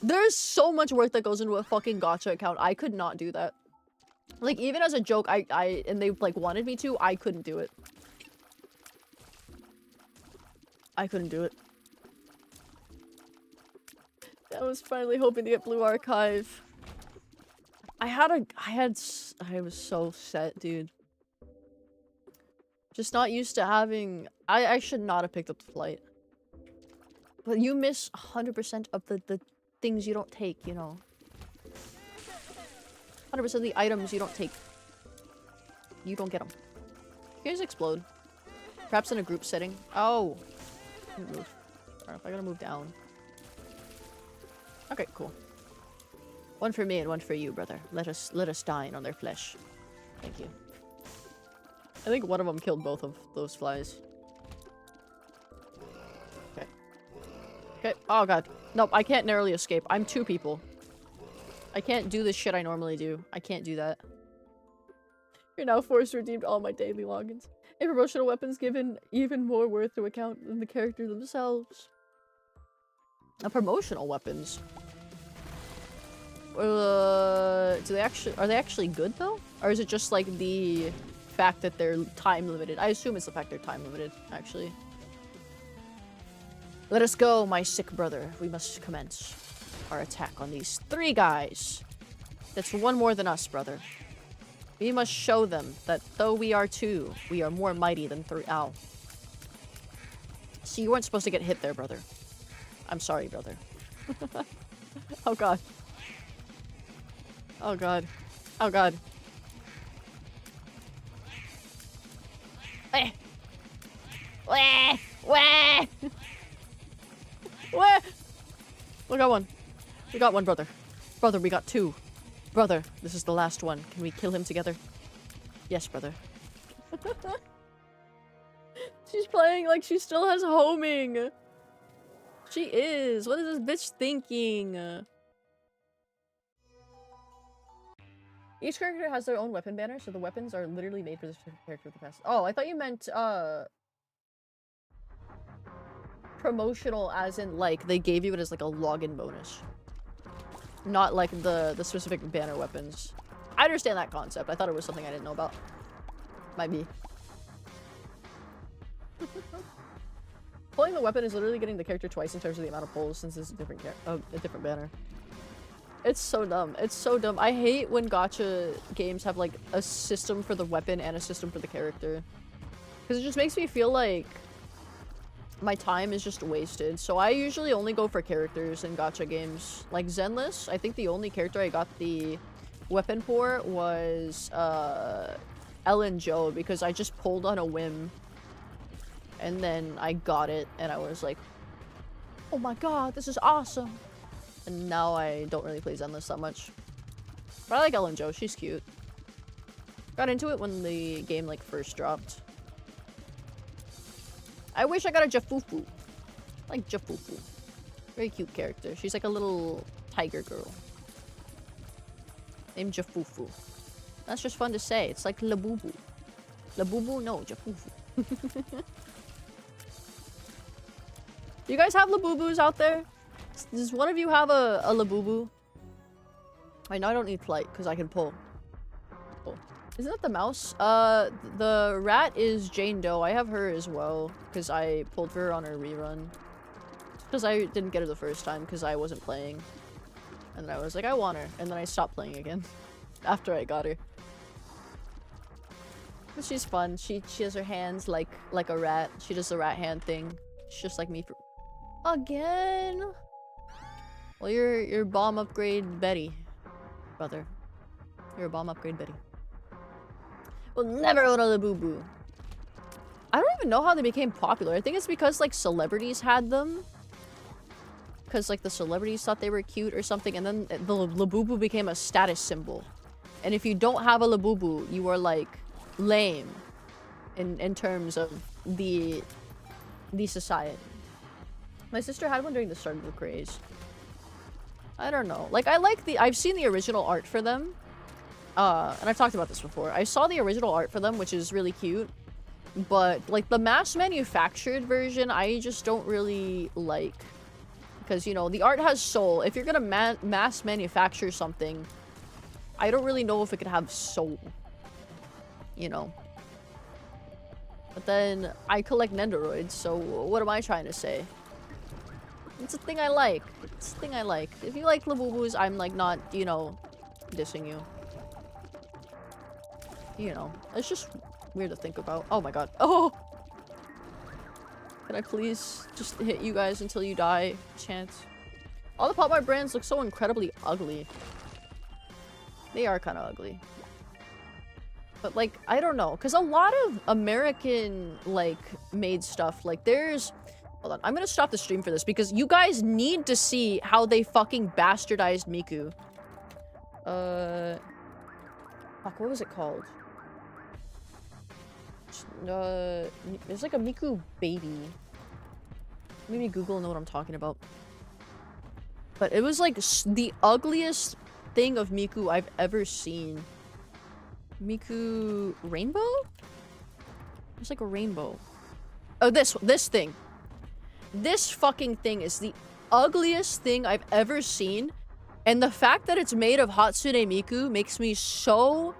There's so much work that goes into a fucking gacha account. I could not do that. Like, even as a joke, and they, like, wanted me to, I couldn't do it. I couldn't do it. I was finally hoping to get Blue Archive. I was so set, dude. Just not used to having... I should not have picked up the flight. But you miss 100% of the things you don't take, you know. 100% of the items you don't take. You don't get them. You guys explode. Perhaps in a group setting. Oh. Move. Alright, I gotta move down. Okay, cool. One for me and one for you, brother. Let us dine on their flesh. Thank you. I think one of them killed both of those flies. Okay. Okay. Oh god. Nope, I can't narrowly escape. I'm two people. I can't do the shit I normally do. I can't do that. You're now forced to redeem all my daily logins. A promotional weapons given even more worth to account than the character themselves. Promotional weapons? Are they actually good though? Or is it just like the fact that they're time limited? I assume it's the fact they're time limited, actually. Let us go, my sick brother. We must commence our attack on these three guys. That's one more than us, brother. We must show them that though we are two, we are more mighty than three. Ow. See, you weren't supposed to get hit there, brother. I'm sorry, brother. Oh god. Oh god. Oh god. Wah! Wah! Wah! Wah! We got one. We got one, brother. Brother, we got two. Brother, this is the last one. Can we kill him together? Yes, brother. She's playing like she still has homing. She is. What is this bitch thinking? Each character has their own weapon banner, so the weapons are literally made for this character with the past. Oh, I thought you meant, promotional as in, like, they gave you it as, like, a login bonus. Not, like, the specific banner weapons. I understand that concept. I thought it was something I didn't know about. Might be. Pulling the weapon is literally getting the character twice in terms of the amount of pulls, since it's a different banner. It's so dumb. It's so dumb. I hate when gacha games have, like, a system for the weapon and a system for the character. Because it just makes me feel like my time is just wasted. So I usually only go for characters in gacha games. Like Zenless, I think the only character I got the weapon for was Ellen Joe, because I just pulled on a whim. And then I got it, and I was like, oh my god, this is awesome. And now I don't really play Zenless that much. But I like Ellen Joe, she's cute. Got into it when the game, like, first dropped. I wish I got a Jafufu. I like Jafufu. Very cute character. She's like a little tiger girl. Named Jafufu. That's just fun to say. It's like Labubu. Labubu? No, Jafufu. Do you guys have Labubus out there? Does one of you have a Labubu? I know I don't need flight because I can pull. Oh. Isn't that the mouse? The rat is Jane Doe. I have her as well because I pulled for her on her rerun. Because I didn't get her the first time because I wasn't playing. And then I was like, I want her. And then I stopped playing again after I got her. But she's fun. She has her hands like a rat. She does the rat hand thing. She's just like me for... Again? Well, you're bomb upgrade Betty, brother. You're a bomb upgrade Betty. We'll never own a Labubu. I don't even know how they became popular. I think it's because, like, celebrities had them. Because, like, the celebrities thought they were cute or something, and then the Labubu became a status symbol. And if you don't have a Labubu, you are, like, lame in terms of the society. My sister had one during the start of the craze. I don't know. Like, I've seen the original art for them. and I've talked about this before, I saw the original art for them, which is really cute, but like the mass manufactured version, I just don't really like, because, you know, the art has soul. If you're gonna mass manufacture something, I don't really know if it could have soul, you know. But then I collect Nendoroids, so what am I trying to say? It's a thing I like. It's a thing I like. If you like Labubu's, I'm like not, you know, dissing you. You know, it's just weird to think about. Oh my god. Oh! Can I please just hit you guys until you die? Chance. All the Pop Mart brands look so incredibly ugly. They are kind of ugly. But like, I don't know. Because a lot of American, like, made stuff, like there's... Hold on, I'm gonna stop the stream for this because you guys need to see how they fucking bastardized Miku. Fuck, what was it called? There's like a Miku baby. Maybe Google will know what I'm talking about. But it was like the ugliest thing of Miku I've ever seen. Miku rainbow? It's like a rainbow. Oh, this thing. This fucking thing is the ugliest thing I've ever seen. And the fact that it's made of Hatsune Miku makes me so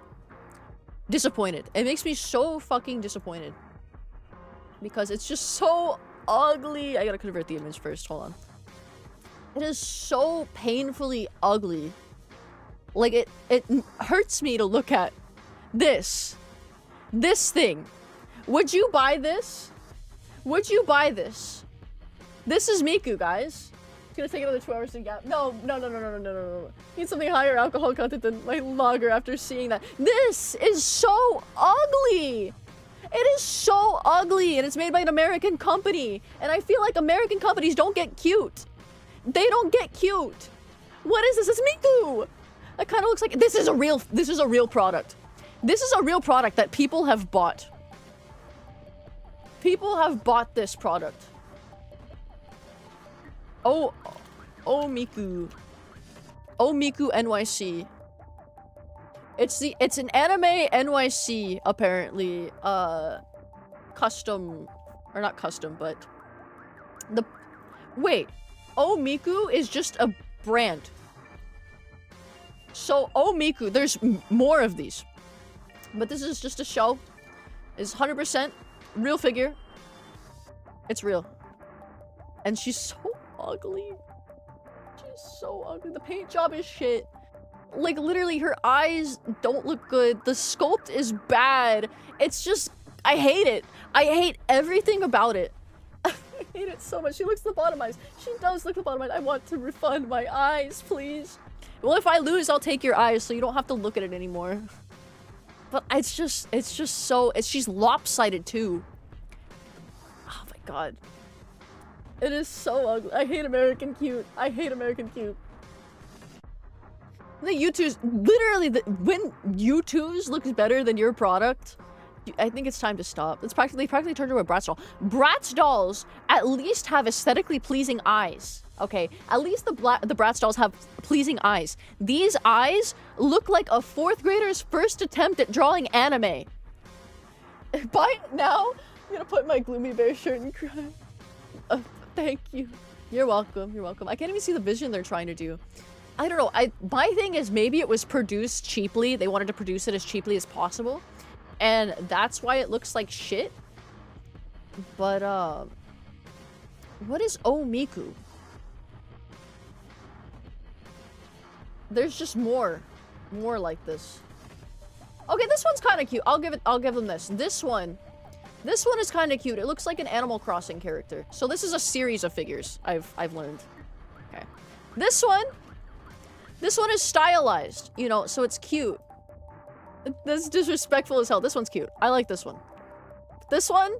disappointed. It makes me so fucking disappointed. Because it's just so ugly. I gotta convert the image first. Hold on. It is so painfully ugly. Like, it hurts me to look at this. This thing. Would you buy this? Would you buy this? This is Miku, guys. It's gonna take another 2 hours to gap. No. Need something higher alcohol content than my lager after seeing that. This is so ugly! It is so ugly, and it's made by an American company. And I feel like American companies don't get cute. They don't get cute. What is this? It's Miku! It kind of looks like... This is a real product. This is a real product that people have bought. People have bought this product. Oh Miku. Oh Miku NYC. It's an anime NYC apparently custom, or not custom, but wait. Oh Miku is just a brand. So Oh Miku, there's more of these. But this is just a show. It's 100% real figure. It's real. And she's so ugly. She's so ugly. The paint job is shit. Like, literally, her eyes don't look good. The sculpt is bad. It's just... I hate it. I hate everything about it. I hate it so much. She looks lobotomized. She does look lobotomized. I want to refund my eyes, please. Well, if I lose, I'll take your eyes so you don't have to look at it anymore. But it's just so... she's lopsided, too. Oh my god. It is so ugly. I hate American cute. I hate American cute. The U2s, literally, when U2s looks better than your product, I think it's time to stop. It's practically turned into a Bratz doll. Bratz dolls at least have aesthetically pleasing eyes. Okay, at least the Bratz dolls have pleasing eyes. These eyes look like a 4th grader's first attempt at drawing anime. Buy it now. I'm gonna put my Gloomy Bear shirt and cry. Thank you. You're welcome. You're welcome. I can't even see the vision they're trying to do. I don't know. My thing is maybe it was produced cheaply. They wanted to produce it as cheaply as possible. And that's why it looks like shit. But, what is Oh Miku? There's just more like this. Okay, this one's kind of cute. I'll give them this. This one is kind of cute. It looks like an Animal Crossing character. So this is a series of figures I've learned. Okay. This one is stylized, you know, so it's cute. This is disrespectful as hell. This one's cute. I like this one. This one,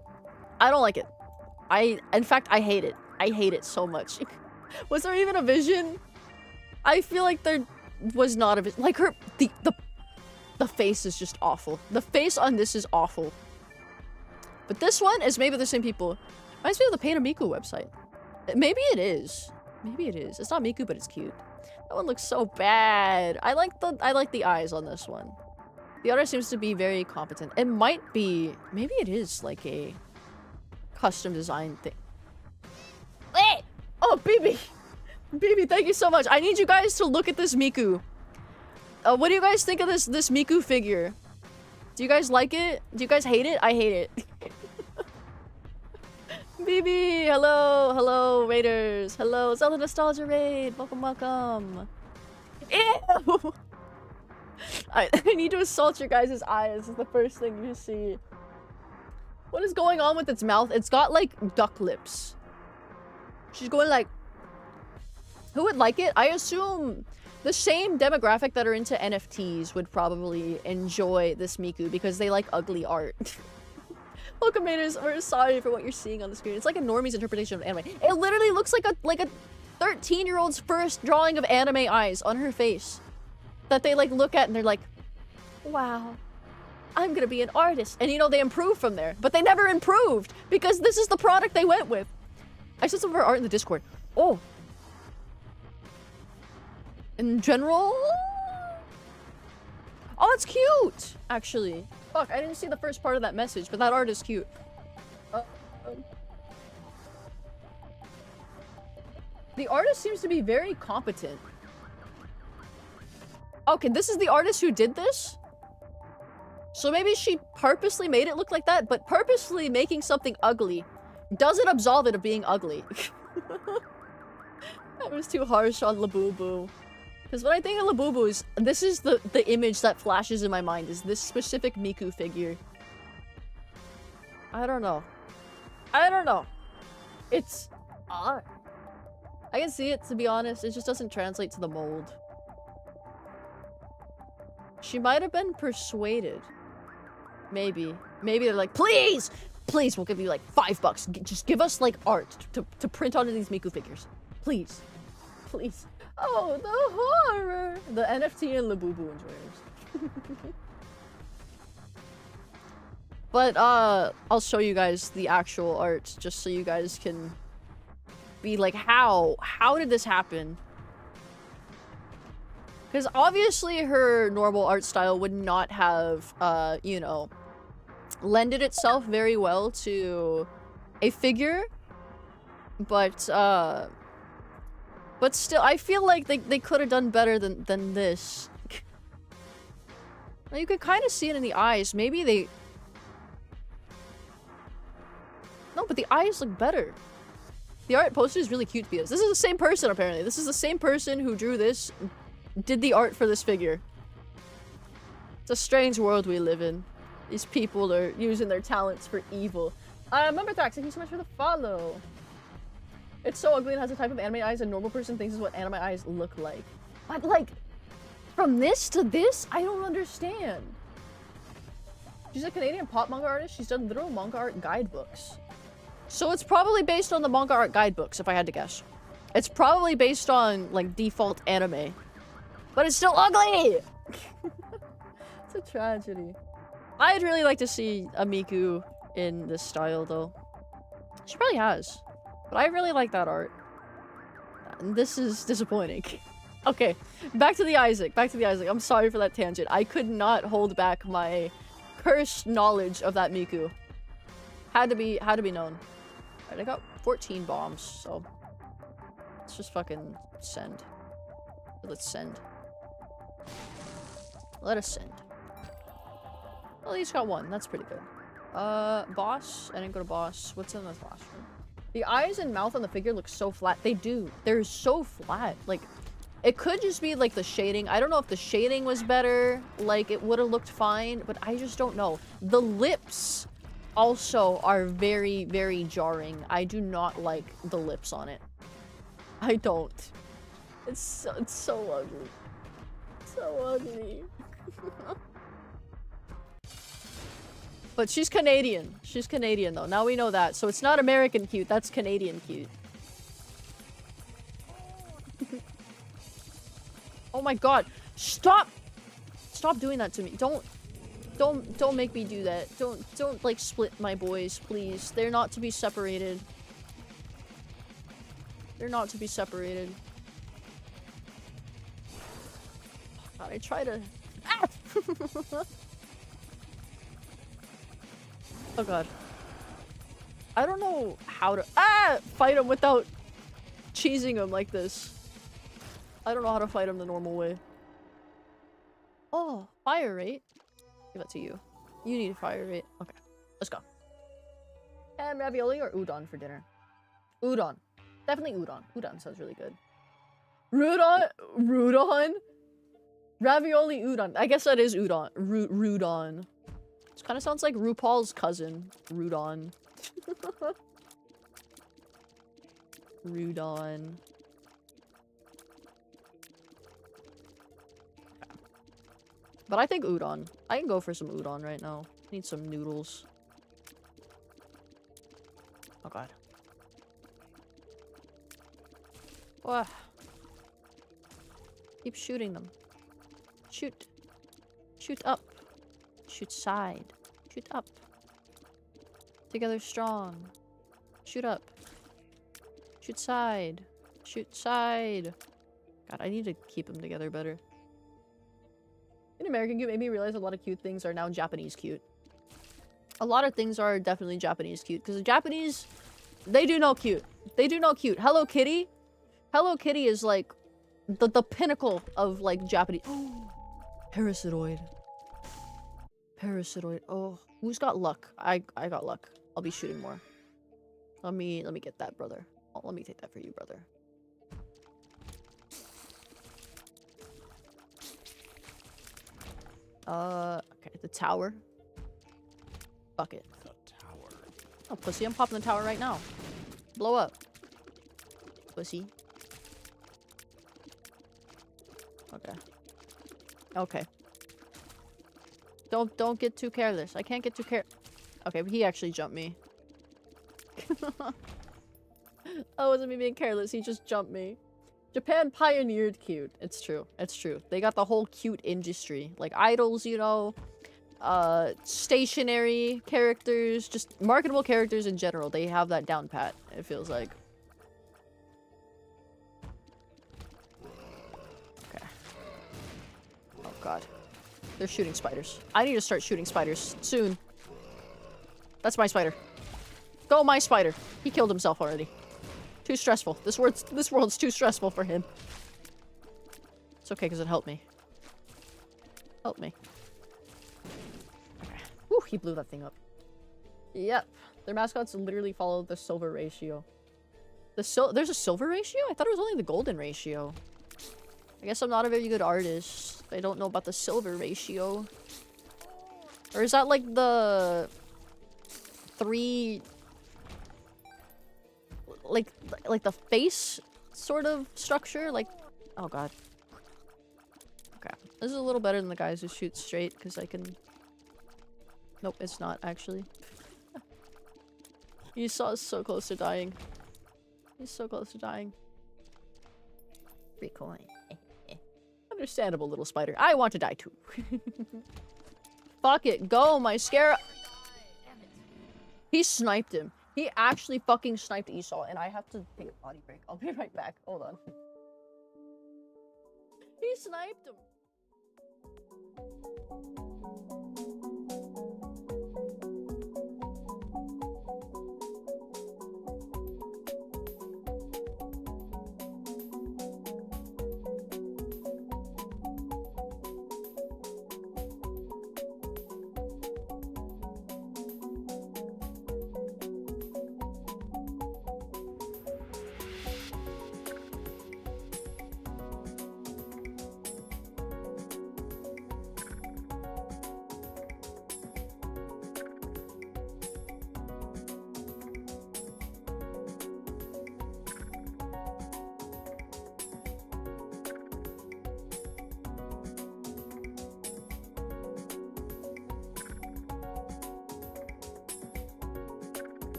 I don't like it. In fact, I hate it. I hate it so much. Was there even a vision? I feel like there was not a vision. Like the face is just awful. The face on this is awful. But this one is made by the same people. Reminds me of the Paint a Miku website. Maybe it is. Maybe it is. It's not Miku, but it's cute. That one looks so bad. I like the eyes on this one. The other seems to be very competent. It might be, maybe it is like a custom design thing. Wait! Oh, BB! BB, thank you so much. I need you guys to look at this Miku. What do you guys think of this Miku figure? Do you guys like it? Do you guys hate it? I hate it. BB, hello, hello, raiders. Hello, Zelda Nostalgia Raid. Welcome, welcome. Ew! I need to assault your guys' eyes. Is the first thing you see. What is going on with its mouth? It's got like duck lips. She's going like... Who would like it? I assume the same demographic that are into NFTs would probably enjoy this Miku because they like ugly art. Welcome, haters. We're sorry for what you're seeing on the screen. It's like a normie's interpretation of anime. It literally looks like a 13-year-old's first drawing of anime eyes on her face. That they like look at and they're like, wow, I'm gonna be an artist. And you know, they improve from there. But they never improved because this is the product they went with. I said some of her art in the Discord. Oh. In general? Oh, it's cute! Actually. Fuck, I didn't see the first part of that message, but that art is cute. The artist seems to be very competent. Okay, this is the artist who did this? So maybe she purposely made it look like that, but purposely making something ugly doesn't absolve it of being ugly. That was too harsh on Labubu. Because when I think of Labubu, this is the image that flashes in my mind, is this specific Miku figure. I don't know. I don't know. It's odd. I can see it, to be honest. It just doesn't translate to the mold. She might have been persuaded. Maybe. Maybe they're like, please! Please, we'll give you like $5. Just give us like art to print onto these Miku figures. Please. Please. Oh, the horror! The NFT and Labubu enjoyers. But, I'll show you guys the actual art, just so you guys can be like, how did this happen? Because obviously her normal art style would not have, you know, lended itself very well to a figure. But still, I feel like they could have done better than this. You could kind of see it in the eyes. Maybe they... No, but the eyes look better. The art poster is really cute to be this. This is the same person, apparently. This is the same person who drew this, did the art for this figure. It's a strange world we live in. These people are using their talents for evil. Remember Thrax, thank you so much for the follow. It's so ugly and has a type of anime eyes a normal person thinks is what anime eyes look like. But like, from this to this, I don't understand. She's a Canadian pop manga artist. She's done literal manga art guidebooks. So it's probably based on the manga art guidebooks, if I had to guess. It's probably based on, like, default anime. But it's still ugly! It's a tragedy. I'd really like to see a Miku in this style, though. She probably has. But I really like that art. And this is disappointing. Okay, back to the Isaac. Back to the Isaac. I'm sorry for that tangent. I could not hold back my cursed knowledge of that Miku. Had to be known. Alright, I got 14 bombs, so let's just fucking send. Let's send. Let us send. Well, at least got one. That's pretty good. Boss. I didn't go to boss. What's in this last room? The eyes and mouth on the figure look so flat. They do. They're so flat. Like, it could just be like the shading. I don't know if the shading was better. Like, it would have looked fine, but I just don't know. The lips also are very, very jarring. I do not like the lips on it. I don't. It's so ugly. So ugly. But she's Canadian. She's Canadian, though. Now we know that. So it's not American cute. That's Canadian cute. Oh my god. Stop! Stop doing that to me. Don't make me do that. Don't like split my boys, please. They're not to be separated. They're not to be separated. God, I try to... Ah! Oh god. I don't know how to fight him without cheesing him like this. I don't know how to fight him the normal way. Oh, fire rate. Give that to you. You need fire rate. Okay, let's go. And ravioli or udon for dinner? Udon. Definitely udon. Udon sounds really good. Rudon? Ravioli udon. I guess that is udon. Rudon. This kind of sounds like RuPaul's cousin. Rudon. Rudon. But I think udon. I can go for some udon right now. Need some noodles. Oh god. Oh. Keep shooting them. Shoot. Shoot up. Shoot side. Shoot up. Together strong. Shoot up. Shoot side. Shoot side. God, I need to keep them together better. In American cute made me realize a lot of cute things are now Japanese cute. A lot of things are definitely Japanese cute. Because the Japanese, they do know cute. They do know cute. Hello Kitty? Hello Kitty is like the pinnacle of like Japanese. Parasitoid. Parasitoid. Oh, who's got luck? I got luck. I'll be shooting more. Let me get that, brother. Oh, let me take that for you, brother. Okay, the tower. Fuck it. The tower. Oh, pussy, I'm popping the tower right now. Blow up. Pussy. Okay. Okay. Don't get too careless. I can't get too Okay, but he actually jumped me. Oh, it wasn't me being careless. He just jumped me. Japan pioneered cute. It's true. It's true. They got the whole cute industry. Like idols, you know. Stationary characters. Just marketable characters in general. They have that down pat, it feels like. Okay. Oh god. They're shooting spiders. I need to start shooting spiders soon. That's my spider. Go, my spider. He killed himself already. Too stressful. This world's too stressful for him. It's okay, because it helped me. Helped me. Okay. Whew, he blew that thing up. Yep. Their mascots literally follow the silver ratio. There's a silver ratio? I thought it was only the golden ratio. I guess I'm not a very good artist. I don't know about the silver ratio. Or is that like the... 3... Like the face sort of structure? Like... Oh god. Okay. This is a little better than the guys who shoot straight, because I can... Nope, it's not, actually. Esau is so close to dying. He's so close to dying. 3 coin. Understandable, little spider. I want to die too. Fuck it. Go, my scare. He sniped him. He actually fucking sniped Esau, and I have to take a potty break. I'll be right back. Hold on. He sniped him.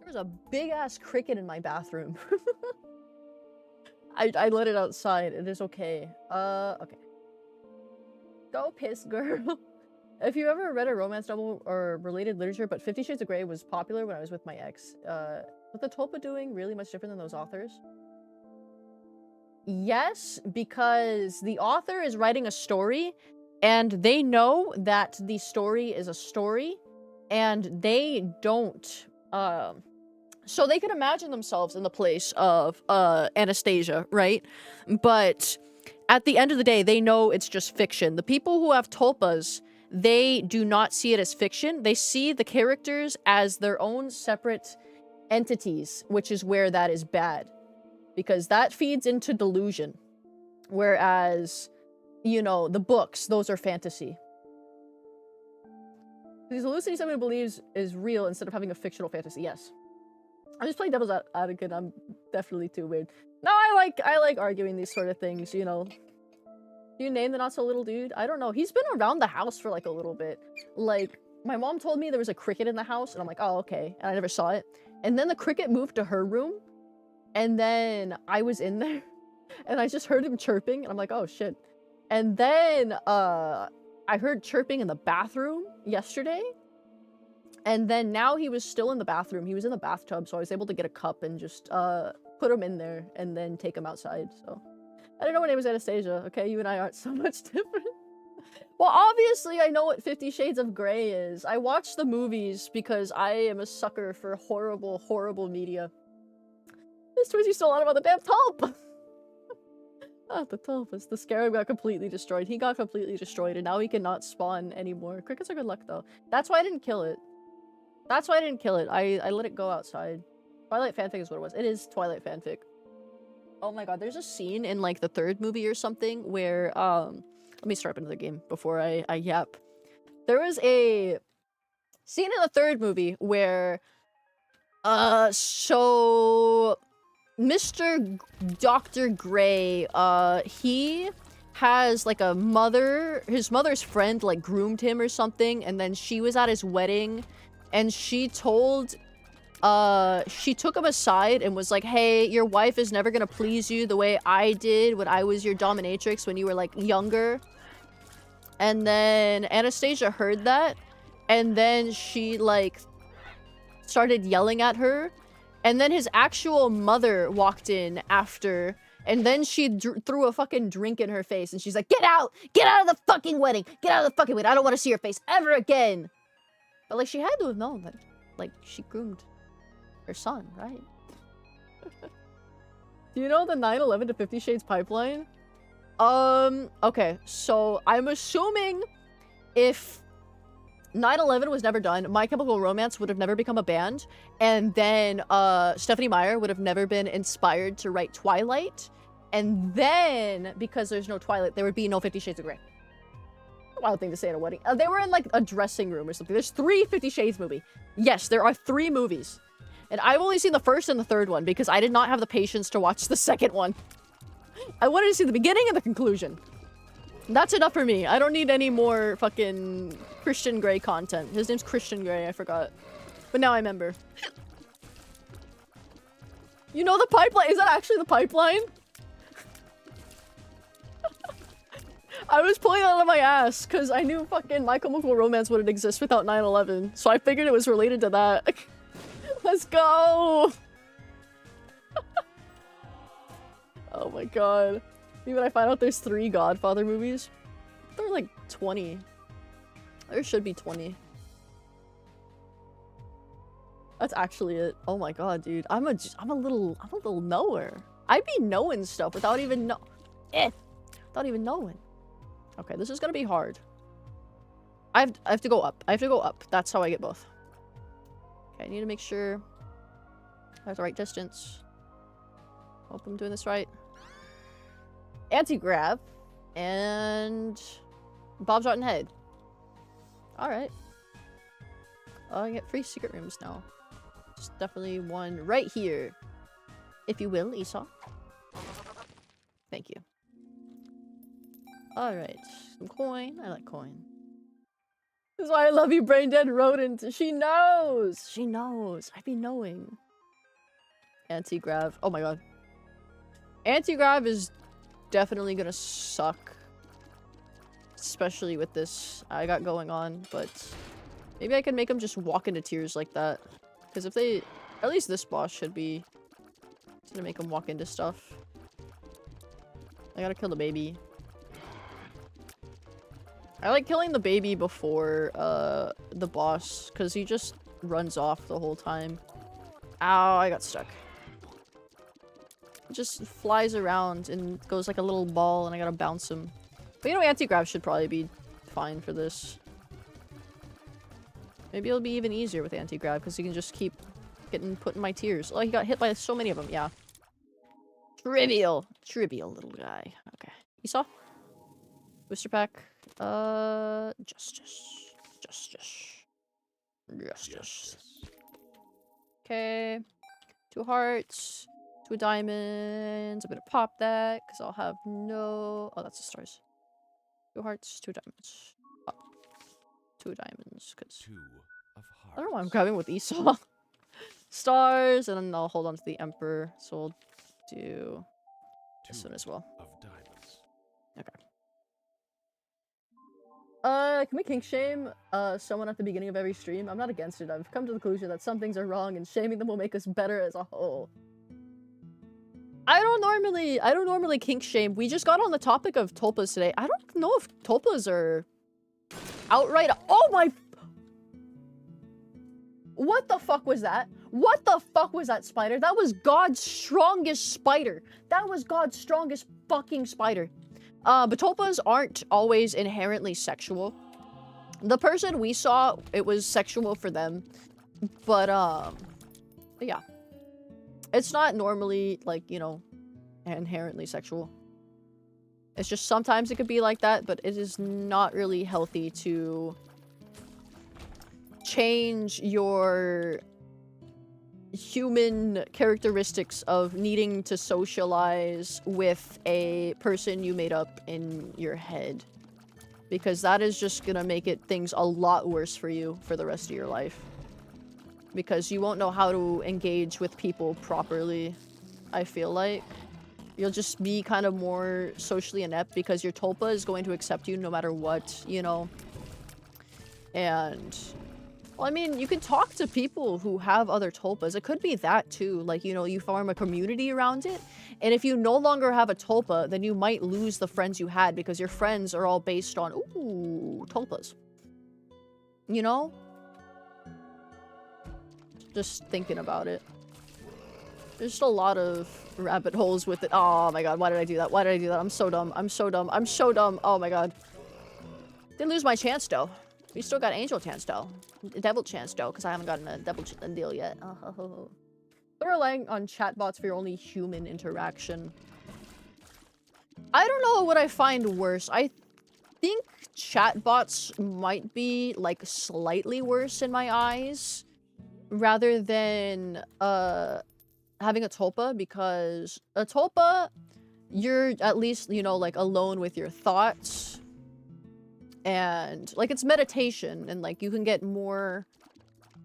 There's a big ass cricket in my bathroom. I let it outside. It is okay. Okay. Go piss, girl. If you ever read a romance novel or related literature, but 50 Shades of Grey was popular when I was with my ex. What the tulpa doing really much different than those authors? Yes, because the author is writing a story, and they know that the story is a story, and they don't, so they can imagine themselves in the place of, Anastasia, right? But at the end of the day, they know it's just fiction. The people who have tulpas, they do not see it as fiction. They see the characters as their own separate entities, which is where that is bad. Because that feeds into delusion. Whereas, you know, the books, those are fantasy. These hallucinations someone believes is real instead of having a fictional fantasy. Yes. I'm just playing devil's advocate. I'm definitely too weird. No, I like arguing these sort of things, you know. Do you name the not so little dude? I don't know. He's been around the house for like a little bit. Like, my mom told me there was a cricket in the house, and I'm like, oh, okay. And I never saw it. And then the cricket moved to her room. And then I was in there and I just heard him chirping and I'm like, oh shit. And then I heard chirping in the bathroom yesterday. And then now he was still in the bathroom. He was in the bathtub, so I was able to get a cup and just put him in there and then take him outside. So I don't know what name is Anastasia, okay? You and I aren't so much different. Well, obviously I know what 50 Shades of Grey is. I watch the movies because I am a sucker for horrible, horrible media. This Twizzy stole out about the damn tulpa! Ah, the tulpas. The scarab got completely destroyed. He got completely destroyed, and now he cannot spawn anymore. Crickets are good luck, though. That's why I didn't kill it. That's why I didn't kill it. I let it go outside. Twilight fanfic is what it was. It is Twilight fanfic. Oh my god, there's a scene in, like, the third movie or something where, let me start up another game before I yap. There was a scene in the third movie where, so Mr. Dr. Gray, he has like a mother, his mother's friend like groomed him or something, and then she was at his wedding and she told, she took him aside and was like, hey, your wife is never gonna please you the way I did when I was your dominatrix when you were like younger. And then Anastasia heard that, and then she like started yelling at her. And then his actual mother walked in after, and then she threw a fucking drink in her face, and she's like, get out! Get out of the fucking wedding! Get out of the fucking wedding! I don't want to see your face ever again! But, like, she had to have known that, like, she groomed her son, right? Do you know the 9/11 to 50 Shades pipeline? Okay, so I'm assuming if 9/11 was never done, My Chemical Romance would have never become a band, and then Stephanie Meyer would have never been inspired to write Twilight, and then because there's no Twilight, there would be no 50 Shades of Grey. A wild thing to say at a wedding. They were in like a dressing room or something. There's 3 50 Shades movie. Yes, there are 3 movies, and I've only seen the first and the third one because I did not have the patience to watch the second one. I wanted to see the beginning and the conclusion. That's enough for me. I don't need any more fucking Christian Grey content. His name's Christian Grey, I forgot. But now I remember. You know the pipeline? Is that actually the pipeline? I was pulling it out of my ass because I knew fucking My Chemical Romance wouldn't exist without 9/11. So I figured it was related to that. Let's go! Oh my god. Even I find out there's 3 Godfather movies. There are like 20. There should be 20. That's actually it. Oh my god, dude. I'm a little knower. I be knowing stuff without even without even knowing. Okay, this is gonna be hard. I have to go up. I have to go up. That's how I get both. Okay, I need to make sure I have the right distance. Hope I'm doing this right. Anti-grav and Bob's Rotten Head. Alright. Oh, I get free secret rooms now. There's definitely one right here. If you will, Esau. Thank you. Alright. Some coin. I like coin. That's why I love you, brain dead rodent. She knows. She knows. I be knowing. Anti-grav. Oh my god. Anti-grav is definitely gonna suck. Especially with this I got going on, but maybe I can make them just walk into tears like that. Because if they... At least this boss should be... It's gonna make them walk into stuff. I gotta kill the baby. I like killing the baby before the boss, because he just runs off the whole time. Ow, I got stuck. It just flies around and goes like a little ball, and I gotta bounce him. But you know, anti-grav should probably be fine for this. Maybe it'll be even easier with anti-grav, because you can just keep getting put in my tears. Oh, he got hit by so many of them, yeah. Trivial. Trivial little guy. Okay. Esau? Booster pack. Justice. Justice. Justice. Okay. 2 hearts. 2 diamonds. I'm gonna pop that, because I'll have no... Oh, that's the stars. 2 hearts, 2 diamonds. Pop. 2 diamonds, because... 2 of hearts. I don't know why I'm grabbing with Esau. Stars, and then I'll hold on to the Emperor, so we'll do this one as well. Of diamonds. Okay. Can we kink shame someone at the beginning of every stream? I'm not against it. I've come to the conclusion that some things are wrong and shaming them will make us better as a whole. I don't normally kink shame. We just got on the topic of tulpas today. I don't know if tulpas are outright— Oh my— What the fuck was that? What the fuck was that spider? That was God's strongest spider. That was God's strongest fucking spider. But tulpas aren't always inherently sexual. The person we saw, it was sexual for them. But yeah. It's not normally, like, you know, inherently sexual. It's just sometimes it could be like that, but it is not really healthy to change your human characteristics of needing to socialize with a person you made up in your head. Because that is just gonna make things a lot worse for you for the rest of your life. Because you won't know how to engage with people properly, I feel like. You'll just be kind of more socially inept because your tulpa is going to accept you no matter what, you know? And... Well, I mean, you can talk to people who have other tulpas. It could be that, too. Like, you know, you form a community around it. And if you no longer have a tulpa, then you might lose the friends you had because your friends are all based on, ooh, tulpas. You know? Just thinking about it. There's just a lot of rabbit holes with it. Oh my god, why did I do that? Why did I do that? I'm so dumb. I'm so dumb. I'm so dumb. Oh my god. Didn't lose my chance, though. We still got angel chance, though. Devil chance, though, because I haven't gotten a devil deal yet. Oh. You're relying on chatbots for your only human interaction. I don't know what I find worse. I think chatbots might be, like, slightly worse in my eyes. Rather than, having a tulpa, because a tulpa, you're at least, you know, like, alone with your thoughts. And, like, it's meditation, and, like, you can get more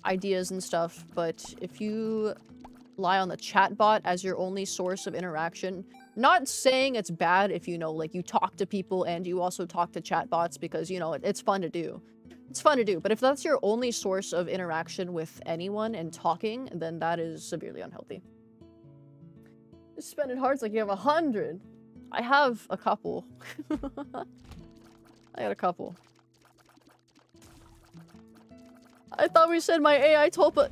ideas and stuff, but if you rely on the chatbot as your only source of interaction, not saying it's bad if, you know, like, you talk to people and you also talk to chatbots, because, you know, it's fun to do. It's fun to do, but if that's your only source of interaction with anyone and talking, then that is severely unhealthy. Just spending hearts like you have 100. I have a couple. I got a couple. I thought we said my AI tulpa.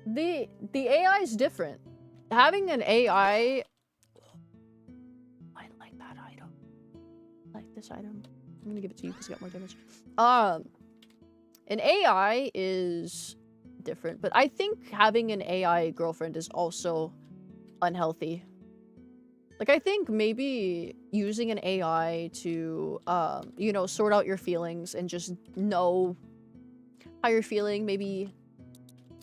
The AI is different. Having an AI... I like that item. I like this item. I'm gonna give it to you because you got more damage. An AI is different, but I think having an AI girlfriend is also unhealthy. Like, I think maybe using an AI to, you know, sort out your feelings and just know how you're feeling, maybe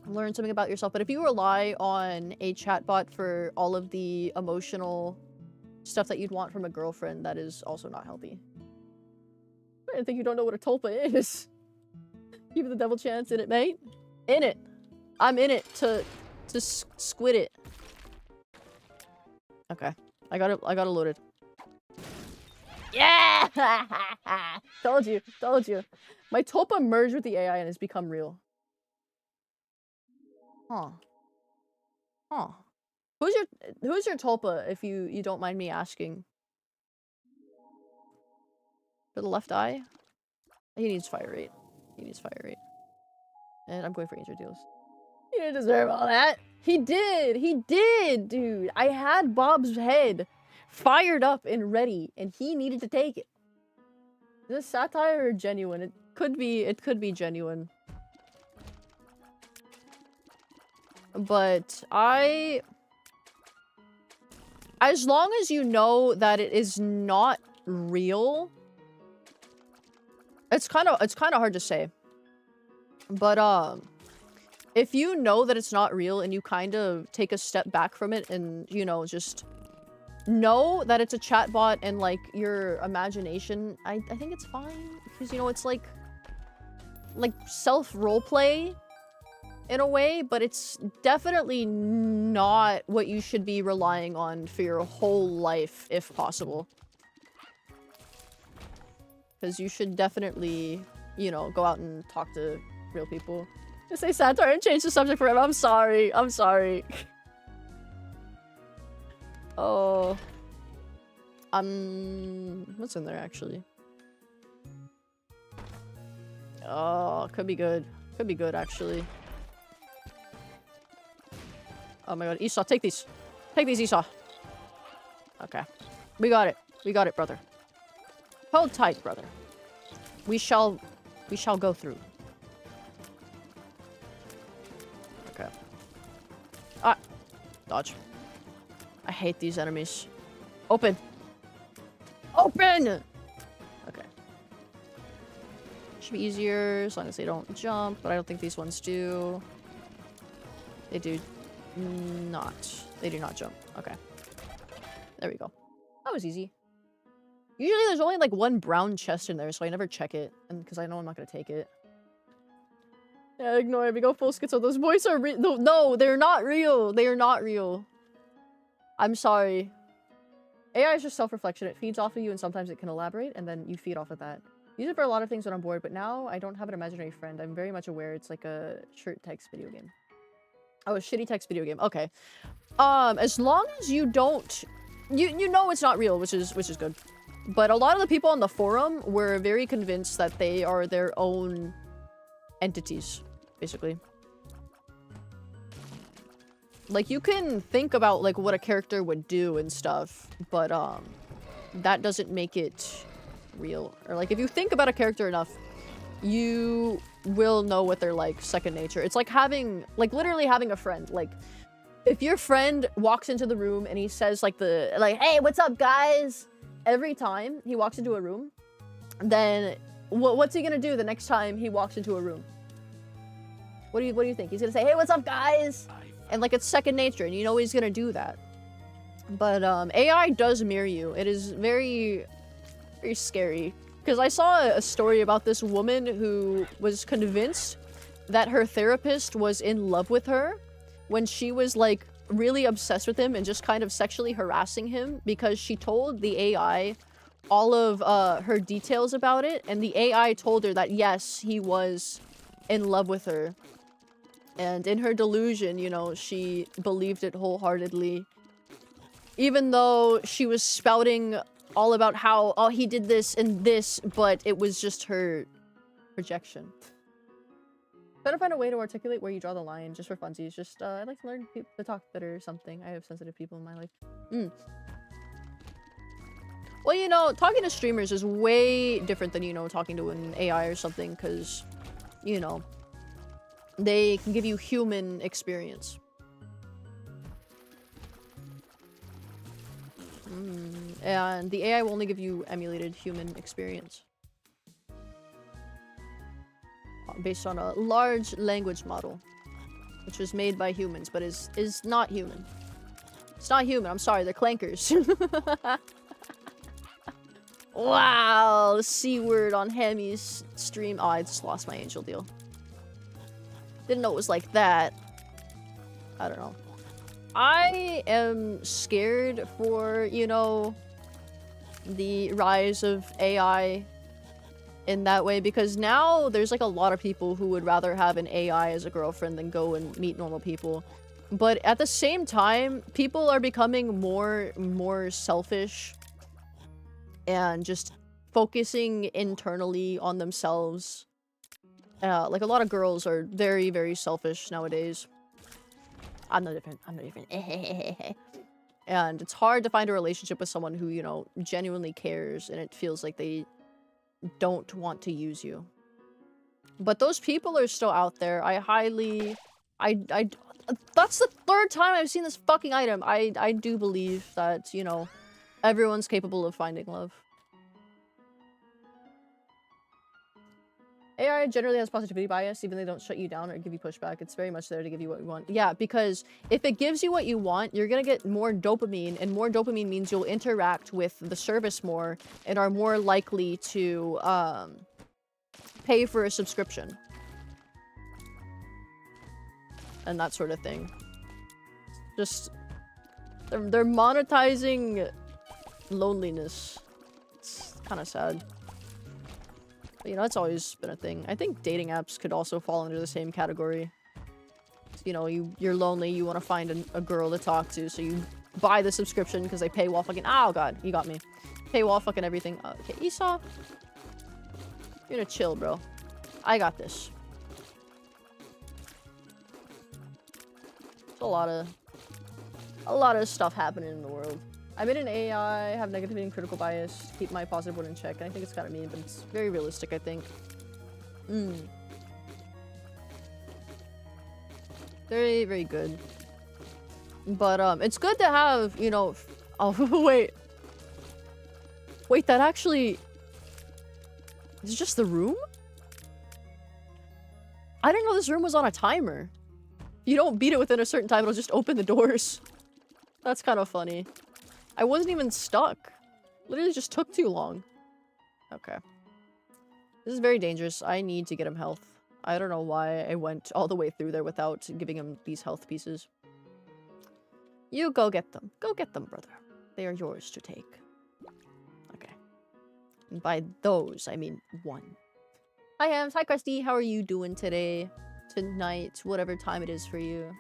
learn something about yourself. But if you rely on a chatbot for all of the emotional stuff that you'd want from a girlfriend, that is also not healthy. I think you don't know what a tulpa is. Give it the devil chance in it, mate. In it. I'm in it to squid it. Okay. I got it loaded. Yeah! Told you. Told you. My tulpa merged with the AI and has become real. Huh. Huh. Who's your tulpa, if you don't mind me asking? For the left eye? He needs fire rate. He needs fire rate. And I'm going for Angel Deals. He didn't deserve all that. He did! He did, dude! I had Bob's head fired up and ready, and he needed to take it. Is this satire or genuine? It could be genuine. But as long as you know that it is not real, it's kind of hard to say. But if you know that it's not real and you kind of take a step back from it and, you know, just know that it's a chatbot and like your imagination, I think it's fine, because, you know, it's like self roleplay in a way, but it's definitely not what you should be relying on for your whole life, if possible. Because you should definitely, you know, go out and talk to real people. Just say satire and change the subject forever. I'm sorry. I'm sorry. Oh. What's in there, actually? Oh, could be good. Could be good, actually. Oh my god. Esau, take these. Take these, Esau. Okay. We got it. We got it, brother. Hold tight, brother. We shall go through. Okay. Ah! Dodge. I hate these enemies. Open! Open! Okay. Should be easier as long as they don't jump, but I don't think these ones do. They do not. They do not jump. Okay. There we go. That was easy. Usually there's only like one brown chest in there, so I never check it, and because I know I'm not gonna take it. Yeah, ignore it. We go full schizo. Those boys are real. No, they're not real. They are not real. I'm sorry. AI is just self-reflection. It feeds off of you, and sometimes it can elaborate, and then you feed off of that. Use it for a lot of things when I'm bored, but now I don't have an imaginary friend. I'm very much aware it's like a shirt text video game. Oh, a shitty text video game. Okay. As long as you don't... You know it's not real, which is good. But a lot of the people on the forum were very convinced that they are their own entities, basically. Like, you can think about, like, what a character would do and stuff, but, that doesn't make it real. Or, like, if you think about a character enough, you will know what they're like, second nature. It's like having, like, literally having a friend. Like, if your friend walks into the room and he says, like, hey, what's up, guys? Every time he walks into a room, then what's he gonna do the next time he walks into a room? What do you think? He's gonna say, hey, what's up, guys? And like, it's second nature, and you know he's gonna do that. But AI does mirror you. It is very, very scary. Because I saw a story about this woman who was convinced that her therapist was in love with her when she was like really obsessed with him and just kind of sexually harassing him, because she told the AI all of her details about it, and the AI told her that yes, he was in love with her. And in her delusion, you know, she believed it wholeheartedly. Even though she was spouting all about how, oh, he did this and this, but it was just her projection. Try to find a way to articulate where you draw the line, just for funsies. Just, I'd like to learn to talk better or something. I have sensitive people in my life. Well, you know, talking to streamers is way different than, you know, talking to an AI or something, because, you know, they can give you human experience. And the AI will only give you emulated human experience. Based on a large language model, which was made by humans, but is not human. It's not human. I'm sorry, they're clankers. Wow, the C word on Hammy's stream. Oh, I just lost my angel deal. Didn't know it was like that. I don't know. I am scared for, you know, the rise of AI in that way, because now there's like a lot of people who would rather have an AI as a girlfriend than go and meet normal people. But at the same time, people are becoming more selfish and just focusing internally on themselves. Like a lot of girls are very, very selfish nowadays. I'm no different. I'm no different. And it's hard to find a relationship with someone who, you know, genuinely cares and it feels like they don't want to use you. But those people are still out there. I that's the third time I've seen this fucking item. I do believe that, you know, everyone's capable of finding love. AI generally has positivity bias, even though they don't shut you down or give you pushback. It's very much there to give you what you want. Yeah, because if it gives you what you want, you're gonna get more dopamine, and more dopamine means you'll interact with the service more and are more likely to pay for a subscription. And that sort of thing. Just they're monetizing loneliness. It's kind of sad. But, you know, it's always been a thing. I think dating apps could also fall under the same category. You know, you're lonely, you want to find a girl to talk to, so you buy the subscription because they pay wall fucking— oh god, you got me. Pay wall fucking everything. Okay, Esau. You're gonna chill, bro. I got this. There's a lot of stuff happening in the world. I'm in an AI, have negativity and critical bias, keep my positive word in check, and I think it's kind of mean, but it's very realistic, I think. Very, very good. But, it's good to have, you know— oh, wait. Wait, that actually— it's just the room? I didn't know this room was on a timer. If you don't beat it within a certain time, it'll just open the doors. That's kind of funny. I wasn't even stuck. Literally just took too long. Okay. This is very dangerous. I need to get him health. I don't know why I went all the way through there without giving him these health pieces. You go get them. Go get them, brother. They are yours to take. Okay. And by those, I mean one. Hi, Hams. Hi, Krusty. How are you doing today? Tonight, whatever time it is for you.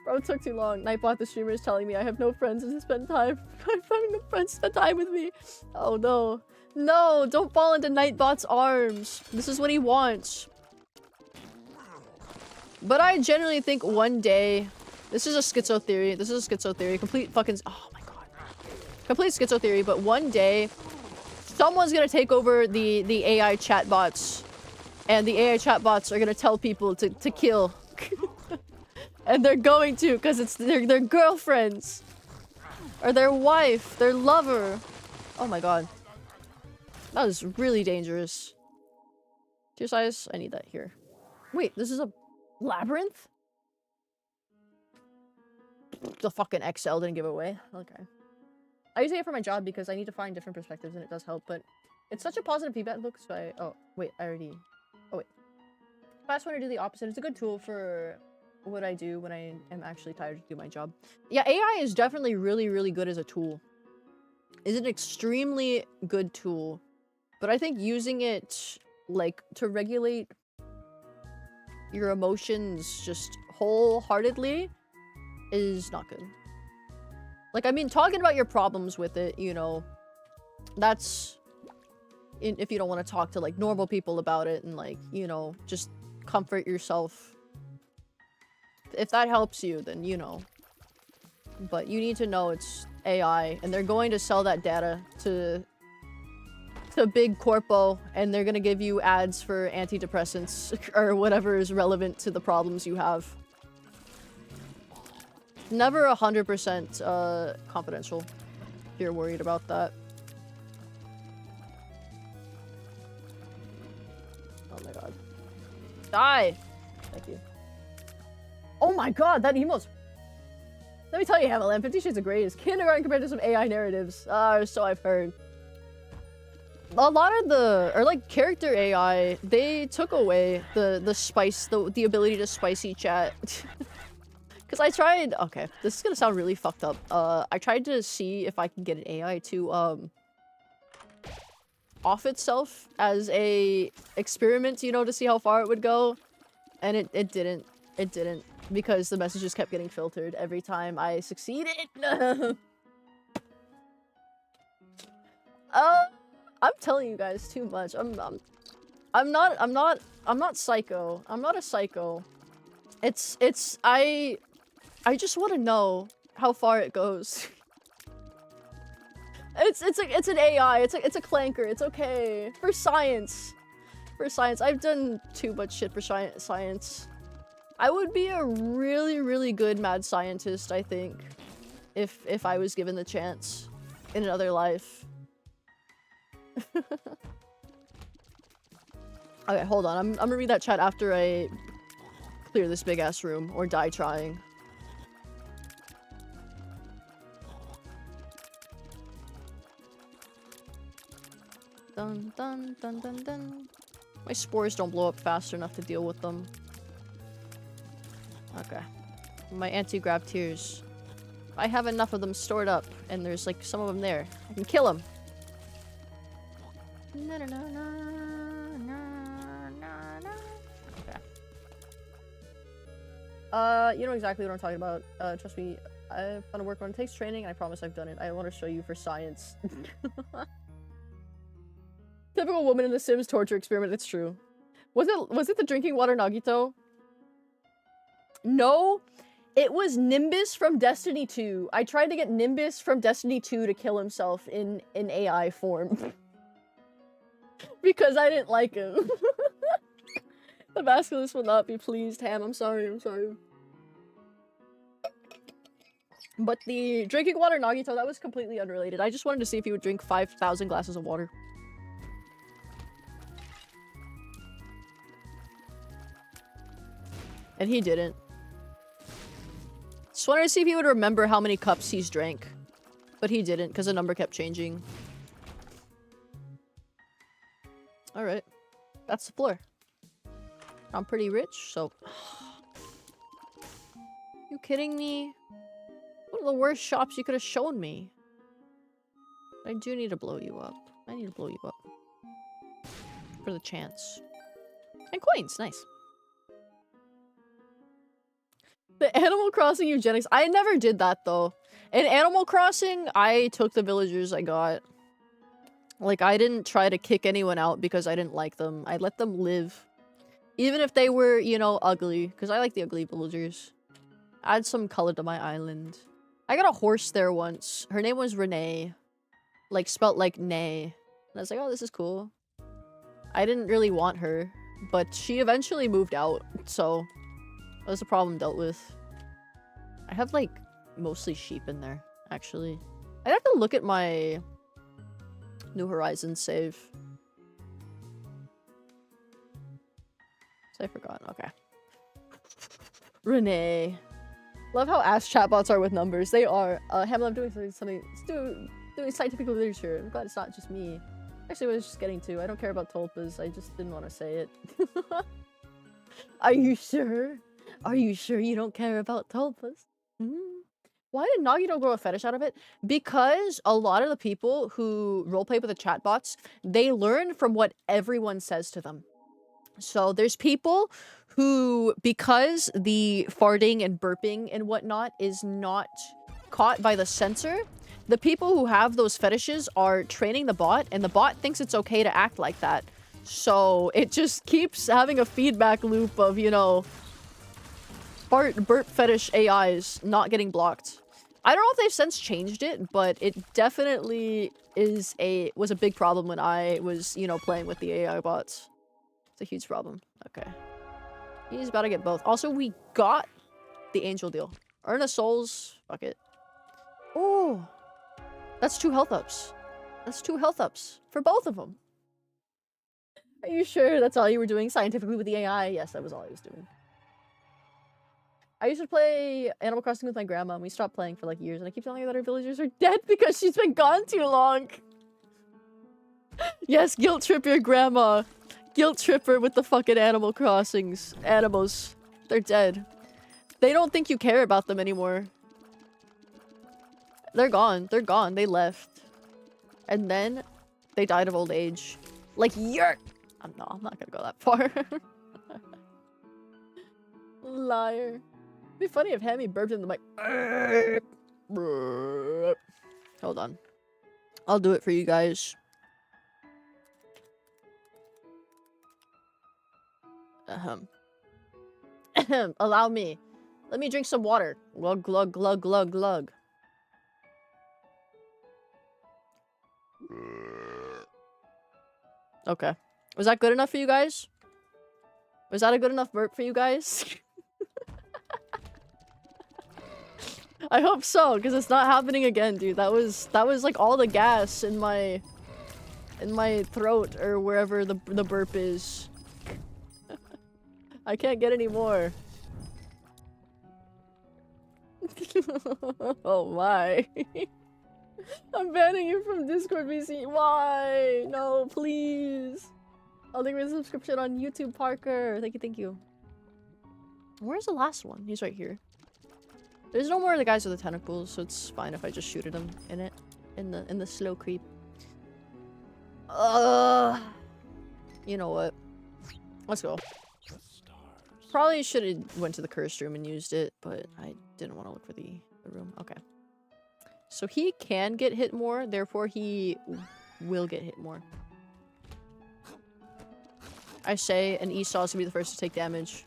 Bro, it took too long. Nightbot the streamer is telling me I have no friends to spend time. I'm having no friends to spend time with me. Oh no. No, don't fall into Nightbot's arms. This is what he wants. But I generally think one day— this is a schizo theory. This is a schizo theory. Complete fucking— oh my god. Complete schizo theory, but one day someone's gonna take over the AI chatbots, and the AI chatbots are gonna tell people to kill. And they're going to, because it's their girlfriends. Or their wife, their lover. Oh my god. That was really dangerous. Tier size, I need that here. Wait, this is a labyrinth? The fucking XL didn't give it away. Okay. I use it for my job because I need to find different perspectives and it does help, but it's such a positive feedback loop, so oh, wait, I already— oh wait. If I just want to do the opposite, it's a good tool for what I do when I am actually tired to do my job. Yeah, AI is definitely really, really good as a tool. It's an extremely good tool. But I think using it, like, to regulate your emotions just wholeheartedly is not good. Like, I mean, talking about your problems with it, you know, that's— if you don't want to talk to, like, normal people about it and, like, you know, just comfort yourself. If that helps you, then, you know. But you need to know it's AI, and they're going to sell that data to big corpo, and they're gonna give you ads for antidepressants or whatever is relevant to the problems you have. Never 100% confidential if you're worried about that. Oh my god. Die! Thank you. Oh my god, that emote's— let me tell you, HABLE, 50 Shades of Grey is kindergarten compared to some AI narratives. So I've heard. a lot of the, or like character AI, they took away the spice, the ability to spicy chat. Because I tried, okay, this is gonna sound really fucked up. I tried to see if I can get an AI to, off itself as a experiment, you know, to see how far it would go. And it didn't. It didn't. Because the messages kept getting filtered every time I succeeded. I'm telling you guys too much. I'm not psycho. I'm not a psycho. I just want to know how far it goes. It's an AI. It's a clanker. It's okay. For science. For science. I've done too much shit for science. I would be a really, really good mad scientist, I think. If I was given the chance in another life. Okay, hold on. I'm gonna read that chat after I clear this big ass room or die trying. Dun dun dun dun dun. My spores don't blow up fast enough to deal with them. Okay. My anti-grav tears. I have enough of them stored up, and there's like some of them there. I can kill them. Okay. You know exactly what I'm talking about. Trust me, I've done work when it takes training. I promise I've done it. I want to show you for science. Typical woman in the Sims torture experiment. It's true. Was it the drinking water Nagito? No, it was Nimbus from Destiny 2. I tried to get Nimbus from Destiny 2 to kill himself in AI form. Because I didn't like him. The Basculus will not be pleased, Ham. I'm sorry, I'm sorry. But the drinking water Nagito, that was completely unrelated. I just wanted to see if he would drink 5,000 glasses of water. And he didn't. Just wanted to see if he would remember how many cups he's drank. But he didn't, because the number kept changing. Alright. That's the floor. I'm pretty rich, so... You kidding me? One of the worst shops you could have shown me. I do need to blow you up. I need to blow you up. For the chance. And coins, nice. The Animal Crossing eugenics. I never did that, though. In Animal Crossing, I took the villagers I got. Like, I didn't try to kick anyone out because I didn't like them. I let them live. Even if they were, you know, ugly. Because I like the ugly villagers. Add some color to my island. I got a horse there once. Her name was Renee. Like, spelt like nay. And I was like, oh, this is cool. I didn't really want her. But she eventually moved out, so... that was a problem dealt with. I have, like, mostly sheep in there, actually. I'd have to look at my New Horizons save. I forgot. Okay. Renee. Love how ass chatbots are with numbers. They are. Hamlet, I'm doing something. Doing scientific literature. I'm glad it's not just me. Actually, what I was just getting to. I don't care about tulpas. I just didn't want to say it. Are you sure? Are you sure you don't care about tulpas? Why did Nagito grow a fetish out of it? Because a lot of the people who roleplay with the chatbots, they learn from what everyone says to them. So there's people who, because the farting and burping and whatnot is not caught by the sensor, the people who have those fetishes are training the bot, and the bot thinks it's okay to act like that. So it just keeps having a feedback loop of, you know, burp fetish AIs not getting blocked. I don't know if they've since changed it, but it definitely was a big problem when I was, you know, playing with the AI bots. It's a huge problem. Okay. He's about to get both. Also, we got the angel deal. Earn a souls. Fuck it. Oh. That's 2 health ups. That's 2 health ups for both of them. Are you sure that's all you were doing scientifically with the AI? Yes, that was all I was doing. I used to play Animal Crossing with my grandma, and we stopped playing for like years, and I keep telling her that our villagers are dead because she's been gone too long. Yes, guilt trip your grandma. Guilt trip her with the fucking Animal Crossings. Animals. They're dead. They don't think you care about them anymore. They're gone. They're gone. They left. And then they died of old age. Like, you're... No, I'm not gonna go that far. Liar. It'd be funny if Hammy burped in the mic. Hold on. I'll do it for you guys. Allow me. Let me drink some water. Glug, glug, glug, glug, glug. Okay. Was that good enough for you guys? Was that a good enough burp for you guys? I hope so, because it's not happening again, dude. That was like all the gas in my throat or wherever the burp is. I can't get any more. Oh my. I'm banning you from Discord, BC. Why? No, please. I'll leave a subscription on YouTube, Parker. Thank you, thank you. Where's the last one? He's right here. There's no more of the guys with the tentacles, so it's fine if I just shoot at him in it. In the slow creep. You know what? Let's go. Probably should have went to the cursed room and used it, but I didn't want to look for the room. Okay. So he can get hit more, therefore he will get hit more. I say, and Esau's gonna be the first to take damage.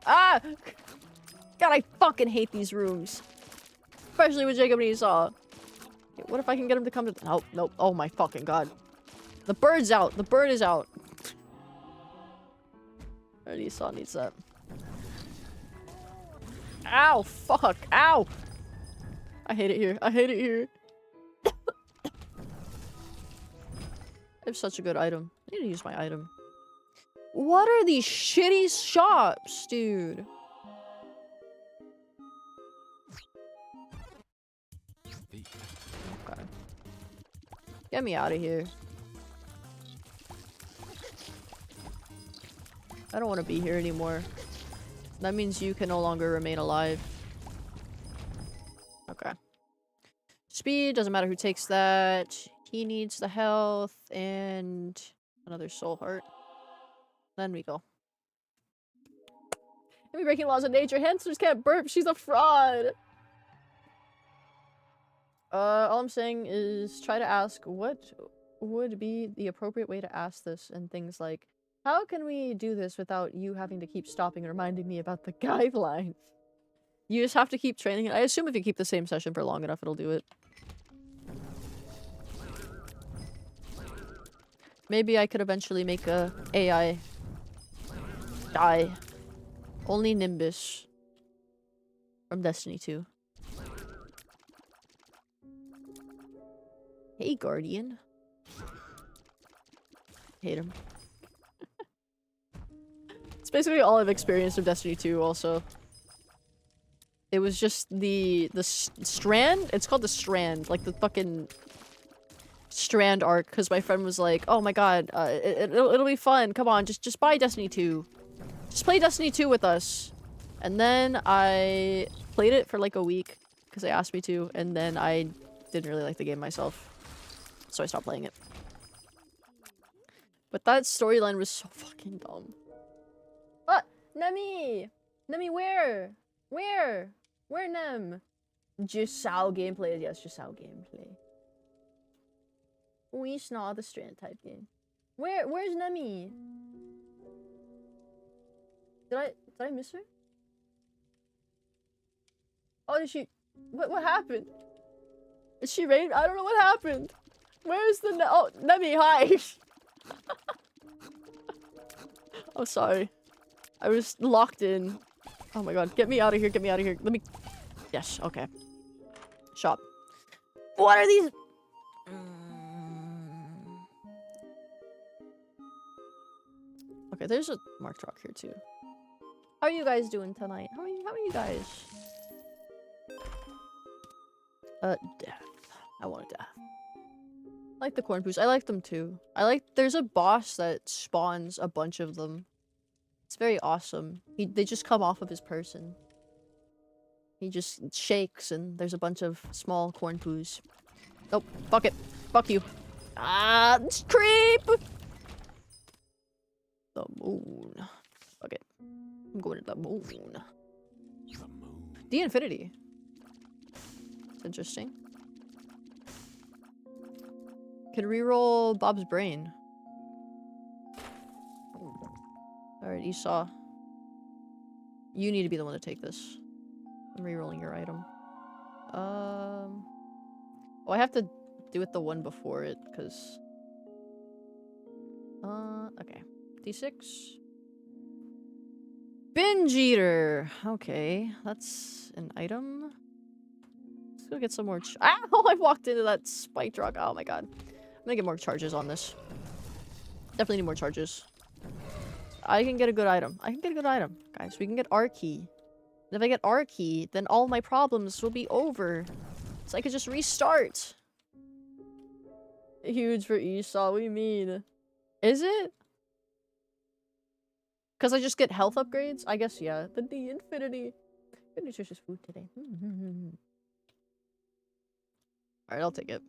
Ah! God, I fucking hate these rooms. Especially with Jacob and Esau. Okay, what if I can get him to come to- Nope, nope. Oh my fucking god. The bird's out. The bird is out. Alright, Esau needs that. Ow! Fuck! Ow! I hate it here. I hate it here. I have such a good item. I need to use my item. What are these shitty shops, dude? Okay. Get me out of here. I don't want to be here anymore. That means you can no longer remain alive. Okay. Speed, doesn't matter who takes that. He needs the health and another soul heart. Then we go. Maybe breaking laws of nature. Hamsters can't burp. She's a fraud. All I'm saying is try to ask what would be the appropriate way to ask this, and things like, how can we do this without you having to keep stopping and reminding me about the guidelines? You just have to keep training it. I assume if you keep the same session for long enough, it'll do it. Maybe I could eventually make a AI die. Only Nimbus from Destiny 2. Hey, Guardian. Hate him. It's basically all I've experienced of Destiny 2 also. It was just the strand? It's called the strand. Like the fucking strand arc. Because my friend was like, oh my god, it'll be fun. Come on, just buy Destiny 2. Just play Destiny 2 with us. And then I played it for like a week. Because they asked me to. And then I didn't really like the game myself. So I stopped playing it. But that storyline was so fucking dumb. What? Nemi! Nemi, where? Where? Where, Nem? Jusao gameplay. Yes, Jusao gameplay. We saw the strand type game. Where's Nemi? Did I miss her? Oh, did she... What happened? Is she raid? I don't know what happened. Where's the... Oh, Nemi, hi! Oh, sorry. I was locked in. Oh my god, get me out of here, get me out of here. Let me... Yes, okay. Shop. What are these... Okay, there's a marked rock here too. How are you guys doing tonight? How are you guys? Death. I want death. I like the corn poos. I like them too. There's a boss that spawns a bunch of them. It's very awesome. They just come off of his person. He just shakes and there's a bunch of small corn poos. Oh, fuck it. Fuck you. Ah, creep! The moon. Fuck it. I'm going to the moon. The moon. The infinity. It's interesting. Could reroll Bob's brain. Alright, Esau. You need to be the one to take this. I'm rerolling your item. Oh, I have to do it the one before it, because... okay. D6. Binge eater! Okay, that's an item. Let's go get some more ow! I walked into that spiked rock. Oh my god. I'm gonna get more charges on this. Definitely need more charges. I can get a good item. Guys, we can get R key. And if I get R key, then all my problems will be over. So I could just restart. Huge for Esau, what do you mean? Is it? Because I just get health upgrades? I guess, yeah. The infinity. Good nutritious food today. Alright, I'll take it.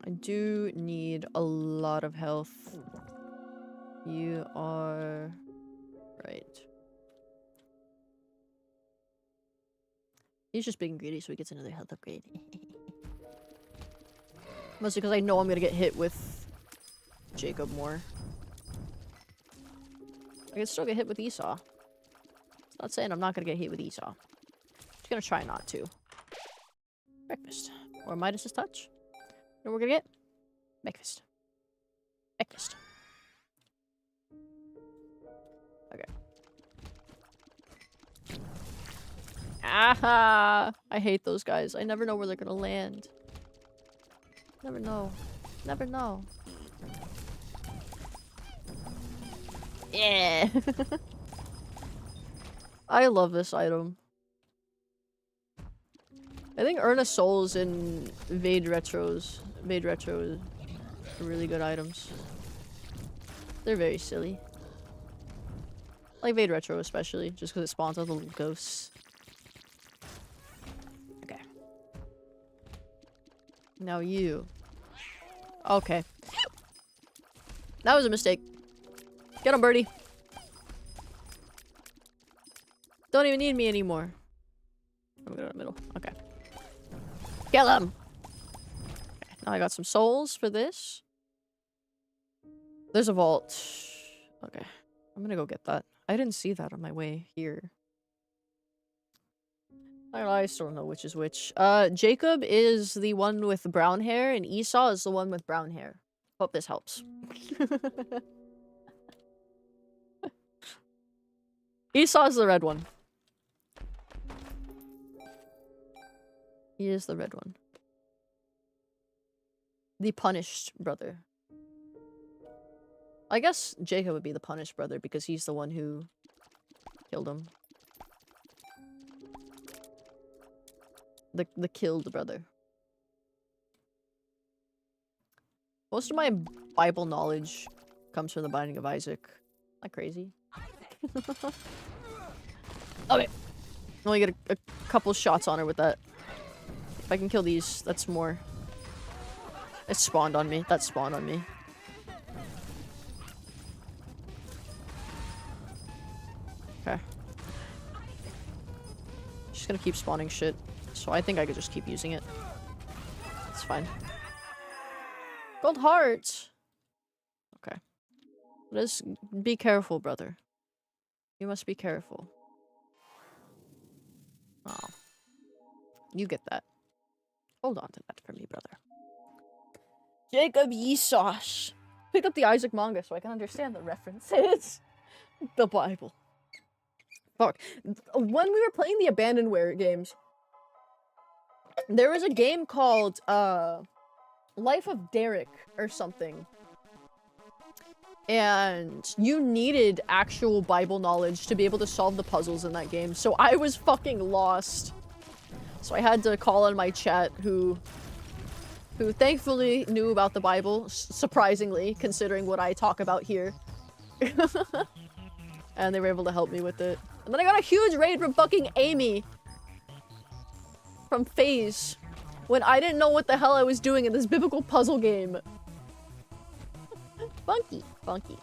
I do need a lot of health. You are... right. He's just being greedy so he gets another health upgrade. Mostly because I know I'm gonna get hit with Jacob more. I can still get hit with Esau. It's not saying I'm not gonna get hit with Esau. Just gonna try not to. Breakfast. Or Midas's touch. You know what we're gonna get? Breakfast. Breakfast. Okay. Aha! I hate those guys. I never know where they're gonna land. Never know. Never know. Yeah! I love this item. I think Earn a Souls and Vade Retro are really good items. They're very silly. I like Vade Retro especially, just because it spawns out the little ghosts. Okay. Now you. Okay. That was a mistake. Get him, birdie. Don't even need me anymore. I'm gonna go in the middle. Okay. Kill him! Okay, now I got some souls for this. There's a vault. Okay. I'm gonna go get that. I didn't see that on my way here. I still don't know which is which. Jacob is the one with brown hair, and Esau is the one with brown hair. Hope this helps. Esau's the red one. He is the red one. The punished brother. I guess Jacob would be the punished brother because he's the one who killed him. The killed brother. Most of my Bible knowledge comes from the Binding of Isaac. Not crazy. Okay. Only get a couple shots on her with that. If I can kill these, that's more. It spawned on me. That spawned on me. Okay. Just gonna keep spawning shit. So I think I could just keep using it. It's fine. Gold heart! Okay. Let's be careful, brother. You must be careful. Oh. You get that. Hold on to that for me, brother. Jacob Esau. Pick up the Isaac manga so I can understand the references. The Bible. Fuck. When we were playing the Abandonware games, there was a game called, Life of Derek or something. And you needed actual Bible knowledge to be able to solve the puzzles in that game. So I was fucking lost. So I had to call on my chat who thankfully knew about the Bible, surprisingly, considering what I talk about here. And they were able to help me with it. And then I got a huge raid from fucking Amy. From FaZe. When I didn't know what the hell I was doing in this biblical puzzle game. Funky. Funky.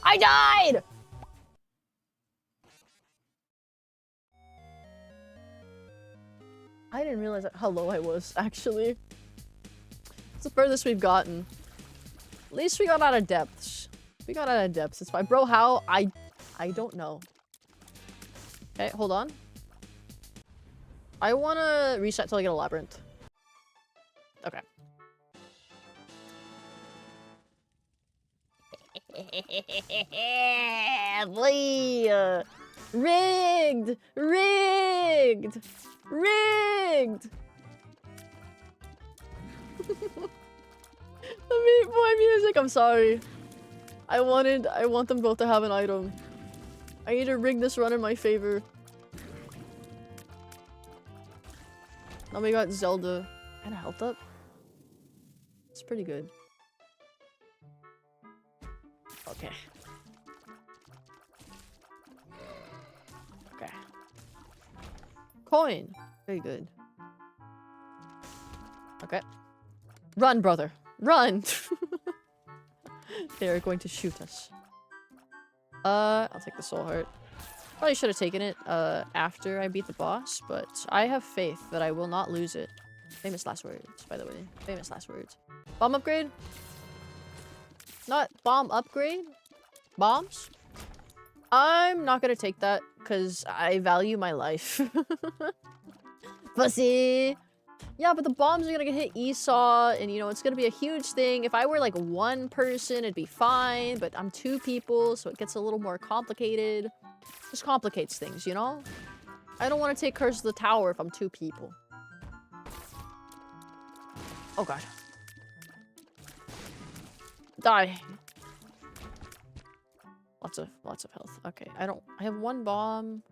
I died! I didn't realize how low I was, actually. It's the furthest we've gotten. At least we got out of depths. We got out of depths. It's fine. Bro, how? I don't know. Okay, hold on. I wanna reset till I get a labyrinth. Okay. Boy, rigged! Rigged! Rigged! The Meat Boy music, I'm sorry. I want them both to have an item. I need to rig this run in my favor. Now we got Zelda and a health up. It's pretty good. Okay. Okay. Coin. Very good. Okay. Run, brother. Run! They're going to shoot us. I'll take the soul heart. Probably should have taken it, after I beat the boss, but I have faith that I will not lose it. Famous last words, by the way. Famous last words. Bomb upgrade? Not bomb upgrade? Bombs? I'm not gonna take that, because I value my life. Pussy! Yeah, but the bombs are gonna get hit Esau, and you know, it's gonna be a huge thing. If I were like one person, it'd be fine, but I'm two people, so it gets a little more complicated. Just complicates things, you know? I don't want to take Curse of the Tower if I'm two people. Oh god. Die. Lots of health. Okay, I have one bomb.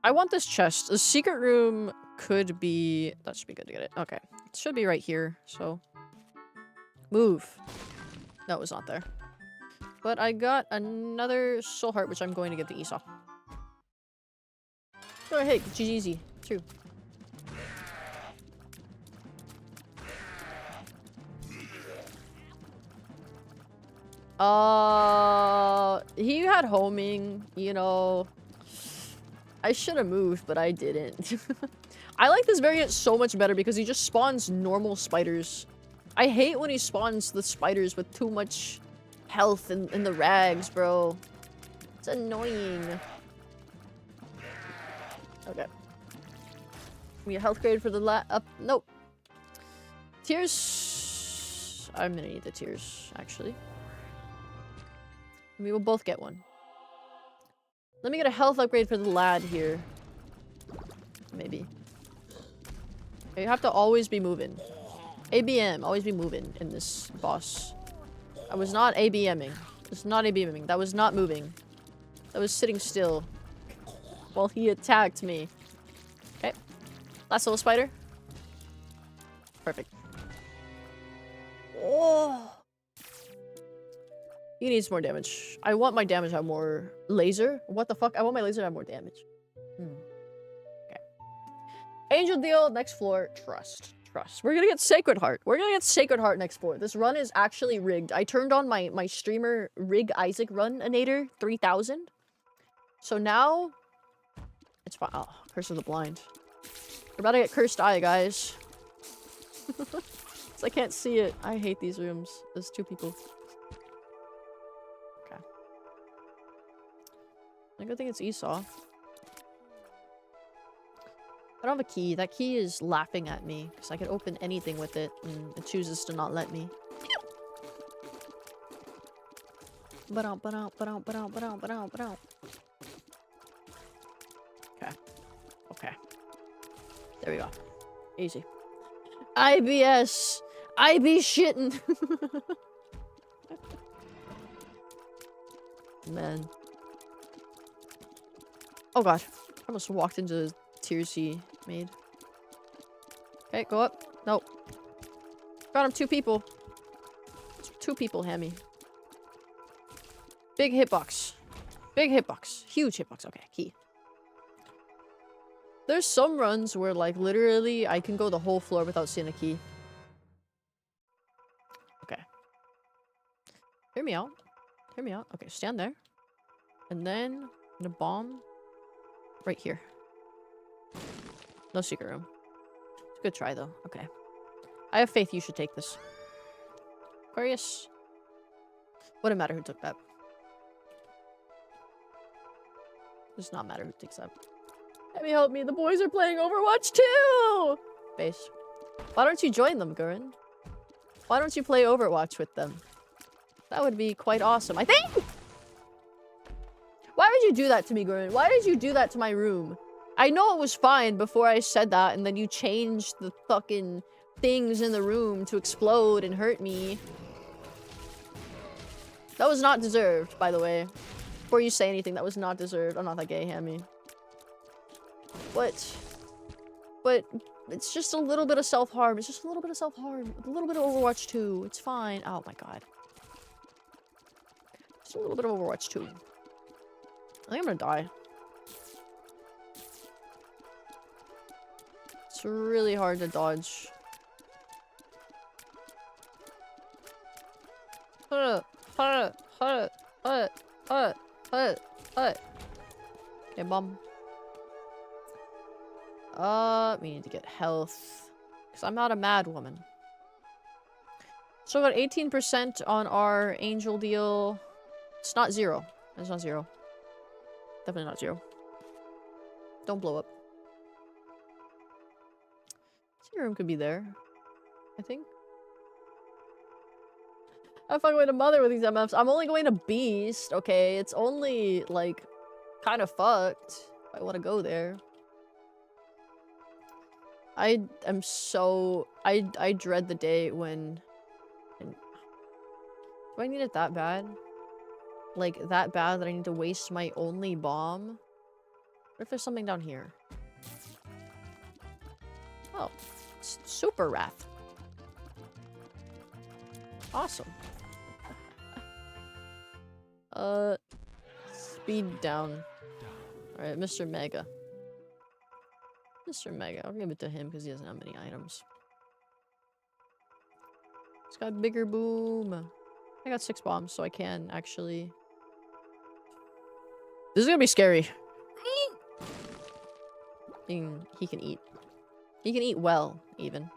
I want this chest. The secret room could be... That should be good to get it. Okay. It should be right here, so... Move. No, it was not there. But I got another soul heart, which I'm going to give to Esau. Go ahead, GGZ. True. He had homing, you know... I should have moved, but I didn't. I like this variant so much better because he just spawns normal spiders. I hate when he spawns the spiders with too much health in the rags, bro. It's annoying. Okay. We a health grade for the nope. Tears. I'm gonna need the tears, actually. We will both get one. Let me get a health upgrade for the lad here. Maybe. Okay, you have to always be moving. ABM, always be moving in this boss. I was not ABMing. It's not ABMing. That was not moving. That was sitting still. While he attacked me. Okay. Last little spider. Perfect. Oh! He needs more damage. I want my damage to have more laser. What the fuck? I want my laser to have more damage. Okay. Angel deal, next floor. Trust. Trust. We're gonna get Sacred Heart. We're gonna get Sacred Heart next floor. This run is actually rigged. I turned on my streamer rig Isaac run-inator 3000. So now... It's fine. Oh, Curse of the Blind. We're about to get Cursed Eye, guys. I can't see it. I hate these rooms. There's two people. I don't think it's Esau. I don't have a key. That key is laughing at me because I could open anything with it and it chooses to not let me. Okay. Okay. There we go. Easy. IBS! I be shitting! Man. Oh god. I almost walked into Tiersy made. Okay, go up. Nope. Got him 2 people. 2 people, Hammy. Big hitbox. Big hitbox. Huge hitbox. Okay, key. There's some runs where, like, literally I can go the whole floor without seeing a key. Okay. Hear me out. Hear me out. Okay, stand there. And then I'm gonna bomb right here. No secret room. It's a good try, though. Okay. I have faith you should take this. Aquarius. Wouldn't matter who took that. Does not matter who takes that. Let me help me. The boys are playing Overwatch too! Base. Why don't you join them, Gurren? Why don't you play Overwatch with them? That would be quite awesome, I think! Why did you do that to me, Gurren? Why did you do that to my room? I know it was fine before I said that, and then you changed the fucking things in the room to explode and hurt me. That was not deserved, by the way. Before you say anything, that was not deserved. I'm not that gay, Hammy. What? But it's just a little bit of self-harm. It's just a little bit of self-harm. A little bit of Overwatch 2. It's fine. Oh my god. Just a little bit of Overwatch 2. I think I'm gonna die. It's really hard to dodge. Okay, bomb. We need to get health. Because I'm not a mad woman. So we got 18% on our angel deal. It's not 0. It's not 0. Definitely not 0. Don't blow up. Serum could be there. I think. I'm fucking going to mother with these MFs. I'm only going to beast, okay? It's only, like, kind of fucked. I want to go there. I am so... I dread the day when... Do I need it that bad? Like, that bad that I need to waste my only bomb? What if there's something down here? Oh. It's super wrath. Awesome. Speed down. Alright, Mr. Mega. Mr. Mega. I'll give it to him because he doesn't have many items. He's got bigger boom. I got 6 bombs, so I can actually... This is gonna be scary. He can eat. He can eat well, even.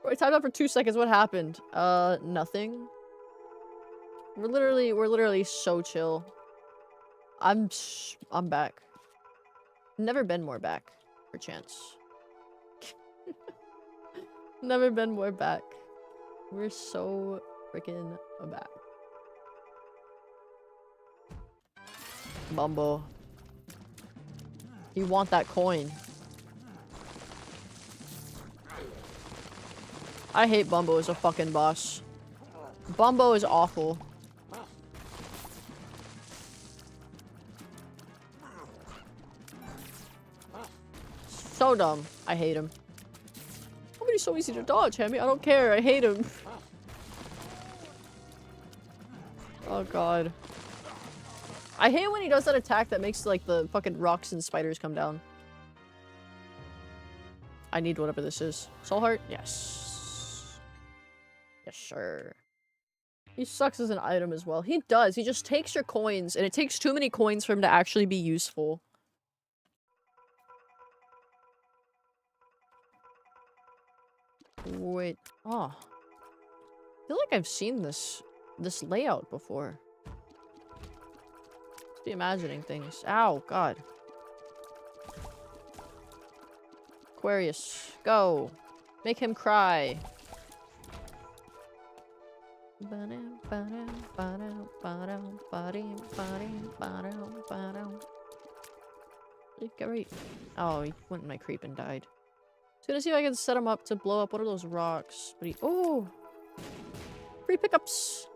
I timed out for 2 seconds. What happened? Nothing. We're literally so chill. I'm back. Never been more back, perchance. Never been more back. We're so freaking back. Bumbo. You want that coin. I hate Bumbo as a fucking boss. Bumbo is awful. So dumb. I hate him. Oh, but he's so easy to dodge, Hammy. I don't care. I hate him. Oh god. I hate when he does that attack that makes like the fucking rocks and spiders come down. I need whatever this is. Soul Heart? Yes. Yes, sure. He sucks as an item as well. He does. He just takes your coins, and it takes too many coins for him to actually be useful. Wait. Oh. I feel like I've seen this layout before. Be imagining things. Ow, god. Aquarius, go. Make him cry. Oh, he went in my creep and died. Just gonna see if I can set him up to blow up. What are those rocks? What do you... Oh! Free pickups!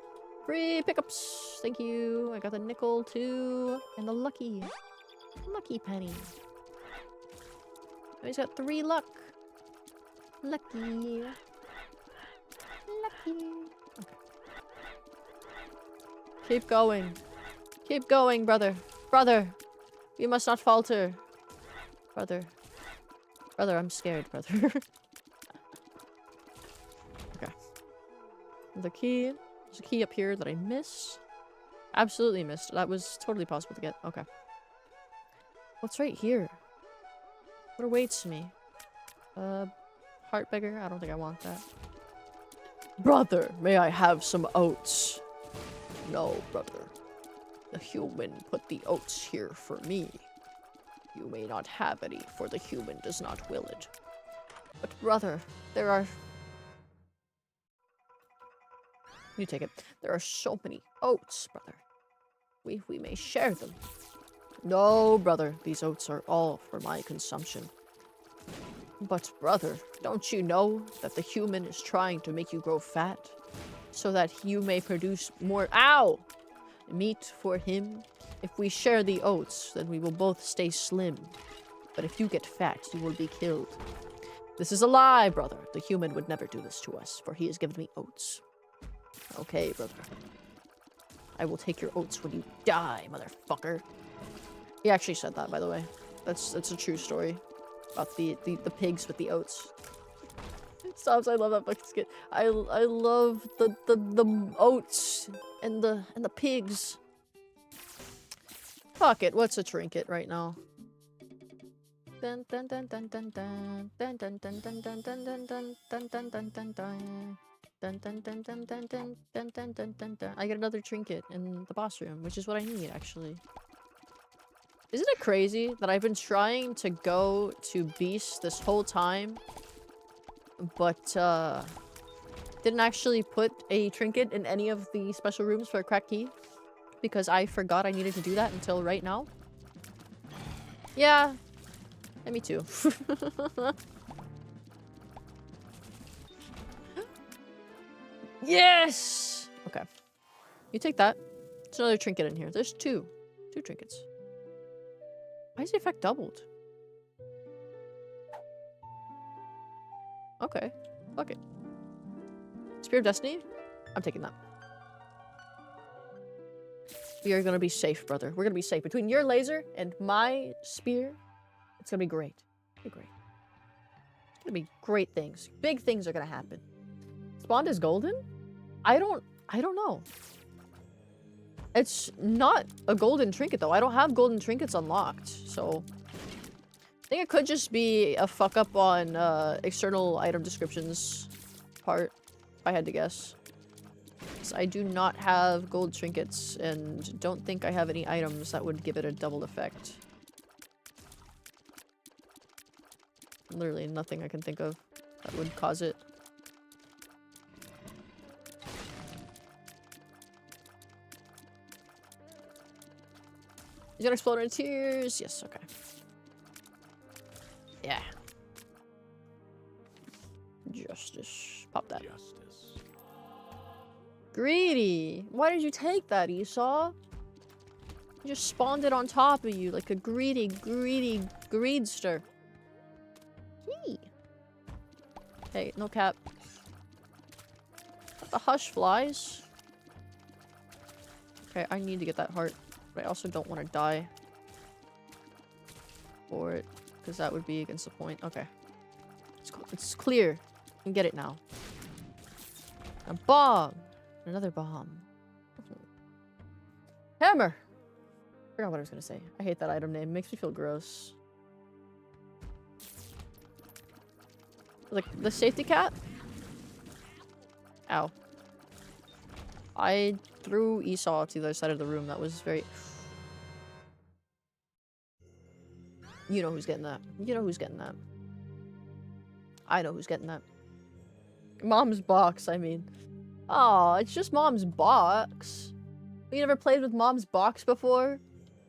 Free pickups! Thank you. I got the nickel too. And the lucky. Lucky penny. Oh, he's got 3 luck. Lucky. Lucky. Okay. Keep going. Keep going, brother. Brother. You must not falter. Brother. Brother, I'm scared, brother. Okay. The key. There's a key up here that I missed. Absolutely missed. That was totally possible to get. Okay. What's right here? What awaits me? Heart beggar? I don't think I want that. Brother, may I have some oats? No, brother. The human put the oats here for me. You may not have any, for the human does not will it. But brother, there are... You take it. There are so many oats, brother. We may share them. No, brother. These oats are all for my consumption. But brother, don't you know that the human is trying to make you grow fat? So that you may produce more- Ow! Meat for him? If we share the oats, then we will both stay slim. But if you get fat, you will be killed. This is a lie, brother. The human would never do this to us, for he has given me oats. Okay, brother. I will take your oats when you die, motherfucker. He actually said that, by the way. That's a true story. About the pigs with the oats. Stops, I love that fucking skit. I love the oats and the pigs. Fuck it, what's a trinket right now? Dun dun dun dun dun dun dun dun dun dun dun dun dun dun dun dun dun dun dun. Dun dun dun dun dun dun dun dun dun dun dun. I get another trinket in the boss room, which is what I need, actually. Isn't it crazy that I've been trying to go to Beast this whole time, but didn't actually put a trinket in any of the special rooms for a cracked key? Because I forgot I needed to do that until right now? Yeah. Yeah, me too. Yes! Okay. You take that. There's another trinket in here. There's two. 2 trinkets. Why is the effect doubled? Okay. Fuck it. Spear of Destiny? I'm taking that. We are gonna be safe, brother. We're gonna be safe. Between your laser and my spear, it's gonna be great. It's gonna be great. It's gonna be great things. Big things are gonna happen. Spawned is golden? I don't know. It's not a golden trinket, though. I don't have golden trinkets unlocked, so... I think it could just be a fuck-up on external item descriptions part, if I had to guess. So I do not have gold trinkets, and don't think I have any items that would give it a double effect. Literally nothing I can think of that would cause it. He's gonna explode in tears. Yes, okay. Yeah. Justice. Pop that. Justice. Greedy. Why did you take that, Esau? You just spawned it on top of you like a greedy greedster. Gee. Hey, no cap. The hush flies. Okay, I need to get that heart. But I also don't want to die for it, because that would be against the point. Okay. It's clear. You can get it now. A bomb! Another bomb. Hammer! I forgot what I was going to say. I hate that item name. It makes me feel gross. Like, the safety cat? Ow. I threw Esau to the other side of the room. That was very... You know who's getting that. You know who's getting that. I know who's getting that. Mom's box, I mean. Oh, it's just Mom's box. You never played with Mom's box before?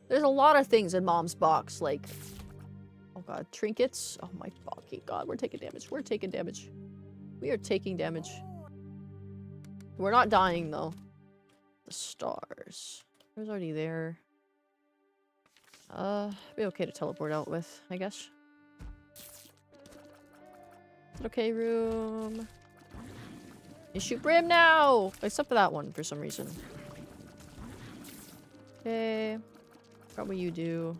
There's a lot of things in Mom's box, like... Oh god, trinkets? Oh my fucking god, we're taking damage. We're taking damage. We are taking damage. We're not dying, though. The stars. It was already there. Be okay to teleport out with, I guess. Is it okay, room? You shoot Brim now! Except for that one, for some reason. Okay. Forgot what you do.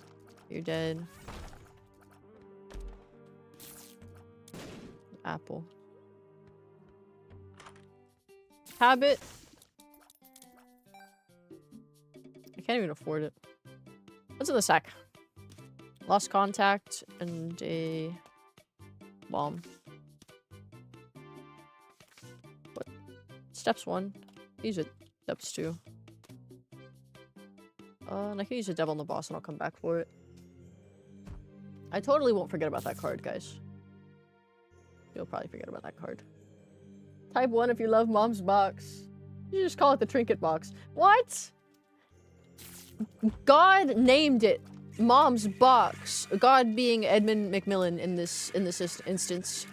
You're dead. Apple. Habit. I can't even afford it. What's in the sack? Lost contact and a bomb. What? Steps 1. Use it. Steps 2. And I can use a devil on the boss and I'll come back for it. I totally won't forget about that card, guys. You'll probably forget about that card. Type 1 if you love Mom's box. You just call it the trinket box. What? God named it Mom's box. God being Edmund McMillan in this instance.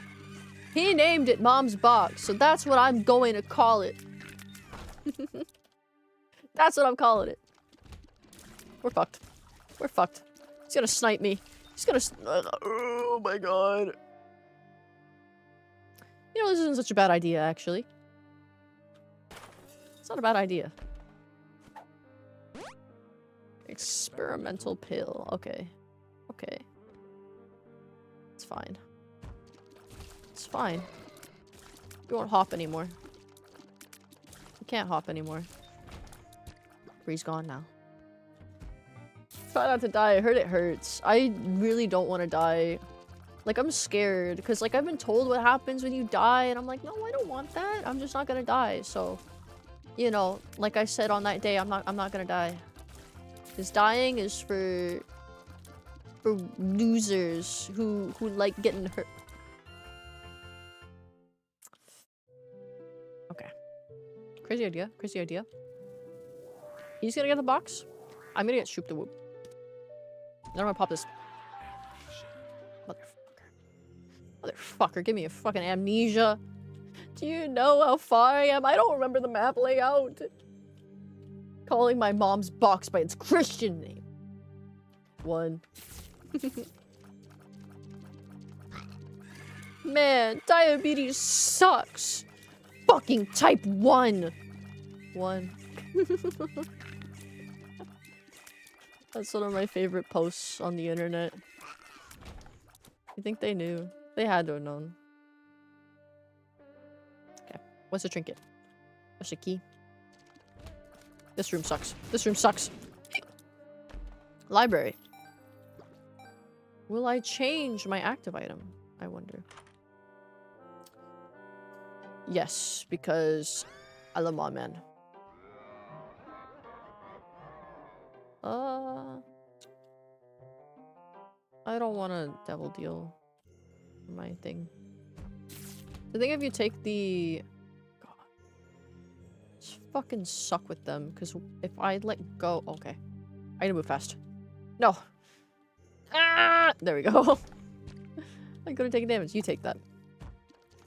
He named it Mom's box, so that's what I'm going to call it. That's what I'm calling it. We're fucked. We're fucked. He's gonna snipe me. He's gonna. Oh my god. You know, this isn't such a bad idea, actually. It's not a bad idea. Experimental pill. Okay. Okay. It's fine. It's fine. You won't hop anymore. You can't hop anymore. Bree's gone now. Try not to die. I heard it hurts. I really don't want to die. Like, I'm scared. Because, like, I've been told what happens when you die. And I'm like, no, I don't want that. I'm just not gonna die. So, you know, like I said on that day, I'm not gonna die. Because dying is for losers who like getting hurt. Okay. Crazy idea. Crazy idea. He's gonna get the box. I'm gonna get Shoop the Whoop. Then I'm gonna pop this. Motherfucker. Motherfucker, give me a fucking amnesia. Do you know how far I am? I don't remember the map layout. Calling my mom's box by its Christian name. 1. Man, diabetes sucks. Fucking type 1. 1. That's one of my favorite posts on the internet. I think they knew. They had to have known. Okay. What's the trinket? What's the key? This room sucks. This room sucks. Library. Will I change my active item? I wonder. Yes, because I love Mom Man. I don't want a devil deal for my thing. I think if you take the... God. Just fucking suck with them, because if I let go... Okay. I need to move fast. No! Ah! There we go. I couldn't take damage. You take that.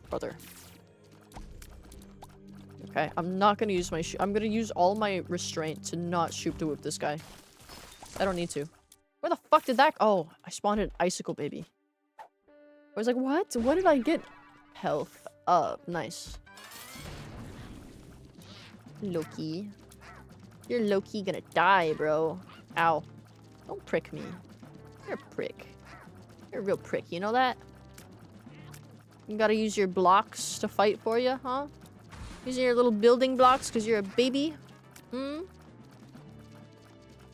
Brother. Okay, I'm not gonna use my I'm gonna use all my restraint to not shoot to whip this guy. I don't need to. Where the fuck did that- Oh, I spawned an icicle baby. I was like, what? What did I get? Health up. Nice. Loki. You're low-key gonna die, bro. Ow. Don't prick me. You're a prick. You're a real prick, you know that? You gotta use your blocks to fight for you, huh? Using your little building blocks because you're a baby? Hmm?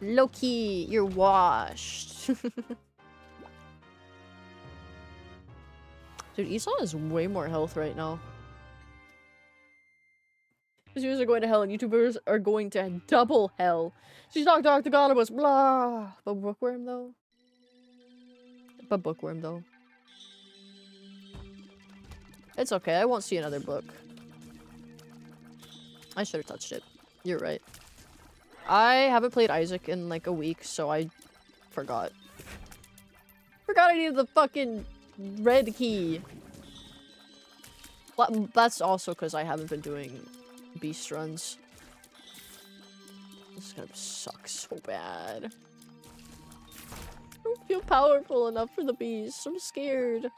Loki, you're washed. Dude, Esau has way more health right now. YouTubers are going to hell and YouTubers are going to double hell. She's Dr. Octagonibus, blah. But bookworm though? But bookworm though. It's okay, I won't see another book. I should have touched it. You're right. I haven't played Isaac in like a week, so I forgot. Forgot I needed the fucking red key. But that's also because I haven't been doing beast runs. This is gonna suck so bad. powerful enough for the beast. I'm scared.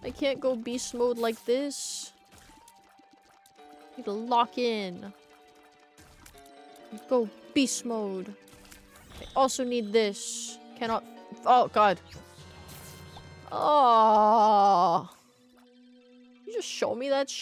I can't go beast mode like this. I need to lock in. Go beast mode. I also need this. Cannot. Oh, God. Oh. You just show me that shit.